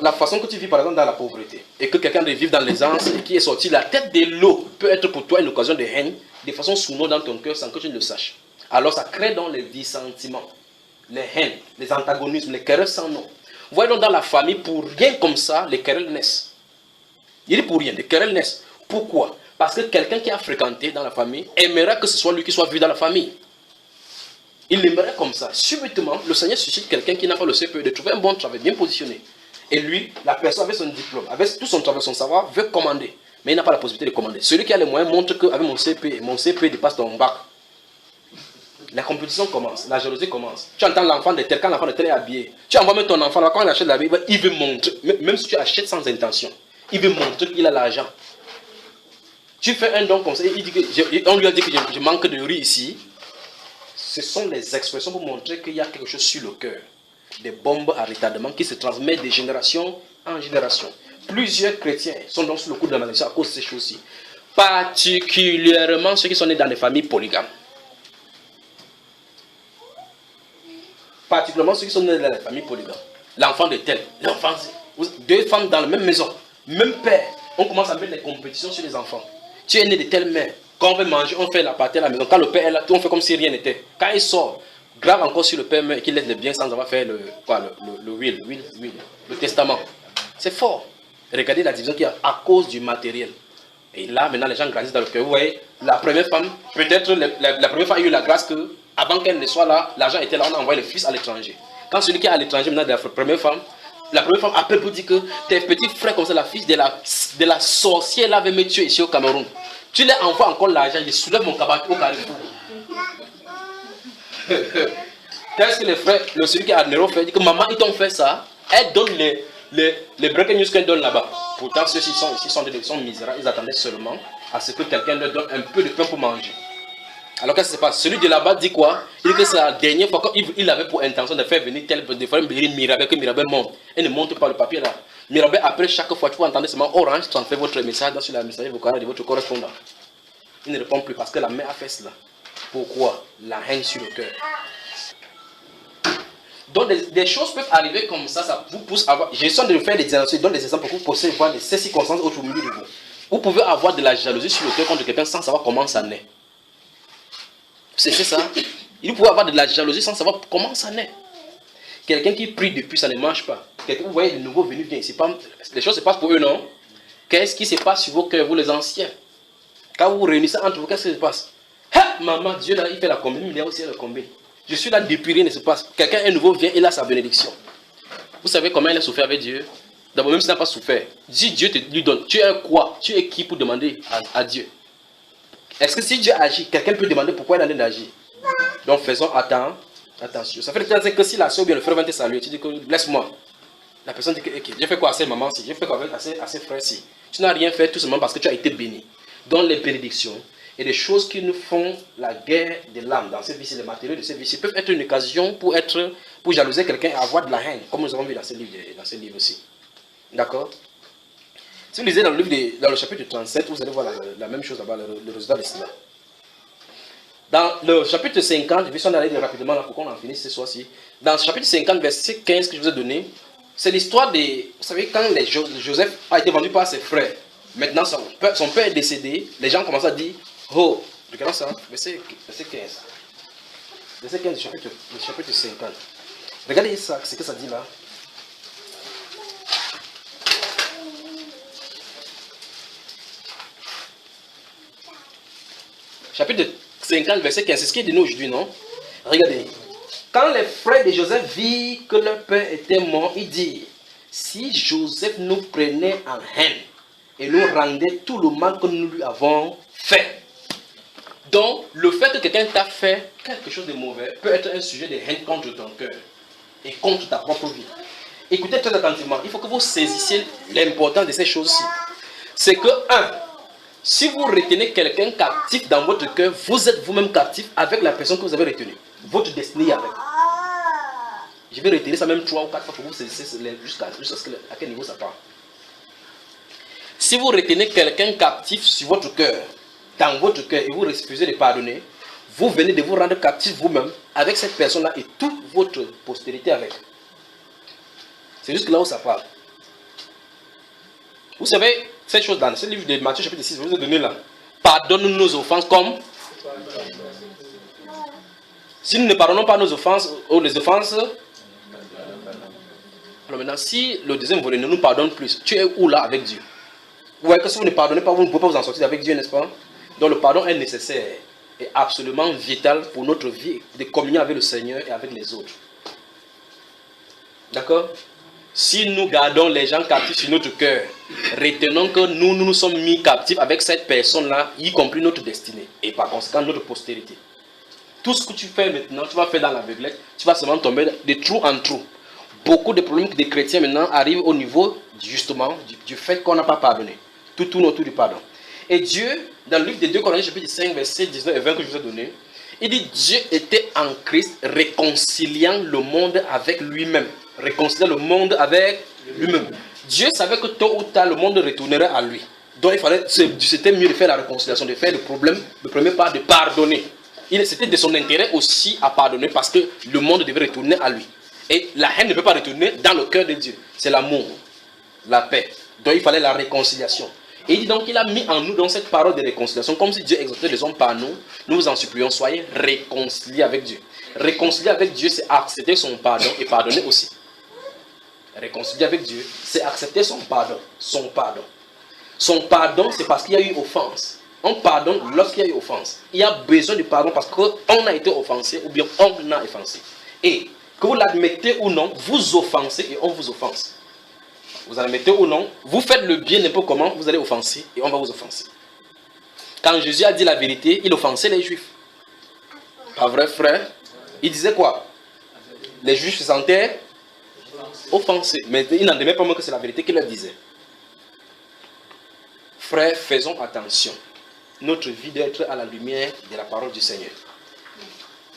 La façon que tu vis par exemple dans la pauvreté et que quelqu'un vive dans l'aisance et qui est sorti la tête de l'eau peut être pour toi une occasion de haine de façon sournoise dans ton cœur sans que tu ne le saches. Alors ça crée donc les dissentiments, les haines, les antagonismes, les querelles sans nom. Vous voyez donc dans la famille, pour rien comme ça, les querelles naissent. Il dit pour rien, les querelles naissent. Pourquoi? Parce que quelqu'un qui a fréquenté dans la famille aimerait que ce soit lui qui soit vu dans la famille. Il aimerait comme ça. Subitement, le Seigneur suscite quelqu'un qui n'a pas le CPE de trouver un bon travail, bien positionné. Et lui, la personne avec son diplôme, avec tout son travail, son savoir, veut commander. Mais il n'a pas la possibilité de commander. Celui qui a les moyens montre qu'avec mon CPE dépasse ton bac. La compétition commence, la jalousie commence. Tu entends l'enfant de tel, quand l'enfant de tel est habillé. Tu envoies même ton enfant là, quand il achète l'habit, il veut montrer, même si tu achètes sans intention, il veut montrer qu'il a l'argent. Tu fais un don comme ça, on lui a dit que je manque de riz ici. ce sont les expressions pour montrer qu'il y a quelque chose sur le cœur. Des bombes à retardement qui se transmettent de génération en génération. Plusieurs chrétiens sont donc sous le coup de la malédiction à cause de ces choses-ci. Particulièrement ceux qui sont nés dans des familles polygames. Particulièrement ceux qui sont nés dans les familles polygames. L'enfant de tel, l'enfant, deux femmes dans la même maison, même père. On commence à mettre des compétitions sur les enfants. Tu es né de telle mère. Quand on veut manger, on fait la partie à la maison. Quand le père est là, on fait comme si rien n'était. Quand il sort, grave encore sur le père et qu'il laisse les biens sans avoir fait le testament. C'est fort. Regardez la division qu'il y a à cause du matériel. Et là, maintenant, les gens grandissent dans le cœur. Vous voyez, la première femme, peut-être la première femme a eu la grâce que, avant qu'elle ne soit là, l'argent était là, on a envoyé le fils à l'étranger. Quand celui qui est à l'étranger, maintenant, de la première femme appelle pour dire que tes petits frères, comme ça, la fille de la sorcière, là, avait me tuer ici au Cameroun. Tu leur envoies encore l'argent, je soulève mon cabane au carrefour. Qu'est-ce que les frères, celui qui est à Nero fait, dit que maman, ils t'ont fait ça, elle donne les breaking news qu'elle donne là-bas. Pourtant, ceux-ci sont misérables, ils attendaient seulement à ce que quelqu'un leur donne un peu de pain pour manger. Alors qu'est-ce qui se passe? Celui de là-bas dit quoi? Il dit que c'est la dernière fois qu'il avait pour intention de faire venir de faire une Mirabel, que Mirabel monte. Elle ne monte pas le papier là. Mirabel, après chaque fois, tu peux entendre seulement Orange, transfère votre message sur la messagerie vocale de votre correspondant. Il ne répond plus parce que la mère a fait cela. Pourquoi? La haine sur le cœur. Donc des choses peuvent arriver comme ça vous pousse à avoir. J'ai essayé de faire des diagnostics, donne des exemples pour que vous puissiez voir ces circonstances autour de vous. Vous pouvez avoir de la jalousie sur le cœur contre quelqu'un sans savoir comment ça naît. C'est ça. Il peut avoir de la jalousie sans savoir comment ça naît. Quelqu'un qui prie depuis, ça ne marche pas. Vous voyez, le nouveau venu vient ici. Les choses se passent pour eux, non? Qu'est-ce qui se passe sur vos cœurs, vous les anciens? Quand vous vous réunissez entre vous, qu'est-ce qui se passe? Ha! Maman, Dieu là, il fait la combine, il y a aussi la combine. Je suis là depuis, rien ne se passe. Quelqu'un, un nouveau vient, il a sa bénédiction. Vous savez comment il a souffert avec Dieu? D'abord, même s'il n'a pas souffert, si Dieu te lui donne, tu es quoi? Tu es qui pour demander à Dieu? Est-ce que si Dieu agit, quelqu'un peut demander pourquoi il est en train d'agir? Donc faisons attention. Ça fait le que si la soeur ou bien le frère va te saluer, tu dis que laisse-moi. La personne dit que okay, j'ai fait quoi à ces mamans ci, j'ai fait quoi avec à ces frères ci. Tu n'as rien fait tout simplement parce que tu as été béni. Donc les bénédictions et des choses qui nous font la guerre de l'âme dans ces vices, les matériaux de ces vices peuvent être une occasion pour jalouser quelqu'un et avoir de la haine, comme nous avons vu dans ce livre aussi. D'accord? Si vous lisez dans le chapitre 37, vous allez voir la même chose là-bas, le résultat de cela. Dans le chapitre 50, je vais s'en aller rapidement là pour qu'on en finisse ce soir-ci. Dans le chapitre 50, verset 15 que je vous ai donné, c'est l'histoire des... Vous savez, quand Joseph a été vendu par ses frères, maintenant son père est décédé, les gens commencent à dire, oh, regardez ça, verset 15. Verset 15 du chapitre 50. Regardez ça, ce que ça dit là. Chapitre 50, verset 15, c'est ce qui est donné aujourd'hui, non? Regardez. Quand les frères de Joseph virent que leur père était mort, ils dirent, si Joseph nous prenait en haine et nous rendait tout le mal que nous lui avons fait. Donc, le fait que quelqu'un t'a fait quelque chose de mauvais peut être un sujet de haine contre ton cœur et contre ta propre vie. Écoutez très attentivement, il faut que vous saisissiez l'importance de ces choses-ci. C'est que, si vous retenez quelqu'un captif dans votre cœur, vous êtes vous-même captif avec la personne que vous avez retenue. Votre destinée avec. Je vais retirer ça même 3 ou 4 fois pour vous saisir jusqu'à à quel niveau ça part. Si vous retenez quelqu'un captif sur votre cœur, dans votre cœur, et vous refusez de pardonner, vous venez de vous rendre captif vous-même avec cette personne-là et toute votre postérité avec. C'est juste là où ça part. Vous savez, cette chose dans ce livre de Matthieu chapitre 6, je vous ai donné là. Pardonne-nous nos offenses comme... Si nous ne pardonnons pas nos offenses, ou les offenses... Alors maintenant, si le deuxième volet ne nous pardonne plus, tu es où là avec Dieu? Vous voyez que si vous ne pardonnez pas, vous ne pouvez pas vous en sortir avec Dieu, n'est-ce pas? Donc le pardon est nécessaire et absolument vital pour notre vie de communion avec le Seigneur et avec les autres. D'accord? Si nous gardons les gens captifs sur notre cœur, retenons que nous sommes mis captifs avec cette personne-là, y compris notre destinée, et par conséquent notre postérité. Tout ce que tu fais maintenant, tu vas faire dans l'aveuglette, tu vas seulement tomber de trou en trou. Beaucoup de problèmes des chrétiens maintenant arrivent au niveau, justement, du fait qu'on n'a pas pardonné. Tout tourne autour du pardon. Et Dieu, dans le livre de 2 Corinthiens, chapitre 5, verset 19 et 20 que je vous ai donné, Il dit Dieu était en Christ réconciliant le monde avec lui-même. Réconciliant le monde avec lui-même. Dieu savait que tôt ou tard le monde retournerait à lui. Donc c'était mieux de faire la réconciliation, de faire le premier pas, de pardonner. C'était de son intérêt aussi à pardonner parce que le monde devait retourner à lui. Et la haine ne peut pas retourner dans le cœur de Dieu. C'est l'amour, la paix. Donc il fallait la réconciliation. Et il dit donc il a mis en nous dans cette parole de réconciliation, comme si Dieu exhortait les hommes par nous, nous vous en supplions, soyez réconciliés avec Dieu. Réconcilier avec Dieu, c'est accepter son pardon et pardonner aussi. Réconcilier avec Dieu, c'est accepter son pardon. Son pardon. Son pardon, c'est parce qu'il y a eu offense. On pardonne lorsqu'il y a eu offense. Il y a besoin de pardon parce qu'on a été offensé ou bien on a offensé. Et que vous l'admettez ou non, vous offensez et on vous offense. Vous admettez ou non, vous faites le bien n'importe comment, vous allez offenser et on va vous offenser. Quand Jésus a dit la vérité, il offensait les Juifs. Pas vrai, frère? Il disait quoi? Les Juifs se sentaient offensés. Mais il n'en demeure pas moins que c'est la vérité qu'il leur disait. Frères, faisons attention. Notre vie doit être à la lumière de la parole du Seigneur.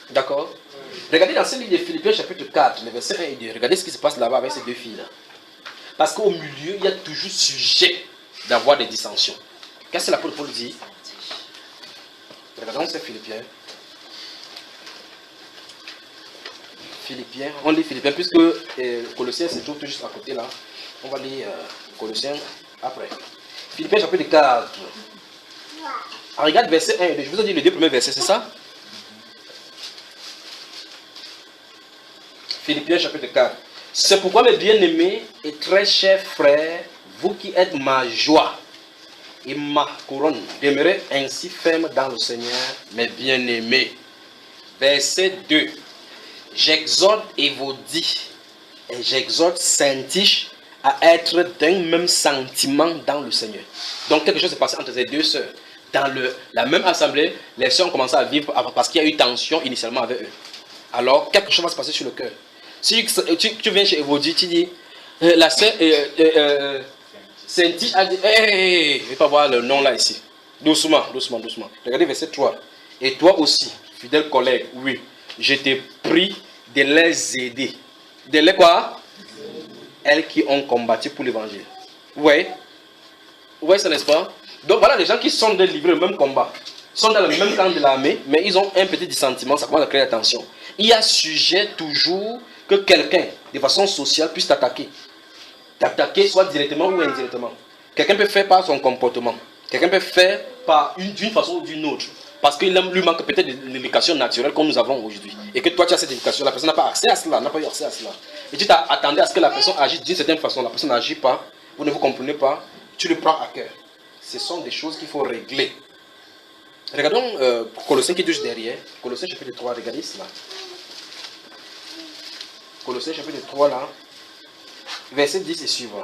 D'accord? Regardez dans ce livre de Philippiens chapitre 4, les versets 1 et 2. Regardez ce qui se passe là-bas avec ces deux filles-là. Parce qu'au milieu, il y a toujours sujet d'avoir des dissensions. Qu'est-ce que l'apôtre Paul dit? Regardons ces Philippiens. Philippiens, on lit Philippiens puisque Colossiens se trouve tout juste à côté là. On va lire Colossiens après. Philippiens chapitre 4. Regarde verset 1 et 2. Je vous ai dit les deux premiers versets, c'est ça? Philippiens chapitre 4. C'est pourquoi mes bien-aimés et très chers frères, vous qui êtes ma joie et ma couronne, demeurez ainsi fermes dans le Seigneur, mes bien-aimés. Verset 2. J'exhorte Évodie et j'exhorte Syntyche à être d'un même sentiment dans le Seigneur. Donc quelque chose s'est passé entre ces deux sœurs. Dans la même assemblée, les sœurs ont commencé à vivre parce qu'il y a eu tension initialement avec eux. Alors quelque chose va se passer sur le cœur. Si tu viens chez Évodie, tu dis, la sœur Syntyche a dit, hey, je ne vais pas voir le nom là ici. Doucement, doucement, doucement. Regardez verset 3. Et toi aussi, fidèle collègue, oui, je t'ai pris de les aider. De les quoi? Elles qui ont combattu pour l'évangile. Oui. Oui, ça n'est-ce pas? Donc voilà les gens qui sont livrés au même combat. Sont dans le même camp de l'armée, mais ils ont un petit dissentiment, ça commence à créer la tension. Il y a sujet toujours que quelqu'un, de façon sociale, puisse t'attaquer. T'attaquer soit directement ou indirectement. Quelqu'un peut faire par son comportement. Quelqu'un peut faire d'une façon ou d'une autre. Parce qu'il lui manque peut-être de l'éducation naturelle comme nous avons aujourd'hui. Et que toi tu as cette éducation, la personne n'a pas accès à cela, n'a pas eu accès à cela. Et tu t'attendais à ce que la personne agisse d'une certaine façon. La personne n'agit pas, vous ne vous comprenez pas, tu le prends à cœur. Ce sont des choses qu'il faut régler. Regardons Colossiens qui est juste derrière. Colossiens chapitre 3, regardez cela. Colossiens chapitre 3 là, verset 10 et suivant.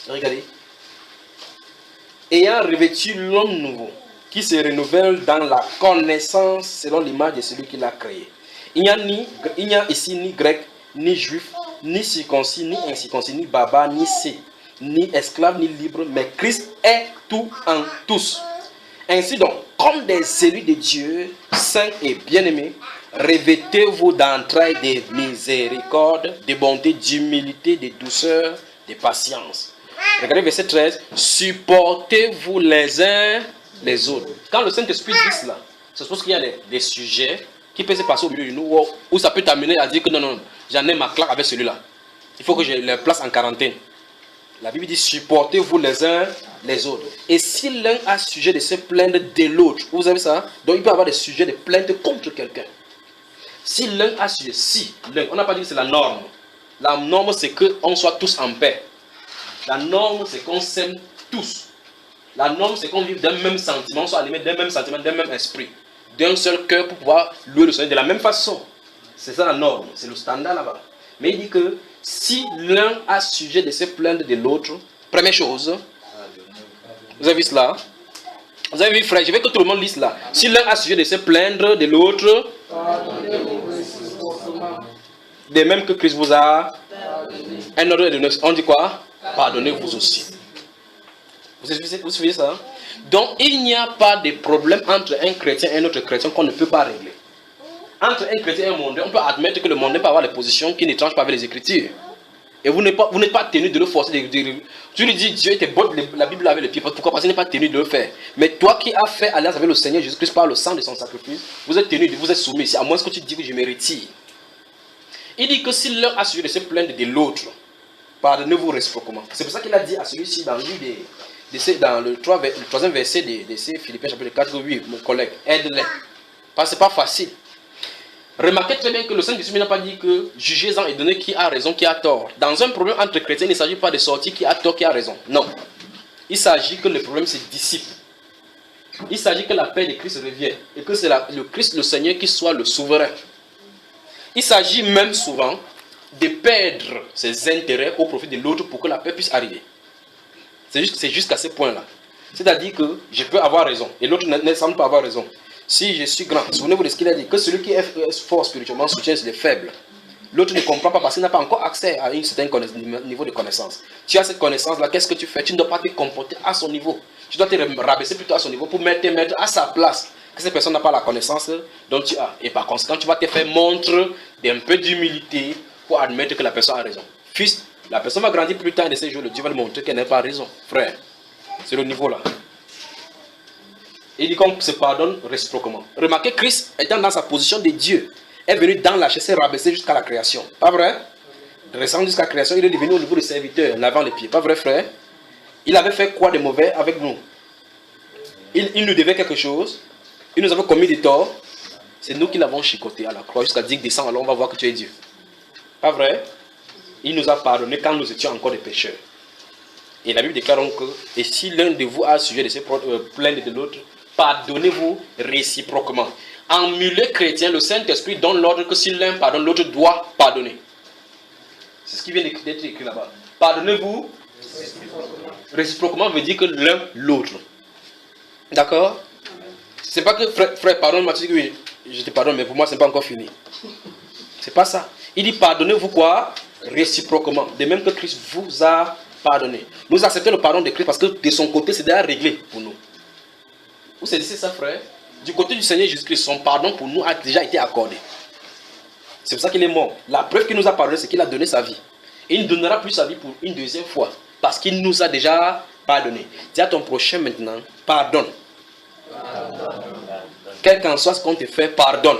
Regardez. Ayant revêtu l'homme nouveau, qui se renouvelle dans la connaissance selon l'image de celui qui l'a créé. Il n'y a ici ni grec, ni juif, ni circoncis, ni incirconcis, ni barbare, ni scythe, ni esclave, ni libre, mais Christ est tout en tous. Ainsi donc, comme des élus de Dieu, saints et bien-aimés, revêtez-vous d'entrailles de miséricorde, de bonté, d'humilité, de douceur, de patience. Regardez verset 13. Supportez-vous les uns les autres. Quand le Saint-Esprit dit cela, je suppose qu'il y a des sujets qui peuvent se passer au milieu de nous où ça peut t'amener à dire que non, non, j'en ai ma claque avec celui-là. Il faut que je les place en quarantaine. La Bible dit supportez-vous les uns les autres. Et si l'un a sujet de se plaindre de l'autre, vous avez ça? Donc il peut avoir des sujets de plainte contre quelqu'un. Si l'un a sujet, on n'a pas dit que c'est la norme. La norme c'est qu'on soit tous en paix. La norme c'est qu'on s'aime tous. La norme c'est qu'on vive d'un même sentiment, on soit animé d'un même sentiment, d'un même esprit, d'un seul cœur pour pouvoir louer le Seigneur de la même façon. C'est ça la norme, c'est le standard là-bas. Mais il dit que si l'un a sujet de se plaindre de l'autre, première chose, vous avez vu cela? Vous avez vu frère, je veux que tout le monde lise cela. Si l'un a sujet de se plaindre de l'autre, de même que Christ vous a un ordre de donner, on dit quoi? Pardonnez-vous aussi. Vous suivez ça? Donc il n'y a pas de problème entre un chrétien et un autre chrétien qu'on ne peut pas régler. entre un chrétien et un mondain, on peut admettre que le mondain peut avoir des positions qui ne tranchent pas avec les Écritures. Et vous n'êtes pas tenu de le forcer. Tu lui dis, Dieu te botte la Bible avec le pied. Pourquoi? Parce qu'il n'est pas tenu de le faire. Mais toi qui as fait alliance avec le Seigneur Jésus-Christ par le sang de son sacrifice, vous êtes tenu, vous êtes soumis. C'est à moins que tu dis que je me retire. Il dit que si l'un a suivi de se plaindre de l'autre, pardonnez-vous réciproquement. C'est pour ça qu'il a dit à celui-ci dans le troisième verset de ces Philippiens chapitre 4, 8, mon collègue, aide-les. Parce que ce n'est pas facile. Remarquez très bien que le Saint-Esprit n'a pas dit que jugez-en et donnez qui a raison, qui a tort. Dans un problème entre chrétiens, il ne s'agit pas de sortir qui a tort, qui a raison. Non. Il s'agit que le problème se dissipe. Il s'agit que la paix de Christ revienne et que c'est le Christ, le Seigneur, qui soit le souverain. Il s'agit même souvent de perdre ses intérêts au profit de l'autre pour que la paix puisse arriver. C'est jusqu'à ce point-là. C'est-à-dire que je peux avoir raison et l'autre ne semble pas avoir raison. Si je suis grand, souvenez-vous de ce qu'il a dit, que celui qui est fort spirituellement soutient les faibles. L'autre ne comprend pas parce qu'il n'a pas encore accès à un certain niveau de connaissance. Tu as cette connaissance-là, qu'est-ce que tu fais? Tu ne dois pas te comporter à son niveau. Tu dois te rabaisser plutôt à son niveau pour te mettre à sa place. Que cette personne n'a pas la connaissance dont tu as. Et par conséquent, tu vas te faire montre d'un peu d'humilité pour admettre que la personne a raison. Fils, la personne va grandir plus tard de ces jours, Dieu va lui montrer qu'elle n'a pas raison. Frère, c'est le niveau là. Il dit qu'on se pardonne réciproquement. Remarquez, Christ, étant dans sa position de Dieu, est venu dans la chair, s'est rabaissé jusqu'à la création. Pas vrai? Descendre jusqu'à la création, il est devenu au niveau de serviteur, en lavant les pieds. Pas vrai, frère? Il avait fait quoi de mauvais avec nous? Il nous devait quelque chose. Il nous avait commis des torts. C'est nous qui l'avons chicoté à la croix jusqu'à dire descends, alors on va voir que tu es Dieu. Pas vrai? Il nous a pardonné quand nous étions encore des pécheurs. Et la Bible déclare donc que, et si l'un de vous a sujet de se plaindre de l'autre, pardonnez-vous réciproquement. En milieu chrétien, le Saint-Esprit donne l'ordre que si l'un pardonne, l'autre doit pardonner. C'est ce qui vient d'être écrit là-bas. Pardonnez-vous réciproquement veut dire que l'un l'autre. D'accord? C'est pas que frère pardonne-moi, tu dis que oui, je te pardonne, mais pour moi, ce n'est pas encore fini. C'est pas ça. Il dit pardonnez-vous quoi? Réciproquement. De même que Christ vous a pardonné. Nous acceptons le pardon de Christ parce que de son côté, c'est déjà réglé pour nous. Vous saisissez ça, frère? Du côté du Seigneur Jésus-Christ, son pardon pour nous a déjà été accordé. C'est pour ça qu'il est mort. La preuve qu'il nous a pardonné, c'est qu'il a donné sa vie. Et il ne donnera plus sa vie pour une deuxième fois. Parce qu'il nous a déjà pardonné. Dis à ton prochain maintenant, pardonne. Quel qu'en soit ce qu'on te fait, pardonne.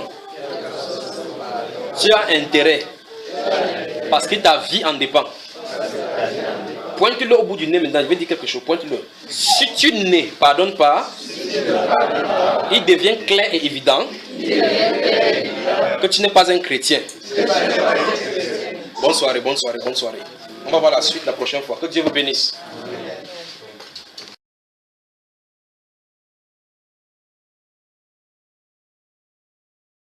Tu as intérêt. Parce que ta vie en dépend. Pointe-le au bout du nez maintenant, je vais dire quelque chose, pointe-le. Si tu ne pardonnes pas, il devient clair et évident que tu n'es pas un chrétien. Bonne soirée, bonne soirée, bonne soirée. On va voir la suite la prochaine fois. Que Dieu vous bénisse.